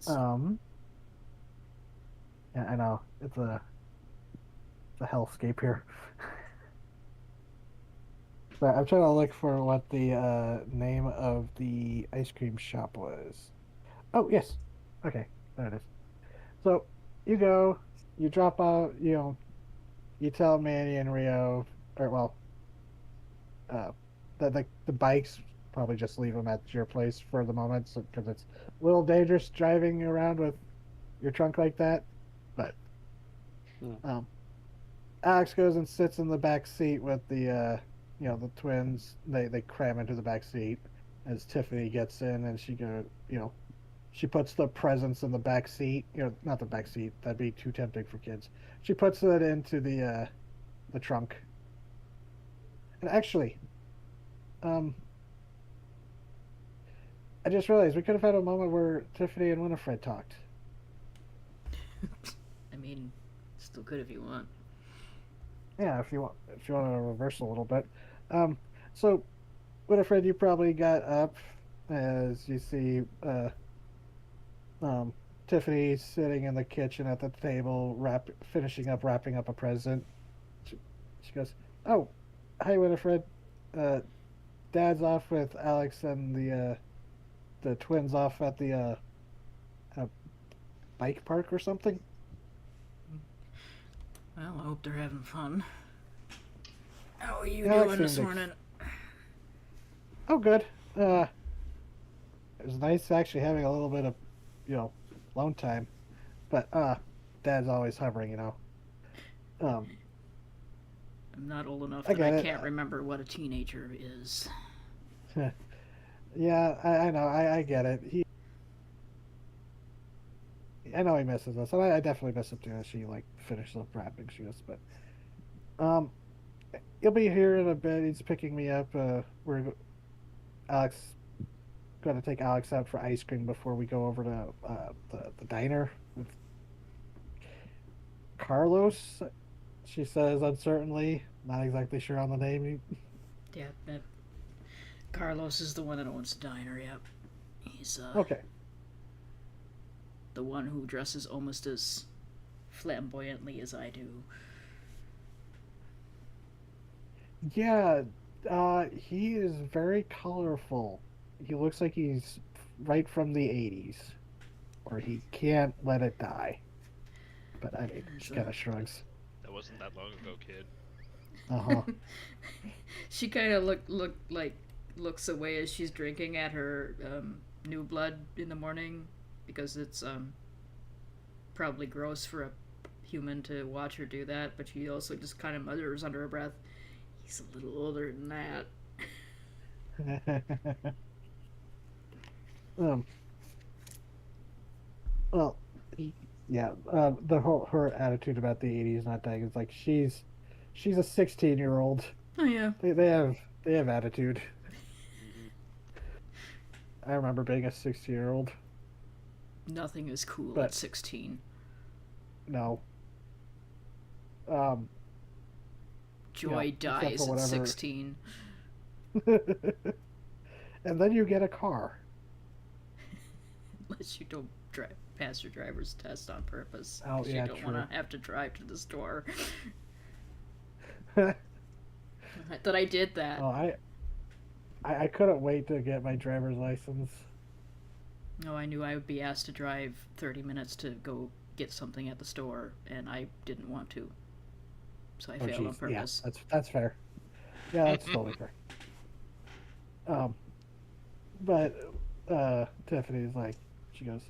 So, yeah, I know it's a hellscape here. But I'm trying to look for what the name of the ice cream shop was. Oh yes, okay, there it is. So you go, you drop out, you tell Manny and Rio, or well, uh, the bikes probably just leave them at your place for the moment, because it's a little dangerous driving around with your trunk like that. But Hmm. Alex goes and sits in the back seat with the twins. They cram into the back seat as Tiffany gets in, and she puts the presents in the back seat. Not the back seat. That'd be too tempting for kids. She puts it into the trunk. And actually, um, I just realized we could have had a moment where Tiffany and Winifred talked. I mean, still good if you want. Yeah, if you want to reverse a little bit. So Winifred, you probably got up as you see um, Tiffany sitting in the kitchen at the table, finishing up wrapping up a present. She goes, "Oh, hi Winifred. Uh, Dad's off with Alex and the twins off at the uh, bike park or something." Well, I hope they're having fun. How are you Alex doing this seemed morning? Oh, good. It was nice actually having a little bit of, alone time. But Dad's always hovering. Um, I'm not old enough I that I get it. can't remember what a teenager is. Yeah, I know. I get it. I know he misses us, and I definitely miss him too. As she finishes up wrapping shifts, but um, he'll be here in a bit. He's picking me up. Alex going to take Alex out for ice cream before we go over to the diner with Carlos. She says uncertainly, not exactly sure on the name. Yeah, Carlos is the one that owns the diner, yep. He's Okay. the one who dresses almost as flamboyantly as I do. Yeah, he is very colorful. He looks like he's right from the 80s, or he can't let it die. But I mean, she kind of shrugs. That wasn't that long ago, kid. Uh-huh. She kind of looks away as she's drinking at her new blood in the morning, because it's probably gross for a human to watch her do that, but she also just kind of mutters under her breath, "He's a little older than that." um, well, yeah, her attitude about the 80s not dying is like she's a 16-year-old. Oh yeah. They have attitude. Mm-hmm. I remember being a 60-year-old. Nothing is cool But- at 16. No. Joy except dies for at whatever- 16. And then you get a car. Unless you don't pass your driver's test on purpose. Oh, 'Cause yeah, you don't true. want to have to drive to the store. That I did that. Oh, I couldn't wait to get my driver's license. No, I knew I would be asked to drive 30 minutes to go get something at the store, and I didn't want to. So I Oh, failed on geez. Yeah, purpose. that's fair. Yeah, that's totally fair. But Tiffany's like, she goes,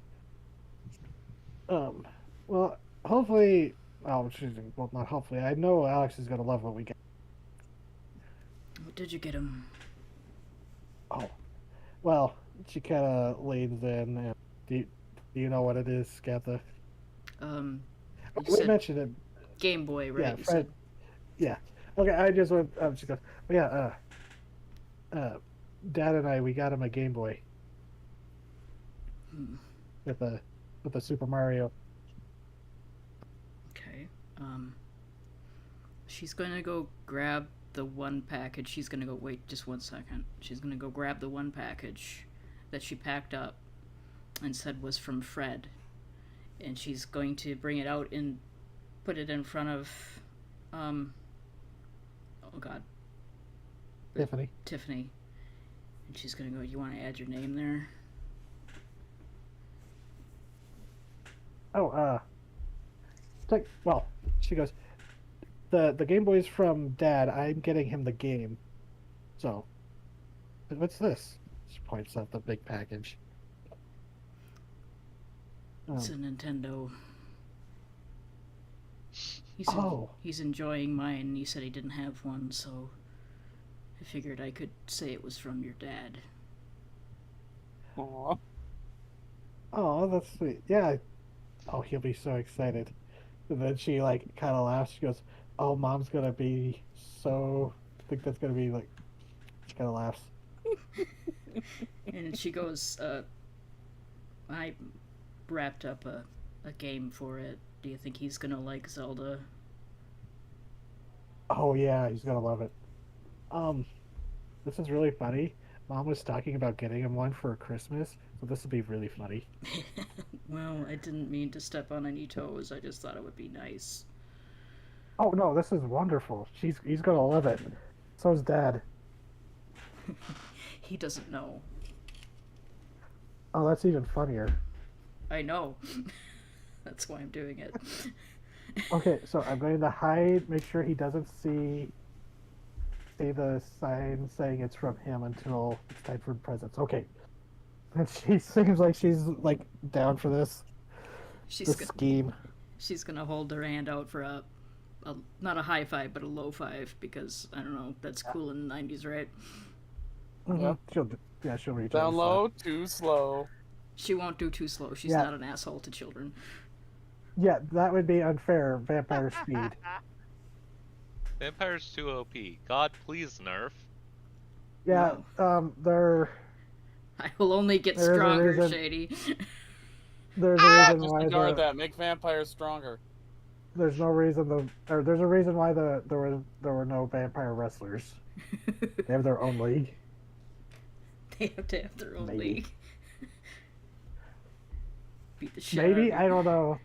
well, hopefully, well, not hopefully. I know Alex is gonna love what we get. What did you get him? Oh, well, she kind of leans in. And do you know what it is, Scatha? You We said mentioned it. Game Boy, right? Yeah, You Fred. said. Yeah. Okay, I just went. She goes, oh, yeah. Dad and I, we got him a Game Boy Hmm. with a with the Super Mario. Okay. She's going to go grab the one package. She's going to go, wait just 1 second. She's going to go grab the one package that she packed up and said was from Fred. And she's going to bring it out and put it in front of, oh God, Tiffany. And she's going to go, you want to add your name there? Oh, well, she goes, the Game Boy's from Dad. I'm getting him the game. So, what's this? She points at the big package. It's a Nintendo. Oh. He's enjoying mine. He said he didn't have one, so I figured I could say it was from your dad. Aw. Oh, that's sweet. Yeah. Oh, he'll be so excited. And then she like kind of laughs. She goes, "Oh, Mom's gonna be so. I think that's gonna be like." She kind of laughs. And she goes, I wrapped up a game for it. Do you think he's gonna like Zelda? Oh yeah, he's gonna love it. This is really funny. Mom was talking about getting him one for Christmas, so this would be really funny. Well, I didn't mean to step on any toes. I just thought it would be nice. Oh no, this is wonderful. He's gonna love it. So's Dad. He doesn't know. Oh, that's even funnier. I know. That's why I'm doing it. Okay, so I'm going to hide, make sure he doesn't see the sign saying it's from him until it's time for presents. Okay. And she seems like she's like down for this scheme. She's gonna hold her hand out for a not a high five, but a low five, because I don't know, that's cool in the 90s, right? Mm-hmm. Yep. She'll reach Down out low, too slow. She won't do too slow. She's not an asshole to children. Yeah, that would be unfair. Vampire speed. Vampire's too OP. God, please nerf. Yeah, they're. I will only get stronger, Shady. There's a reason Just why ignore that. Make vampires stronger. There's no reason there's a reason why there were no vampire wrestlers. They have their own league. They have to have their own league. Beat the shit Maybe, out of I don't know.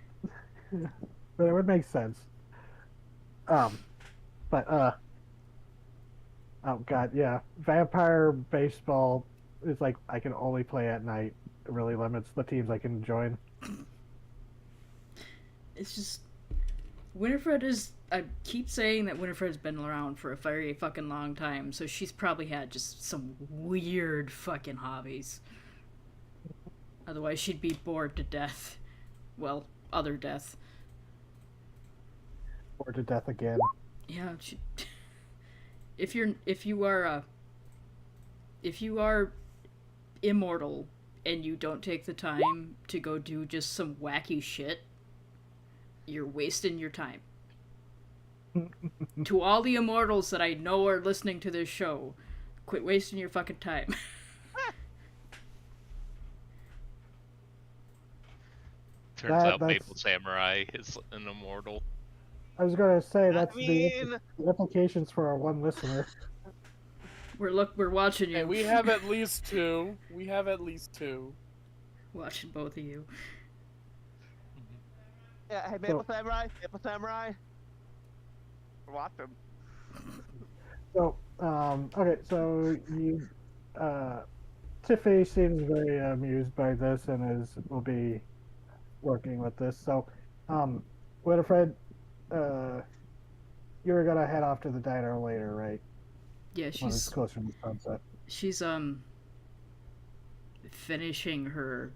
But it would make sense. Oh god, yeah. Vampire baseball is like I can only play at night. It really limits the teams I can join. It's just Winifred is. I keep saying that Winifred's been around for a very fucking long time, so she's probably had just some weird fucking hobbies. Otherwise, she'd be bored to death. Well, other death. Bored to death again. Yeah. If you are immortal and you don't take the time to go do just some wacky shit, you're wasting your time. To all the immortals that I know are listening to this show, quit wasting your fucking time. Turns out Maple Samurai is an immortal. I was gonna say that's the implications for our one listener. We're watching you. Hey, we have at least two. Watching both of you. Yeah, hey, Maple Samurai. Watch him. So, okay, so you, Tiffany seems very amused by this and will be working with this. So, Winifred, you were gonna head off to the diner later, right? Yeah, when it's closer to sunset. She's finishing her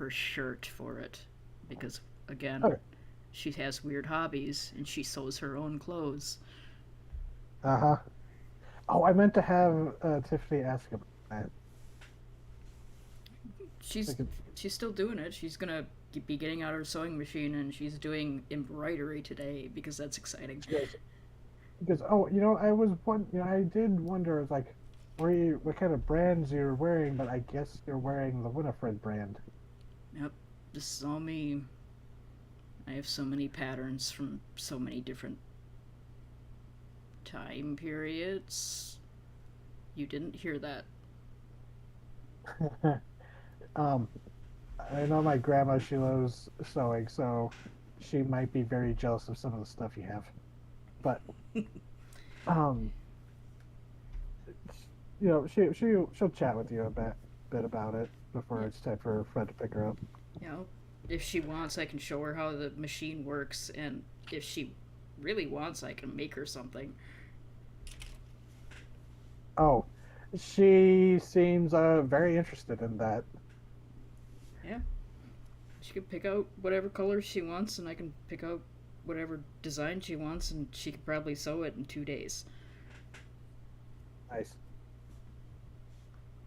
shirt for it because again, she has weird hobbies and she sews her own clothes. Uh-huh. Oh, I meant to have Tiffany ask about that. She's still doing it. She's gonna be getting out her sewing machine and she's doing embroidery today because that's exciting. Because I did wonder like what kind of brands you're wearing, but I guess you're wearing the Winifred brand. Yep. This is all me. I have so many patterns from so many different time periods. You didn't hear that. um, I know my grandma, she loves sewing, so she might be very jealous of some of the stuff you have. But, um, she'll chat with you a bit about it before it's time for Fred to pick her up. You know, if she wants, I can show her how the machine works, and if she really wants, I can make her something. Oh, she seems very interested in that. Yeah. She can pick out whatever colors she wants, and I can pick out whatever design she wants, and she could probably sew it in 2 days. Nice.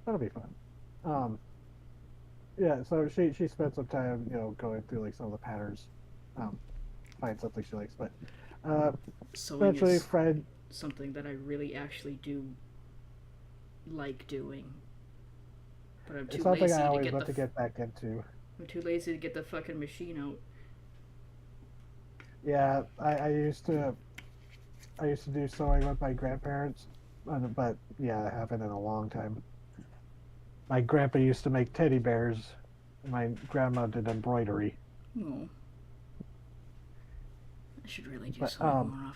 That'll be fun. Yeah, so she spent some time, going through like some of the patterns, find something she likes. But Sewing eventually, is Fred. something that I really actually do like doing. But I'm It's too something lazy I to always get want to get back into. I'm too lazy to get the fucking machine out. Yeah, I used to do sewing with my grandparents, but yeah, I haven't in a long time. My grandpa used to make teddy bears. And my grandma did embroidery. Oh. I should really do But, sewing more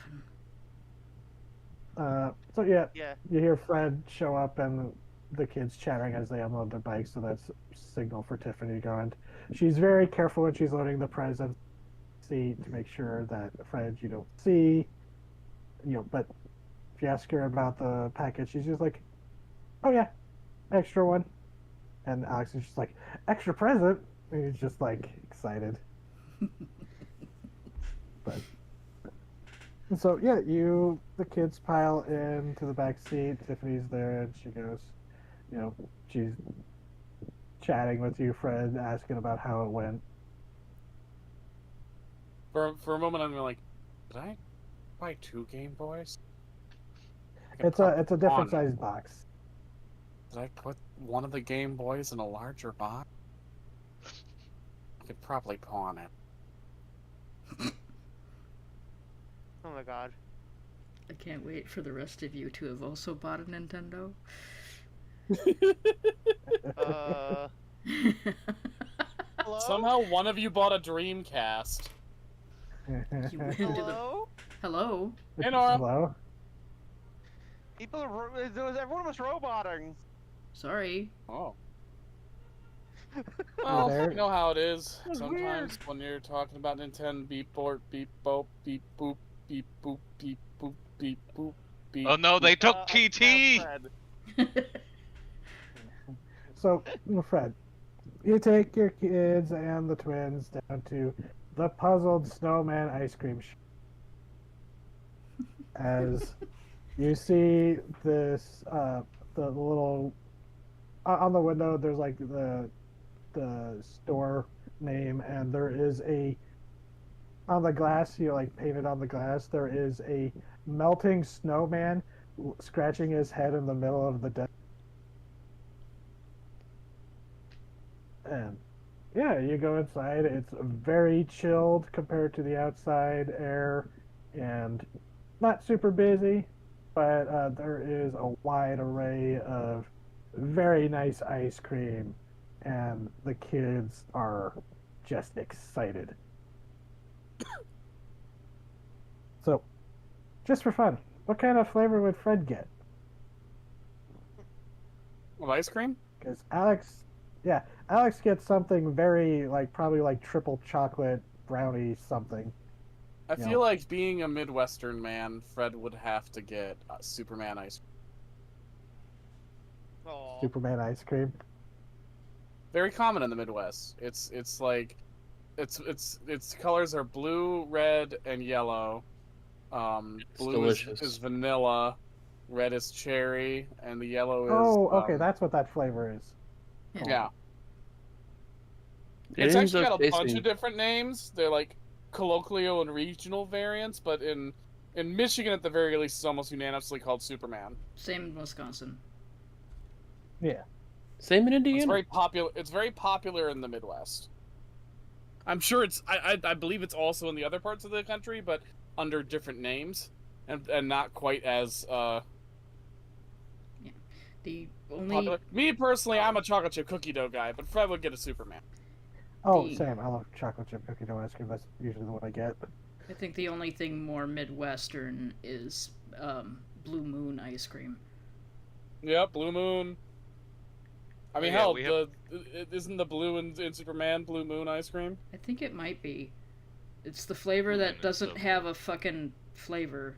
often. So yeah, Yeah. you hear Fred show up and the kids chattering as they unload their bikes, so that's signal for Tiffany to go. And she's very careful when she's loading the present seat to make sure that Fred you don't see. But if you ask her about the package, she's just like, "Oh yeah, extra one." And Alex is just like, "Extra present?" And he's just like excited. But so yeah, the kids pile into the back seat. Tiffany's there, and she goes, she's chatting with you, Fred, asking about how it went. For a moment, I'm like, did I buy 2 Game Boys? It's a different size box. Did I put one of the Game Boys in a larger box? I could probably pawn it. Oh my god. I can't wait for the rest of you to have also bought a Nintendo. Hello? Somehow one of you bought a Dreamcast. You went into the... Hello? Hello? Hey, Nora. Hello? Everyone was roboting. Sorry. Oh. Well, there? you know how it is. That's Sometimes when you're talking about Nintendo, beep, boop, beep, boop, beep, boop, beep, boop, beep, boop, beep, boop, beep. Oh no, they took I TT! found Fred. So, Fred, you take your kids and the twins down to the Puzzled Snowman ice cream shop. As you see this, the little on the window, there's like the store name, and there is on the glass, like painted on the glass, there is a melting snowman scratching his head in the middle of the desert. And yeah, you go inside. It's very chilled compared to the outside air, and not super busy, but there is a wide array of very nice ice cream, and the kids are just excited. So, just for fun, what kind of flavor would Fred get? Of ice cream? Because Alex gets something very, probably triple chocolate brownie something. I feel like being a Midwestern man, Fred would have to get Superman ice cream. Aw. Superman ice cream. Very common in the Midwest. Its colors are blue, red, and yellow. Blue is vanilla, red is cherry, and the yellow is. Oh, okay, that's what that flavor is. Yeah. It It's ends actually up got a bunch tasting- of different names. They're like colloquial and regional variants, but in Michigan, at the very least, it's almost unanimously called Superman. Same in Wisconsin. Yeah. Same in It's Indiana. very popular. It's very popular in the Midwest. I'm sure it's. I believe it's also in the other parts of the country, but under different names, and not quite as The only popular. Me personally, I'm a chocolate chip cookie dough guy, but Fred would get a Superman. Oh, The- same. I love chocolate chip cookie dough ice cream. That's usually the one I get. I think the only thing more Midwestern is Blue Moon ice cream. Yep, Blue Moon. I mean, yeah, hell, we have- isn't the blue in Superman Blue Moon ice cream? I think it might be. It's the flavor Blue that Moon is doesn't so have a fucking flavor.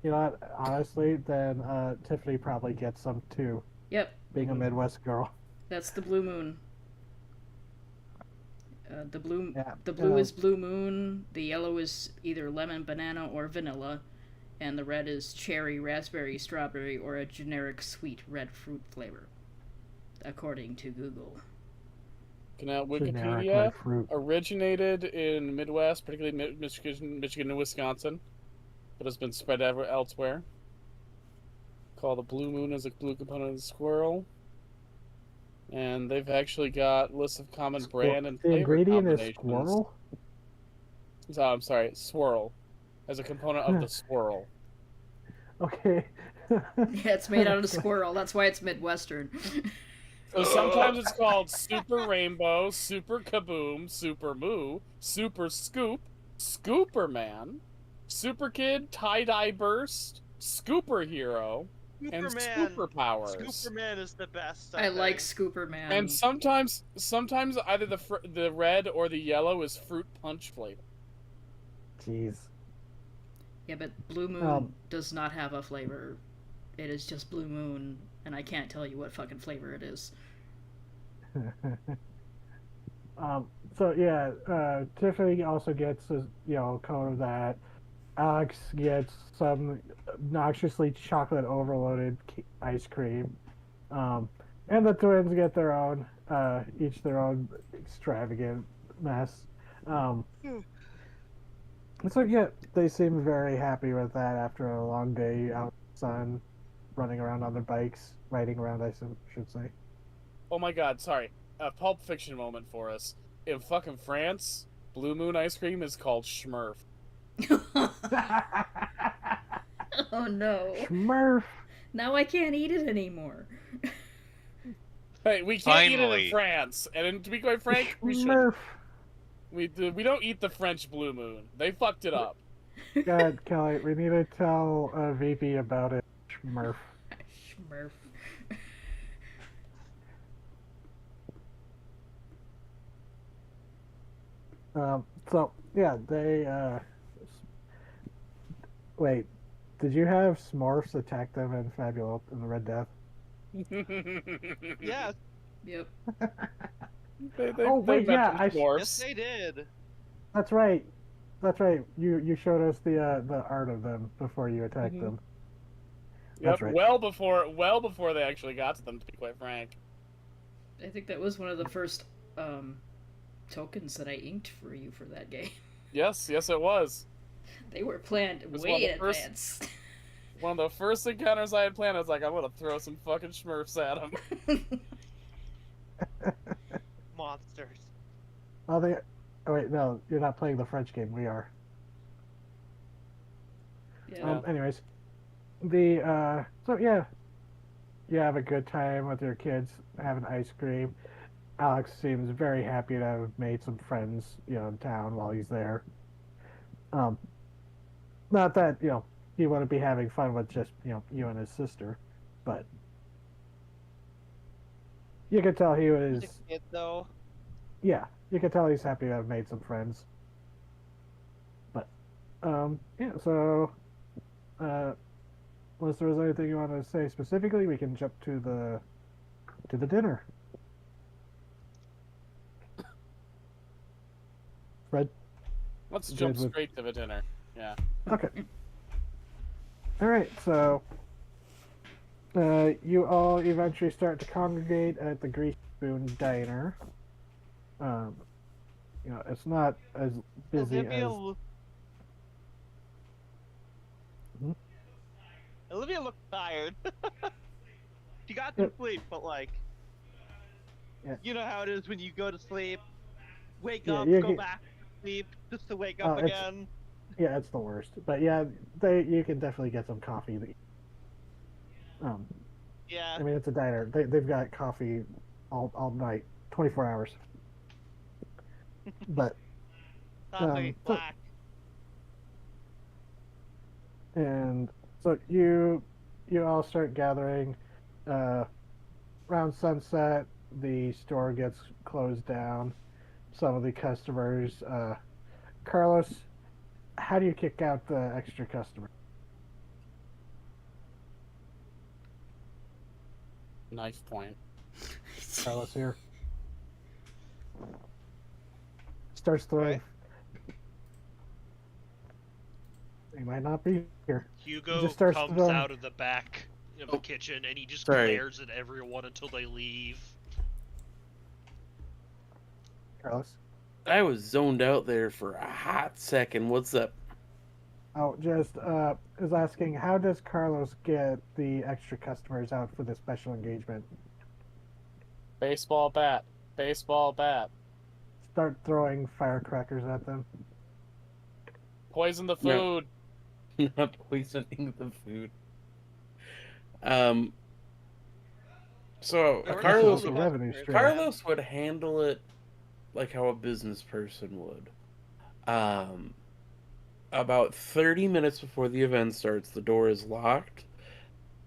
You know what? Honestly, then Tiffany probably gets some too, Yep, being a Midwest girl. that's the Blue Moon. The blue Yeah, is Blue Moon. The yellow is either lemon, banana, or vanilla, and the red is cherry, raspberry, strawberry, or a generic sweet red fruit flavor, according to Google. Now, generic Wikipedia like fruit. originated in Midwest, particularly Michigan, and Wisconsin, but has been spread elsewhere. Called the Blue Moon as a blue component of the squirrel. And they've actually got lists of common brand and The flavor ingredient is combinations. squirrel. So, I'm sorry, swirl, as a component of the swirl. Okay. Yeah, it's made out of squirrel. That's why it's Midwestern. So sometimes it's called Super Rainbow, Super Kaboom, Super Moo, Super Scoop, Scooper Man, Super Kid, Tie Dye Burst, Scooper Hero, and Scooperman. Scooper Powers. Scooperman is the best. I like think. Scooper Man. And sometimes either the red or the yellow is fruit punch flavor. Jeez. Yeah, but Blue Moon does not have a flavor. It is just Blue Moon, and I can't tell you what fucking flavor it is. So yeah, Tiffany also gets a cone of that. Alex gets some obnoxiously chocolate overloaded ice cream, and the twins get their own, each their own extravagant mess. So yeah, they seem very happy with that after a long day out in the sun, running around on their bikes, riding around. I should say. Oh my god, sorry. A Pulp Fiction moment for us. In fucking France, Blue Moon ice cream is called Schmurf. Oh no. Smurf. Now I can't eat it anymore. Hey, we can't eat it Finally. in France, and to be quite frank, we should. Smurf. We don't eat the French Blue Moon. They fucked it up. God, Kelly, we need to tell VP about it. Smurf. Smurf. So yeah, they wait. Did you have Smurfs attack them in Fabulous in the Red Death? Yeah, Yep. Oh, wait, yeah, mentioned dwarfs. yes they did. That's right. That's right. You showed us the art of them before you attacked Mhm. them. Yep, That's right. well before they actually got to them, to be quite frank. I think that was one of the first tokens that I inked for you for that game. Yes, it was. They were planned was way one of in the first- advance. One of the first encounters I had planned, I was like, I'm gonna throw some fucking Smurfs at him. Monsters. Oh, they. Oh wait, no, you're not playing the French game. We are. Yeah. Anyways, the so yeah, you have a good time with your kids having ice cream. Alex seems very happy to have made some friends, in town while he's there. Not that he wouldn't be having fun with just you and his sister, but you could tell he was. He's a kid, though. Yeah, you could tell he's happy to have made some friends. But yeah, so unless there was anything you want to say specifically, we can jump to the dinner. Fred? Let's Good jump with- straight to the dinner. Yeah. Okay. Alright, so you all eventually start to congregate at the Grease Spoon Diner. It's not as busy Olivia, as. Hmm? Olivia looked tired. She got some sleep, but Yeah. you know how it is when you go to sleep wake Yeah, up, you go can. back to sleep, just to wake Oh, up it's again. yeah, it's the worst. But yeah, you can definitely get some coffee. Um, Yeah, I mean, it's a diner. They've got coffee all night, 24 hours. But coffee so black. and so you all start gathering. Uh, around sunset, the store gets closed down. Some of the customers. Carlos, how do you kick out the extra customer? Knife point. Carlos here starts throwing. Okay. He might not be here. He just Hugo starts comes throwing. out of the back of the Oh, kitchen and he just sorry. glares at everyone until they leave. Carlos. I was zoned out there for a hot second. What's up? Oh, just is asking how does Carlos get the extra customers out for the special engagement? Baseball bat. Baseball bat. Start throwing firecrackers at them. Poison the No. food. Not poisoning the food. Um. So There were This not is Carlos a only revenue customers, stream. man. Carlos would handle it like how a business person would. Um. About 30 minutes before the event starts, the door is locked,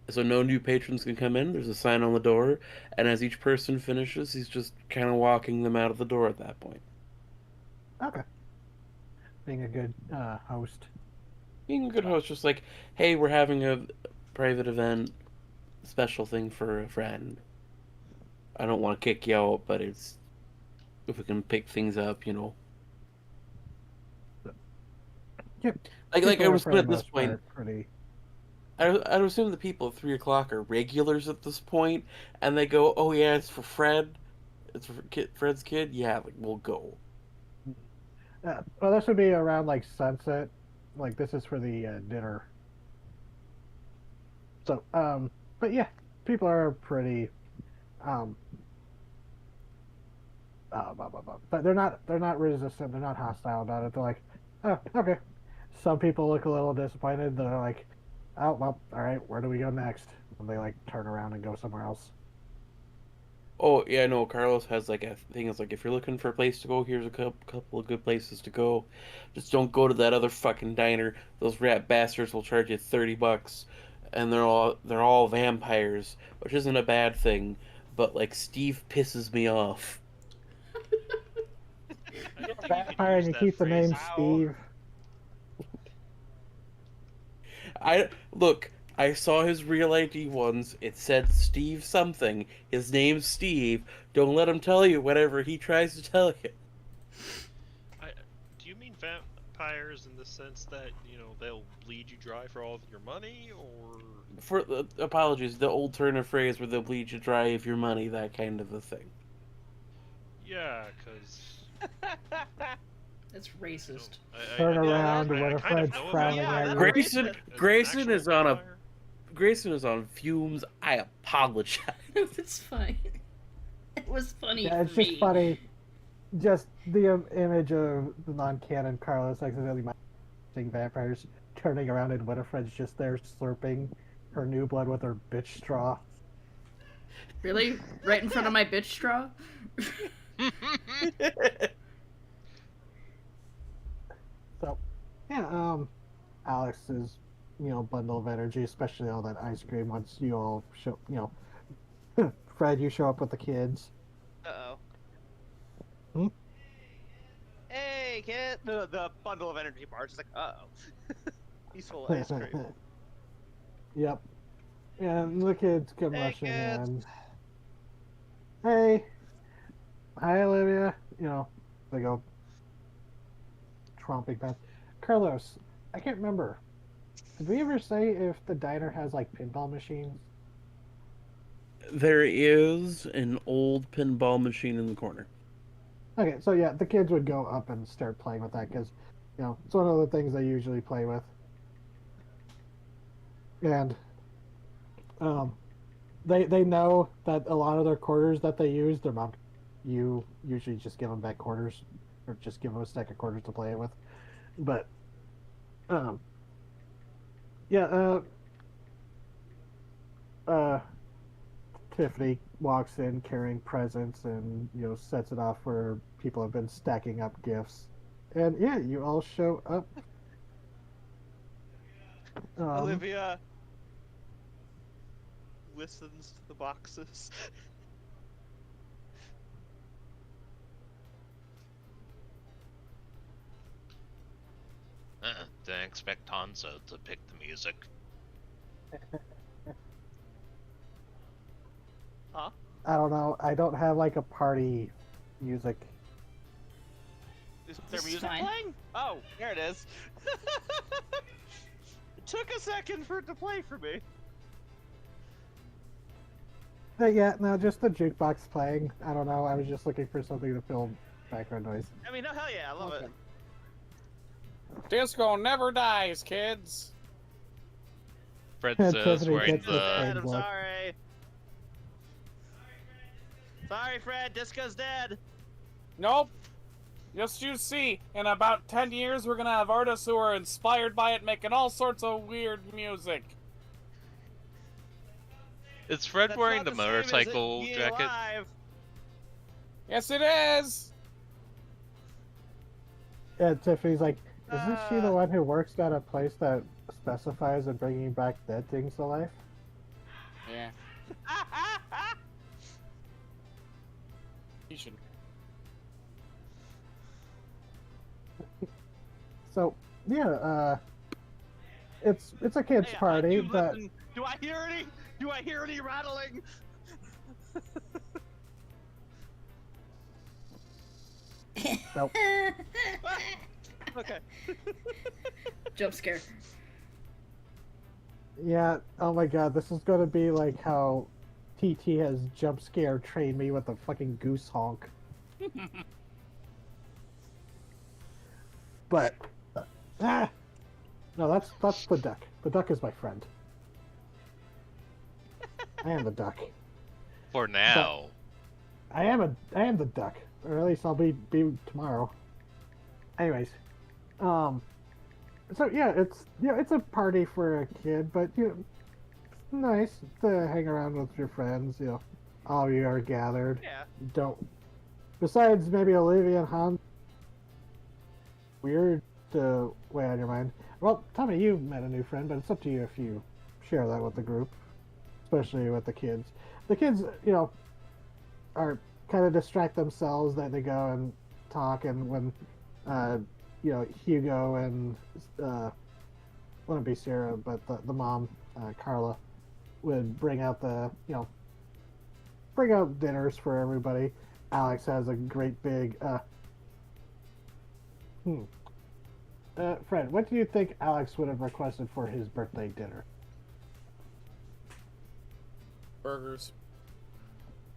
so no new patrons can come in. There's a sign on the door, and as each person finishes, he's just kind of walking them out of the door at that point. Okay. Being a good host. Being a good host, just like, hey, we're having a private event, special thing for a friend. I don't want to kick you out, but it's if we can pick things up, you know. Yep. Like I People are was for the at this most point, part pretty. I would assume the people at 3 o'clock are regulars at this point, and they go, "Oh yeah, it's for Fred. It's for Fred's kid. Yeah, like we'll go." Well, this would be around like sunset. Like this is for the dinner. So, but yeah, people are pretty. Um, but they're not resistant. They're not hostile about it. They're like, oh, okay. Some people look a little disappointed. They're like, oh well, all right. Where do we go next? And they like turn around and go somewhere else. Oh yeah, no. Carlos has like a thing. It's like if you're looking for a place to go, here's a couple of good places to go. Just don't go to that other fucking diner. Those rat bastards will charge you $30, and they're all vampires, which isn't a bad thing. But like Steve pisses me off. I don't think you could Vampire and use you that keep the phrase. name Wow. Steve. I look. I saw his real ID once. It said Steve something. His name's Steve. Don't let him tell you whatever he tries to tell you. Do you mean vampires in the sense that, they'll bleed you dry for all of your money, or... For apologies, the old turn of phrase where they'll bleed you dry of your money, that kind of a thing. Yeah, because... That's racist. Turn Yeah, around I when a kind of friend's know of frowning yeah, at that's you. Grayson, racist. as an Grayson actual is on a vampire. Grayson is on fumes. I apologize. It's fine. It was funny Yeah, it's for just me. funny. Just the image of the non-canon Carlos accidentally seeing vampires turning around and Winifred's just there slurping her new blood with her bitch straw. Really? Right in front of my bitch straw? So, yeah, Alex's, bundle of energy, especially all that ice cream once you all show, Fred, you show up with the kids. Uh-oh. Hmm? Hey, kid. The bundle of energy bars is like, uh-oh. He's full of ice cream. Yep. And the kids come Hey, rushing kids. in. Hey. Hi, Olivia. They go tromping past. Carlos, I can't remember. Did we ever say if the diner has, like, pinball machines? There is an old pinball machine in the corner. Okay, so yeah, the kids would go up and start playing with that because, it's one of the things they usually play with. And they know that a lot of their quarters that they use, their mom. you usually just give them back quarters, or just give them a stack of quarters to play it with. But um, yeah, uh, Tiffany walks in carrying presents and sets it off where people have been stacking up gifts, and yeah, you all show up. Olivia listens to the boxes. Didn't expect Hanzo to pick the music. Huh? I don't know. I don't have like a party music. Is there This is music fine. playing? Oh, there it is. It took a second for it to play for me. But yeah, no, just the jukebox playing. I don't know. I was just looking for something to fill background noise. I mean, oh hell yeah, I love Okay. it. Disco never dies, kids. Fred Yeah, says Tiffany wearing gets Disco's the- dead, I'm look. sorry. Sorry, Fred, Disco's dead. Nope. Just you see, in about 10 years, we're gonna have artists who are inspired by it making all sorts of weird music. Is Fred That's wearing not the the same as it motorcycle being jacket? alive. Yes, it is. Yeah, Tiffany's like, isn't she the Uh. one who works at a place that specifies in bringing back dead things to life? Yeah, he should. So yeah, it's a kids Hey, party, you but listen. Do I hear any? Do I hear any rattling? nope. Okay. Jump scare. Yeah, oh my god, this is gonna be like how TT has jump scare trained me with a fucking goose honk. But no, that's the duck. The duck is my friend. I am the duck. For now. I am the duck, or at least I'll be tomorrow. Anyways, so yeah, it's a party for a kid, but it's nice to hang around with your friends. All of you are gathered. Yeah. Don't. Besides maybe Olivia and Han. Weird to weigh on your mind. Well, Tommy, you met a new friend, but it's up to you if you share that with the group, especially with the kids. The kids, are kind of distract themselves. That they go and talk, and when, Hugo and wouldn't be Sarah, but the mom, Carla, would bring out bring out dinners for everybody. Alex has a great big. Fred, what do you think Alex would have requested for his birthday dinner? Burgers.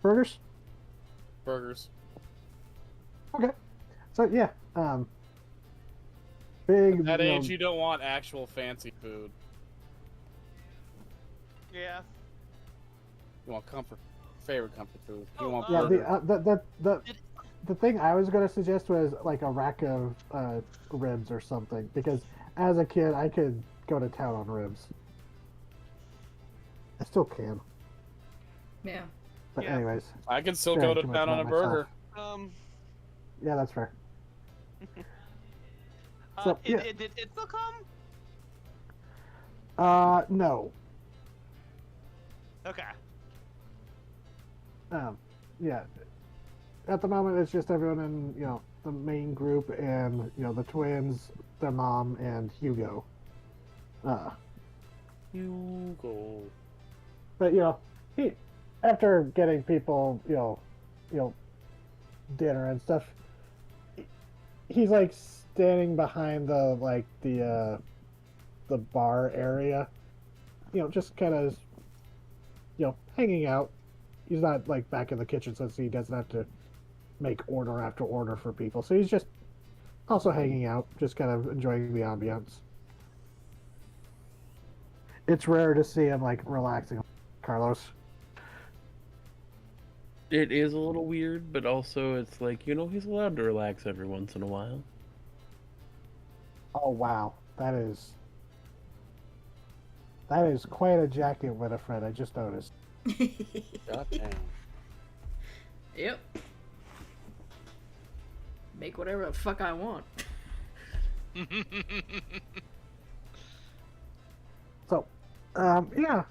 Burgers? Burgers. Okay. So yeah, big. At that age, you don't want actual fancy food. Yeah. You want comfort. Favorite comfort food. You Oh, want Yeah, burger. the thing I was gonna suggest was like a rack of ribs or something, because as a kid I could go to town on ribs. I still can, Yeah. but Yeah. anyways, I can still sharing go to too much town on a about myself. burger. Yeah, that's fair. So, yeah. Did it still come? No. Okay. Yeah. At the moment, it's just everyone in the main group, and the twins, their mom, and Hugo. Hugo. But he, after getting people dinner and stuff, he's like standing behind the bar area, just kind of hanging out. He's not like back in the kitchen, since he doesn't have to make order after order for people. So he's just also hanging out, just kind of enjoying the ambiance. It's rare to see him like relaxing. Carlos. It is a little weird, but also it's like, he's allowed to relax every once in a while. Oh wow, that is quite a jacket, Winifred. I just noticed. God damn. Yep. Make whatever the fuck I want. So, yeah,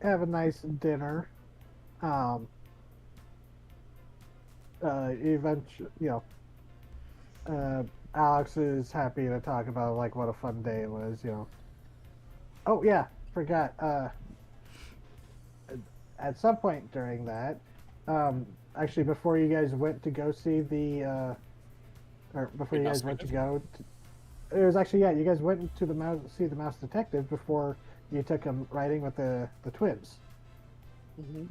have a nice dinner. Eventually, Alex is happy to talk about like what a fun day it was. Oh yeah, forgot. At some point during that, actually before you guys went to go see or before you guys went to go, it was actually you guys went to see the Mouse Detective before you took him riding with the twins. Mm-hmm.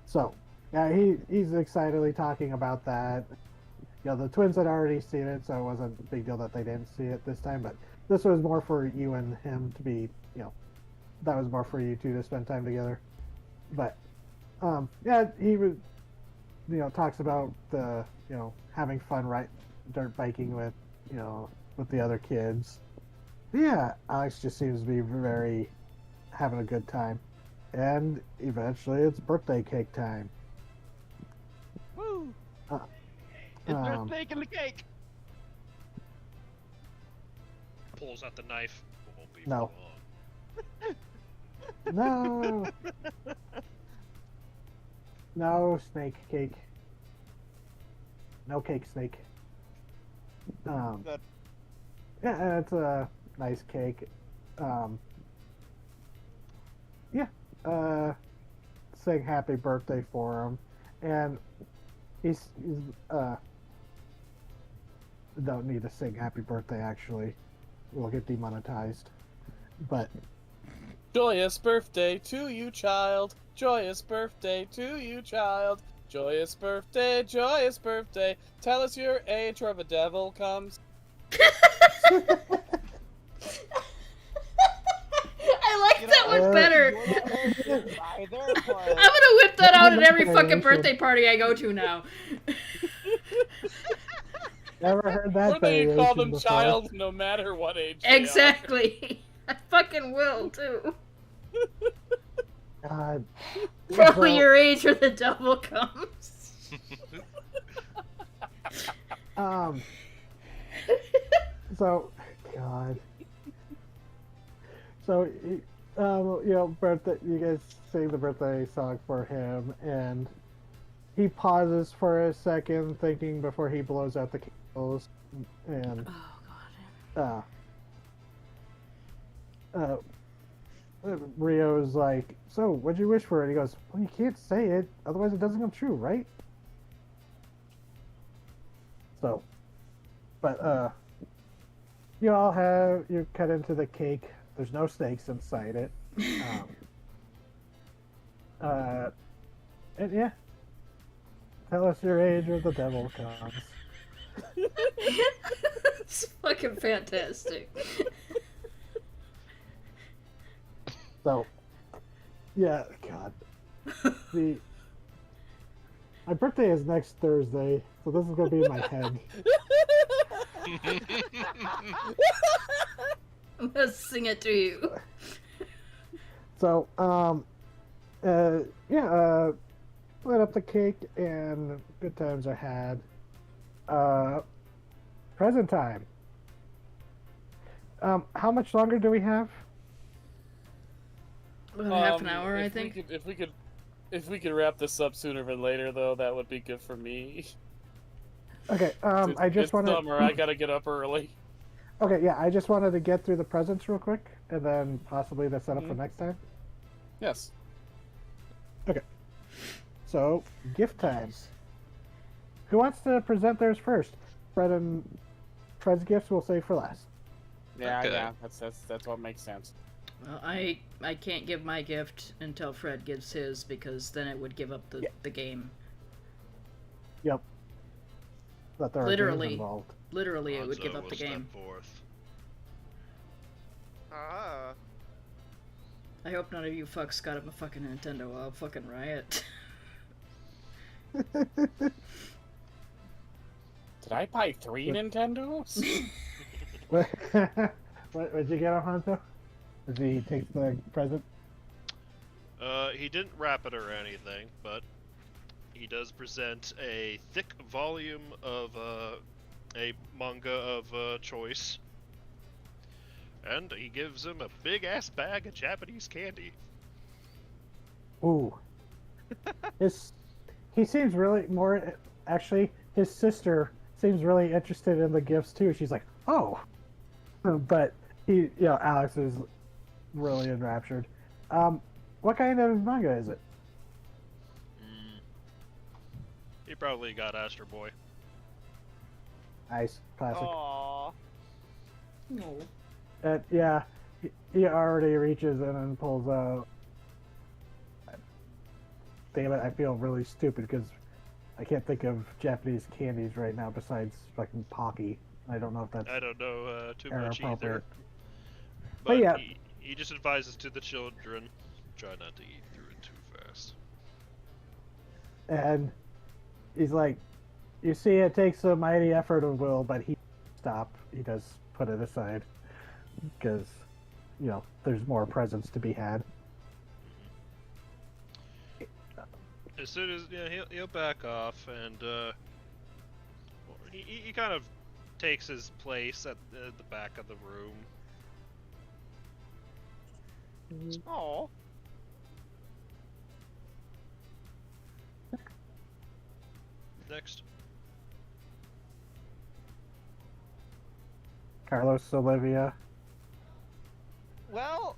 So yeah, he's excitedly talking about that. The twins had already seen it, so it wasn't a big deal that they didn't see it this time. But this was more for you and him to be, that was more for you two to spend time together. But yeah, he was, talks about the, having fun dirt biking with, with the other kids. But yeah, Alex just seems to be very having a good time, and eventually it's birthday cake time. Woo! Is there a snake in the cake? Pulls out the knife. Won't be No. for long. No. No snake cake. No cake snake. Good. Yeah, it's a nice cake. Yeah. Sing happy birthday for him, and he's don't need to sing happy birthday. Actually, we'll get demonetized. But Joyous birthday to you, child. Joyous birthday to you, child. Joyous birthday, joyous birthday. Tell us your age or the devil comes. I like that one better. Either, I'm gonna whip that out at every fucking birthday party I go to now. never heard that. Or that you call them before. child no matter what age they are. Exactly. I fucking will too. God. Probably your age or the devil comes. So, God. So, birthday. You guys sing the birthday song for him, and he pauses for a second, thinking before he blows out the candles, and Oh god. Rio's like, "So, what'd you wish for?" And he goes, "Well, you can't say it, otherwise it doesn't come true, right?" So, but you all you cut into the cake. There's no snakes inside it. And yeah, tell us your age or the devil comes. It's fucking fantastic. So, yeah, God. My birthday is next Thursday, so this is gonna be in my head. I'm gonna sing it to you. So, lit up the cake and good times are had. Present time. How much longer do we have? Half an hour, I if think. If we could wrap this up sooner than later, though, that would be good for me. Okay, I just want to. Summer. I gotta get up early. Okay, yeah, I just wanted to get through the presents real quick, and then possibly the setup for next time. Yes. Okay. So, gift time. Who wants to present theirs first? Fred's gifts we'll save for last. Yeah, Okay. yeah. That's what makes sense. Well, I can't give my gift until Fred gives his, because then it would give up the game. Yep. That there are games Literally. involved. Literally, it would Hanzo give up will the step game. forth. Ah. I hope none of you fucks got him a fucking Nintendo. I'll fucking riot. Did I buy 3 Nintendos? What'd you get, Alfonso? As he takes the present? He didn't wrap it or anything, but he does present a thick volume of a manga of choice. And he gives him a big ass bag of Japanese candy. Ooh. He seems really more. Actually, his sister seems really interested in the gifts too. She's like, oh. But Alex is really enraptured. What kind of manga is it? He probably got Astro Boy. Nice. Classic. Aww. No. Yeah, he already reaches in and pulls out. Damn it, I feel really stupid because I can't think of Japanese candies right now besides fucking Pocky. I don't know if that's I don't know too era much appropriate. either. But But yeah. he just advises to the children, try not to eat through it too fast. And he's like, you see, it takes a mighty effort of will, but he stop. He does put it aside because, there's more presents to be had. As soon as he'll back off, and he kind of takes his place at the back of the room. Aww. Next. Carlos, Olivia. Well,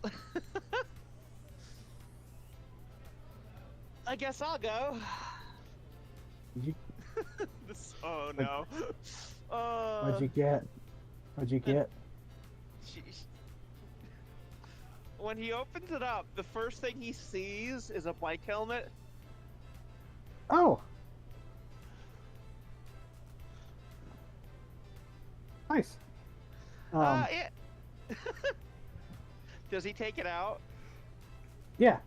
I guess I'll go. You- Oh no. What'd you get? What'd you get? Jeez. When he opens it up, the first thing he sees is a bike helmet. Oh. Nice. Yeah. Does he take it out? Yeah.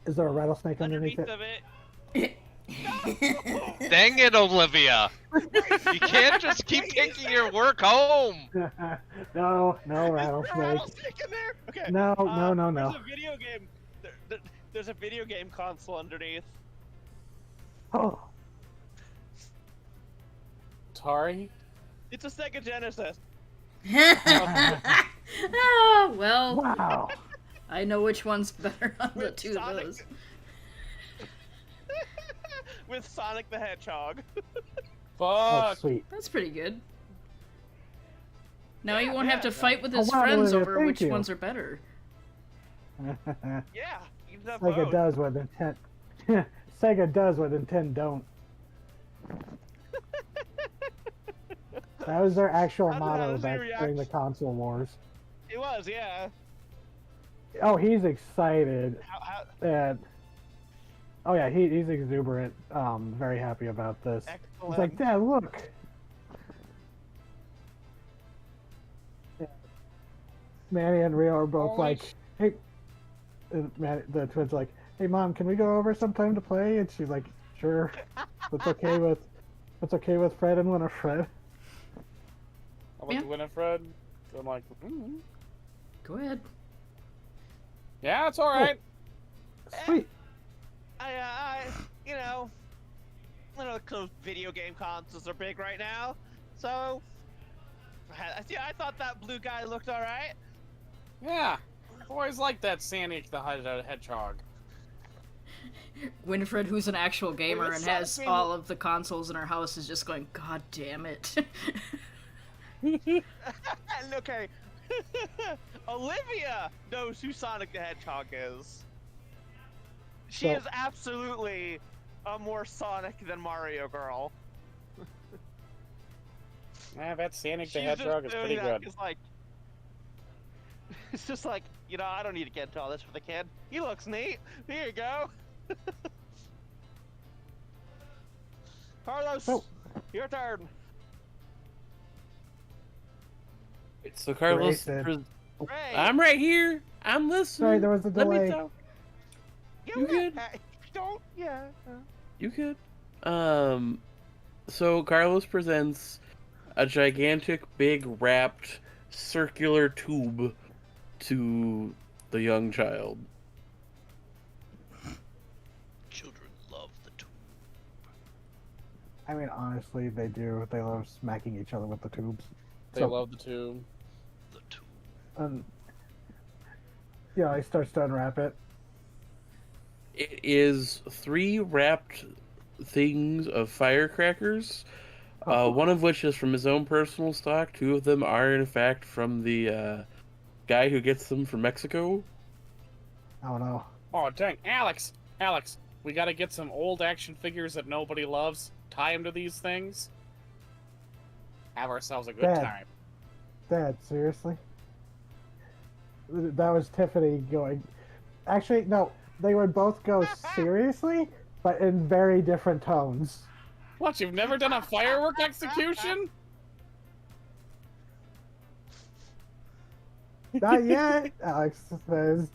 Is there a rattlesnake underneath it? of it. Dang it, Olivia! You can't just keep taking your work home. No Is there a rattlesnake. rattlesnake in there? Okay. No. There's a video game. There's a video game console underneath. Oh, Atari? It's a Sega Genesis. Oh, well, wow. I know which one's better on the With two of Sonic. those. With Sonic the Hedgehog. Oh, Fuck! sweet. That's pretty good. Now Yeah, you won't have to yeah. fight with Oh, his wow, friends Olivia, over thank which you. ones are better. Yeah, you can have Sega both. does what Nintendo. Sega does what Nintendo don't. That was their actual How motto does he back during the react? console wars. It was, yeah. Oh, he's excited. How And oh yeah, he's exuberant. Very happy about this. He's excellent. like, Dad, look. Yeah. Manny and Rio are both Holy like, hey. And the twins are like, hey, Mom, can we go over sometime to play? And she's like, sure. What's okay with Fred and Winifred? I went to Winifred. So I'm like, Go ahead. yeah, it's alright. Sweet. I those video game consoles are big right now, so I thought that blue guy looked all right. Yeah. I've always liked that Sonic the Hedgehog. Winifred, who's an actual gamer it's and has something- all of the consoles in her house, is just going, God damn it. And okay, Olivia knows who Sonic the Hedgehog is. She So- is absolutely a more Sonic than Mario girl. Nah, that Sonic the She's Hedgehog is just pretty doing that good. 'cause, like, it's just like, I don't need to get into all this for the kid. He looks neat. Here you go. Carlos, Oh. your turn. So Carlos, Grayson. Ray. I'm right here. I'm listening. Sorry, there was a Let me delay. talk. You You good? Don't. Yeah. You could. So Carlos presents a gigantic, big, wrapped, circular tube to the young child. Children love the tool. I mean, honestly, they do. They love smacking each other with the tubes. They So- love the tube. The tool. Yeah, he starts to unwrap it. It is 3 wrapped things of firecrackers. One of which is from his own personal stock. 2 of them are, in fact, from the guy who gets them from Mexico. Oh no. Oh, dang. Alex! Alex, we gotta get some old action figures that nobody loves, tie them to these things, have ourselves a good Dad. time. Dad, seriously? That was Tiffany going. Actually, no. They would both go seriously, but in very different tones. What, you've never done a firework execution? Not yet, Alex says.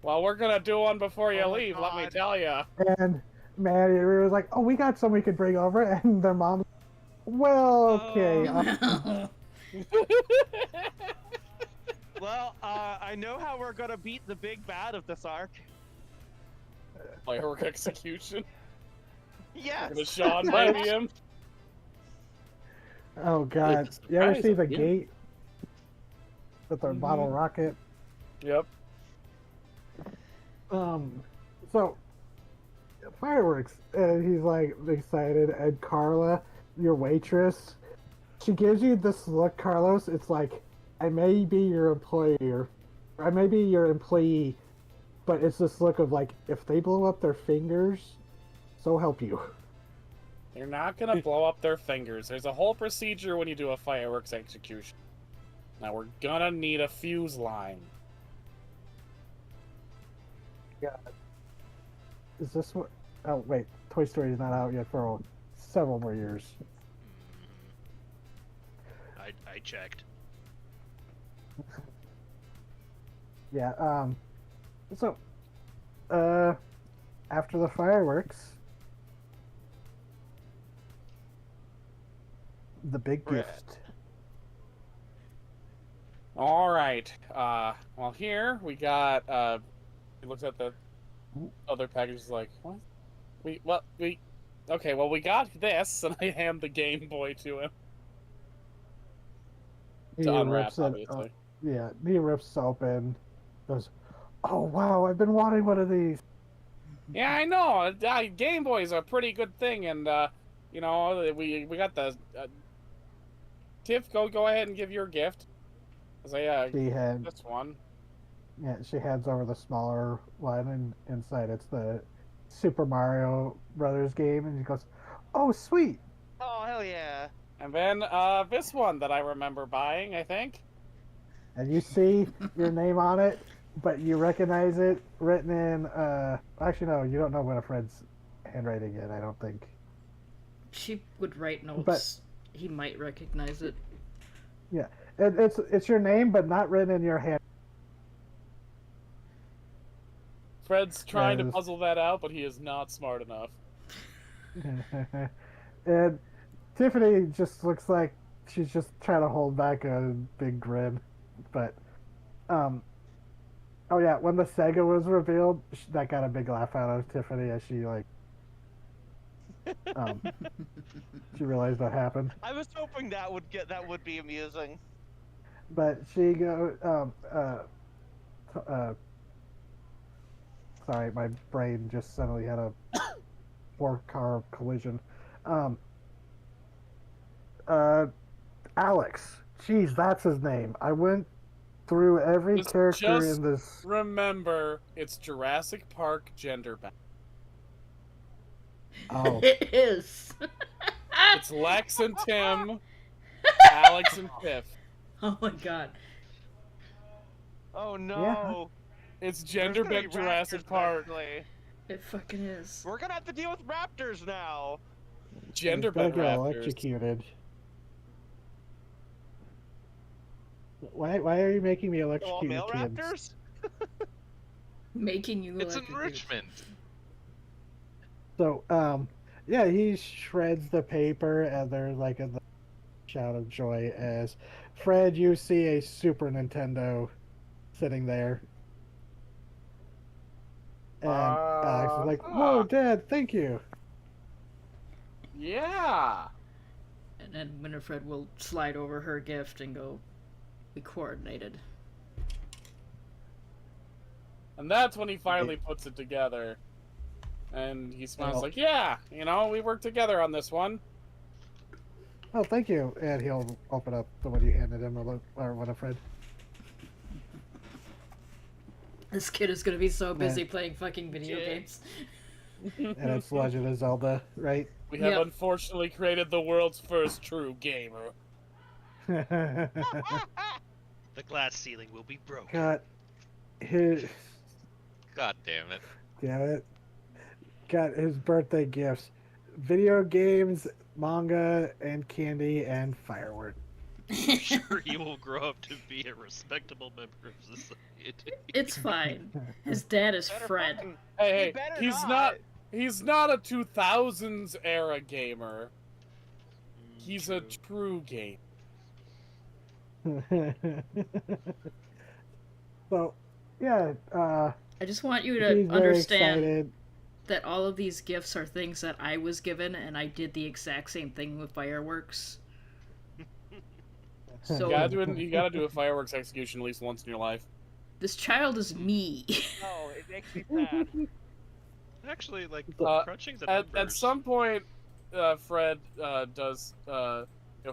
Well, we're gonna do one before you Oh my leave, let me God. tell ya. And Maddie was like, "Oh, we got some we could bring over," and their mom, "Well, okay." Well, I know how we're gonna beat the big bad of this arc. Firework execution. Yes. Gonna Sean baby him. Oh God! It's a You ever surprise, see the yeah. gate with the bottle rocket? Yep. So fireworks, and he's like excited. And Carla, your waitress, she gives you this look, Carlos. It's like, I may be your employee, or I may be your employee, but it's this look of like, if they blow up their fingers, so help you. You're not gonna blow up their fingers. There's a whole procedure when you do a fireworks execution. Now we're gonna need a fuse line. Is this what? Oh wait, Toy Story is not out yet for several more years. I checked. Yeah. So, after the fireworks, the big Right. gift. All right. Well, here we got. He looks at the other packages like, what? Okay. Well, we got this, and I hand the Game Boy to him He to unwrap, rips it. obviously. Yeah, he rips it open. Goes, "Oh wow, I've been wanting one of these." Yeah, I know. Game Boy's a pretty good thing, and you know, we got the. Tiff, go ahead and give your gift. I She had, this one. yeah, she hands over the smaller one, and inside it's the Super Mario Brothers game, and she goes, "Oh sweet." Oh hell yeah. And then this one that I remember buying, I think. And you see your name on it, but you recognize it written in. Actually, no, you don't know Winifred's handwriting yet. I don't think. She would write notes. He might recognize it. It's your name, but not written in your hand. Fred's trying to Yes. puzzle that out, but he is not smart enough. And Tiffany just looks like she's just trying to hold back a big grin. But, oh yeah, when the Sega was revealed, that got a big laugh out of Tiffany as she she realized what happened. I was hoping that would be amusing. But she goes, sorry, my brain just suddenly had a 4-car collision. Alex. Jeez, that's his name. I went through every Just- character just- in this. Remember, it's Jurassic Park gender bend. Oh, It is. It's Lex and Tim, Alex and Tiff. Oh my god. Oh no. It's There's gender gonna be bent Jurassic raptors Park. eventually. It fucking is. We're gonna have to deal with raptors now. Gender he's gonna bent get raptors. electrocuted. Why are you making me All electrocute male kids? raptors? Making you It's electrocute. enrichment. So, Yeah, he shreds the paper, and there's like a shout of joy as Fred, you see a Super Nintendo sitting there, and Alex is like, "Whoa, Dad, thank you." Yeah. And then Winifred will slide over her gift and go, "We coordinated." And that's when he finally puts it together. And he smiles Oh. like, yeah, we worked together on this one. Oh, thank you. And he'll open up the one you handed him, or Winifred. This kid is gonna be so busy Yeah. playing fucking video games. And it's Legend of Zelda, right? We have Yep. unfortunately created the world's first true gamer. The glass ceiling will be broken. God, his God damn it. damn it. Got his birthday gifts: video games, manga, and candy, and firework. I'm sure he will grow up to be a respectable member of society. It's fine. His dad is Better Fred. fucking- Hey, better he's not a 2000s era gamer. He's a True. true gamer. So, yeah, I just want you he's to very understand excited. that all of these gifts are things that I was given, and I did the exact same thing with fireworks. So You gotta do a fireworks execution at least once in your life. this child is me. No, it makes me sad. Actually, like, Uh, crunching the At numbers. some point, Fred does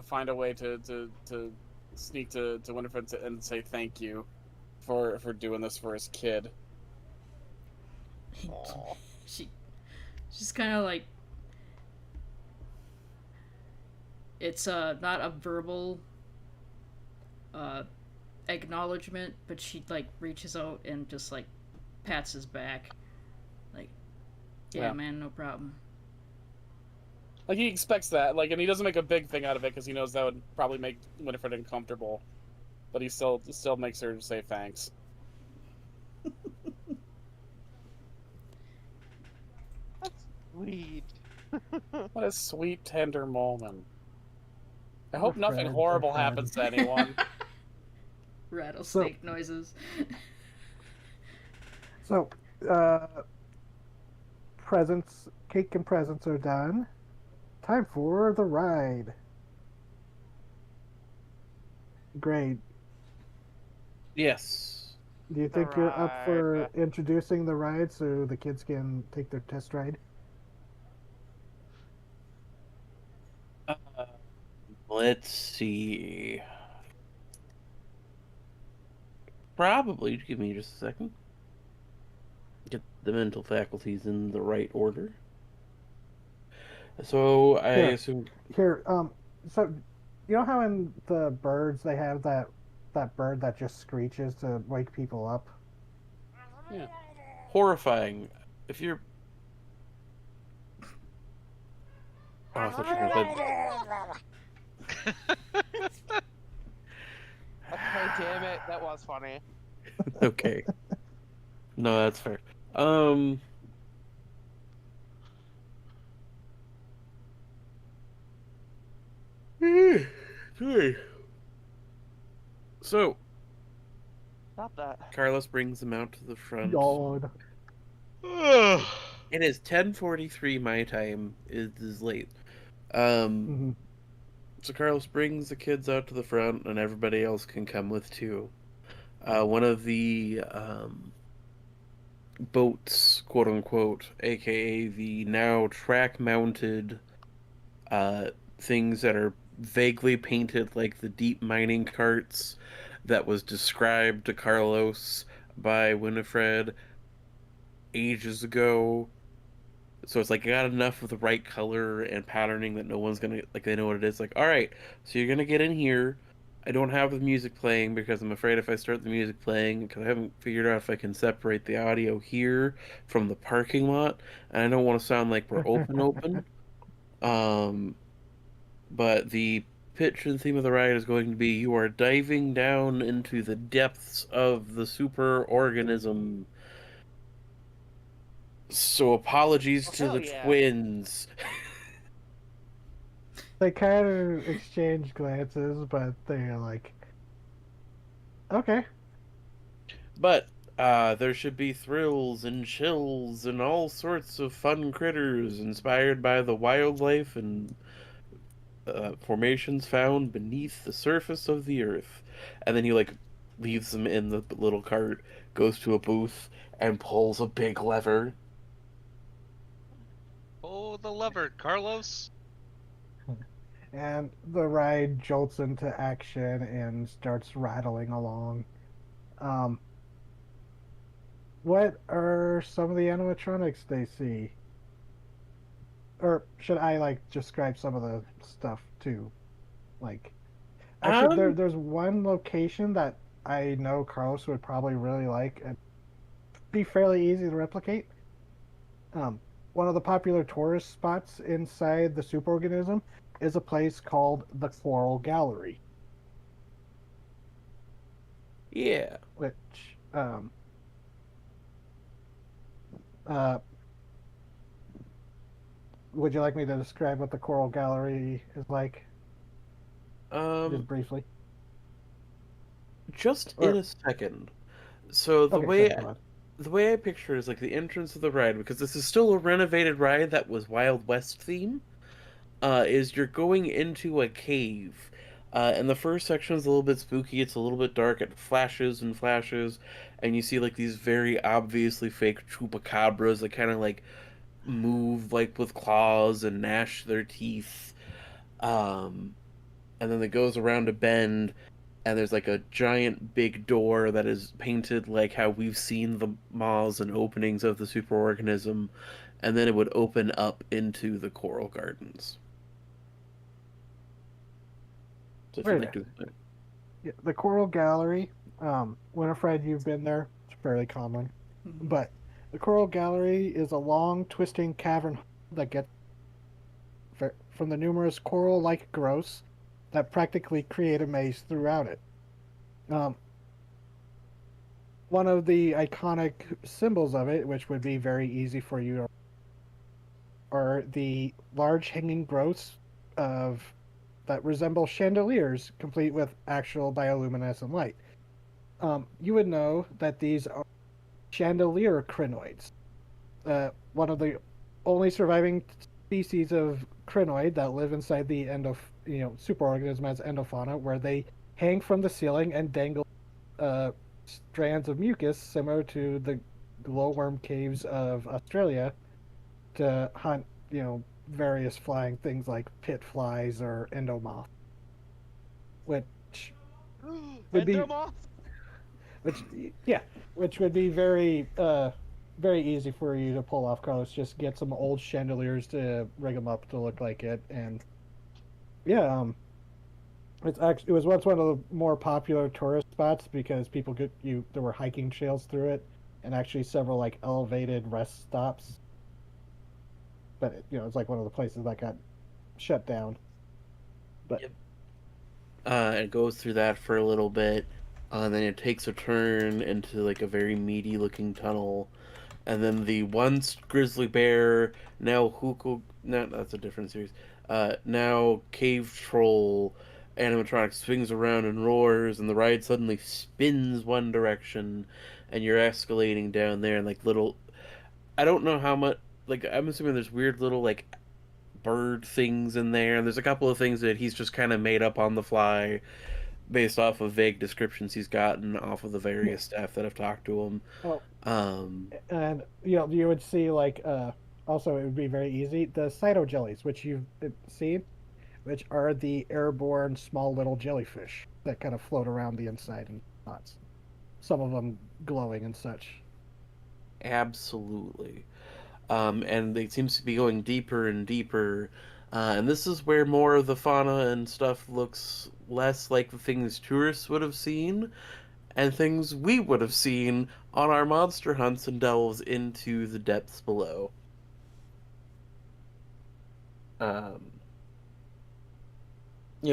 find a way to sneak to Winifred and say thank you for doing this for his kid. She's kind of like, it's not a verbal acknowledgement, but she like reaches out and just like pats his back, like, yeah. Man, no problem. Like he expects that, and he doesn't make a big thing out of it because he knows that would probably make Winifred uncomfortable, but he still makes her say thanks. That's sweet. What a sweet, tender moment. I hope Fred, nothing horrible Fred. happens to anyone. Rattlesnake noises. So, cake and presents are done. Time for the ride. Great. Yes. Do you think you're up for introducing the ride so the kids can take their test ride? Let's see. Probably. Give me just a second. Get the mental faculties in the right order. So I assume. Here, so you know how in the birds they have that bird that just screeches to wake people up? Yeah. Horrifying. If you're. Oh, I thought you were gonna Okay, damn it, that was funny. Okay. No, that's fair. Sorry. So, Stop that. Carlos brings them out to the front. God. It is 10:43 my time. It is late. Mhm. So Carlos brings the kids out to the front, and everybody else can come with too. One of the boats, quote unquote, aka the now track-mounted things that are vaguely painted like the deep mining carts that was described to Carlos by Winifred ages ago. So it's like, I got enough of the right color and patterning that no one's gonna, like, they know what it is. Like, alright, so you're gonna get in here. I don't have the music playing because I'm afraid if I start the music playing, because I haven't figured out if I can separate the audio here from the parking lot, and I don't want to sound like we're open. But the pitch and theme of the ride is going to be, you are diving down into the depths of the super organism. So apologies Oh, to hell the yeah. twins. They kind of exchange glances, but they're like, okay. But there should be thrills and chills and all sorts of fun critters inspired by the wildlife and formations found beneath the surface of the earth. And then he like leaves them in the little cart, goes to a booth, and pulls a big lever. Oh, the lever, Carlos. And the ride jolts into action and starts rattling along. Um, what are some of the animatronics they see? Or should I like describe some of the stuff too? Like, actually, Um, there's one location that I know Carlos would probably really like and be fairly easy to replicate. Um, One of the popular tourist spots inside the superorganism is a place called the Coral Gallery, yeah. which uh, would you like me to describe what the Coral Gallery is like, Um, just briefly? just in Or a second. So okay, sure, go on. the way I picture it is like the entrance of the ride, because this is still a renovated ride that was Wild West theme. Is you're going into a cave. And the first section is a little bit spooky. It's a little bit dark. It flashes and flashes, and you see like these very obviously fake chupacabras that kind of like move like with claws and gnash their teeth. Um, and then it goes around a bend, and there's like a giant big door that is painted like how we've seen the maws and openings of the superorganism, and then it would open up into the coral gardens. So if you'd Very like nice. to, Yeah, the Coral Gallery. Winifred, you've been there. It's fairly common, Mhm. but the Coral Gallery is a long, twisting cavern that gets from the numerous coral-like growths that practically create a maze throughout it. Um, One of the iconic symbols of it, which would be very easy for you, are the large hanging growths of that resemble chandeliers, complete with actual bioluminescent light. You would know that these are chandelier crinoids, one of the only surviving species of crinoid that live inside the superorganism as endofauna, where they hang from the ceiling and dangle uh, strands of mucus similar to the glowworm caves of Australia to hunt, various flying things like pit flies or endomoth, which would be Endomoth? which yeah, which would be very easy for you to pull off, Carlos. Just get some old chandeliers to rig them up to look like it, and yeah, it was once one of the more popular tourist spots because people could you there were hiking trails through it, and actually several like elevated rest stops. But it's like one of the places that got shut down. But yep. It goes through that for a little bit, and then it takes a turn into like a very meaty looking tunnel, and then the once grizzly bear, now Huko, no, that's a different series. Now cave troll animatronic swings around and roars, and the ride suddenly spins one direction, and you're escalating down there, and like little, I don't know how much, like I'm assuming there's weird little like bird things in there, and there's a couple of things that he's just kind of made up on the fly based off of vague descriptions he's gotten off of the yeah, various staff that have talked to him. oh, Um, and you would see like also it would be very easy the cyto jellies, which you've seen, which are the airborne small little jellyfish that kind of float around the inside in spots. Some of them glowing and such. Absolutely. And it seems to be going deeper and deeper. And this is where more of the fauna and stuff looks less like the things tourists would have seen and things we would have seen on our monster hunts and delves into the depths below. Um,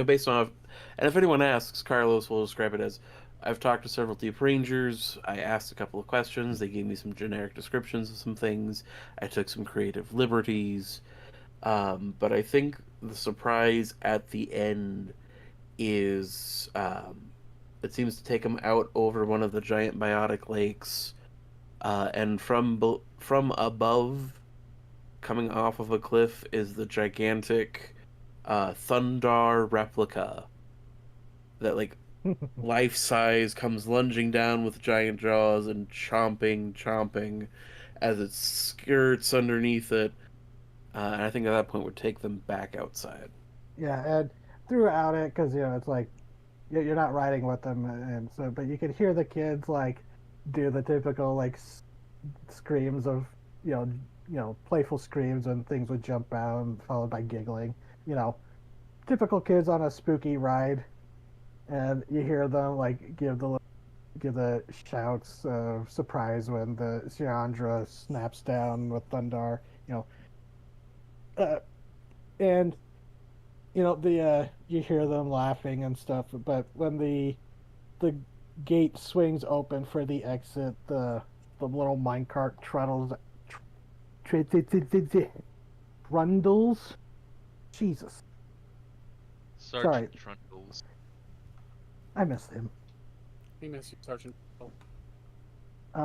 based on, and if anyone asks, Carlos will describe it as I've talked to several Deep Rangers. I asked a couple of questions. They gave me some generic descriptions of some things. I took some creative liberties. But I think the surprise at the end is it seems to take them out over one of the giant biotic lakes, and from above, coming off of a cliff, is the gigantic Thundar replica that, like, life size, comes lunging down with giant jaws and chomping as it skirts underneath it. And I think at that point would take them back outside. Yeah, and throughout it, because it's like you're not riding with them, and so but you could hear the kids like do the typical like screams of playful screams, and things would jump out, followed by giggling. You know, typical kids on a spooky ride, and you hear them like give the shouts of surprise when the Chandra snaps down with Thundar. You know, and the you hear them laughing and stuff, but when the gate swings open for the exit, the little minecart trundles. Jesus, Sergeant Trundles. I missed him. We miss you, Sergeant. Oh.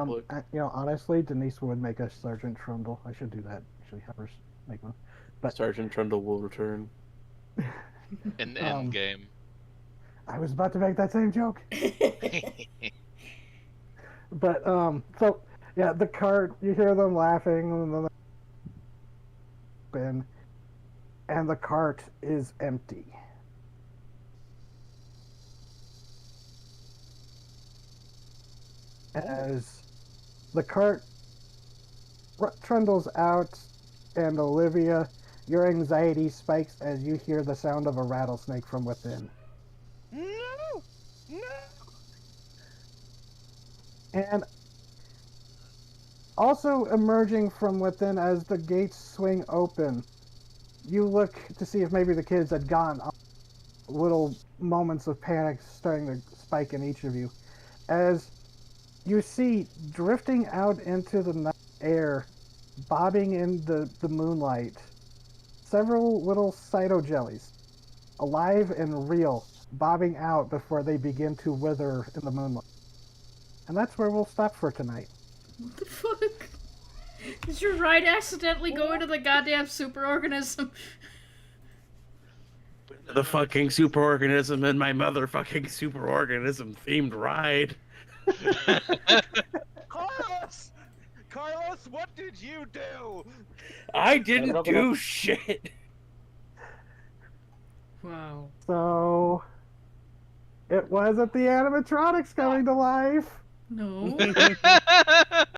Look. Honestly, Denise would make a Sergeant Trundle. I should do that. Actually, have her make one. But Sergeant Trundle will return. In the end game. I was about to make that same joke. But so yeah, the cart, you hear them laughing, and the cart is empty. As the cart trundles out, and Olivia, your anxiety spikes as you hear the sound of a rattlesnake from within. No! No! And also emerging from within as the gates swing open, you look to see if maybe the kids had gone. Little moments of panic starting to spike in each of you. As you see drifting out into the night air, bobbing in the moonlight, several little cytojellies, alive and real, bobbing out before they begin to wither in the moonlight. And that's where we'll stop for tonight. What the fuck? Did your ride accidentally go into the goddamn superorganism? The fucking superorganism in my motherfucking superorganism themed ride. Carlos! Carlos, what did you do? I didn't do shit. Wow. So it wasn't the animatronics coming to life. No.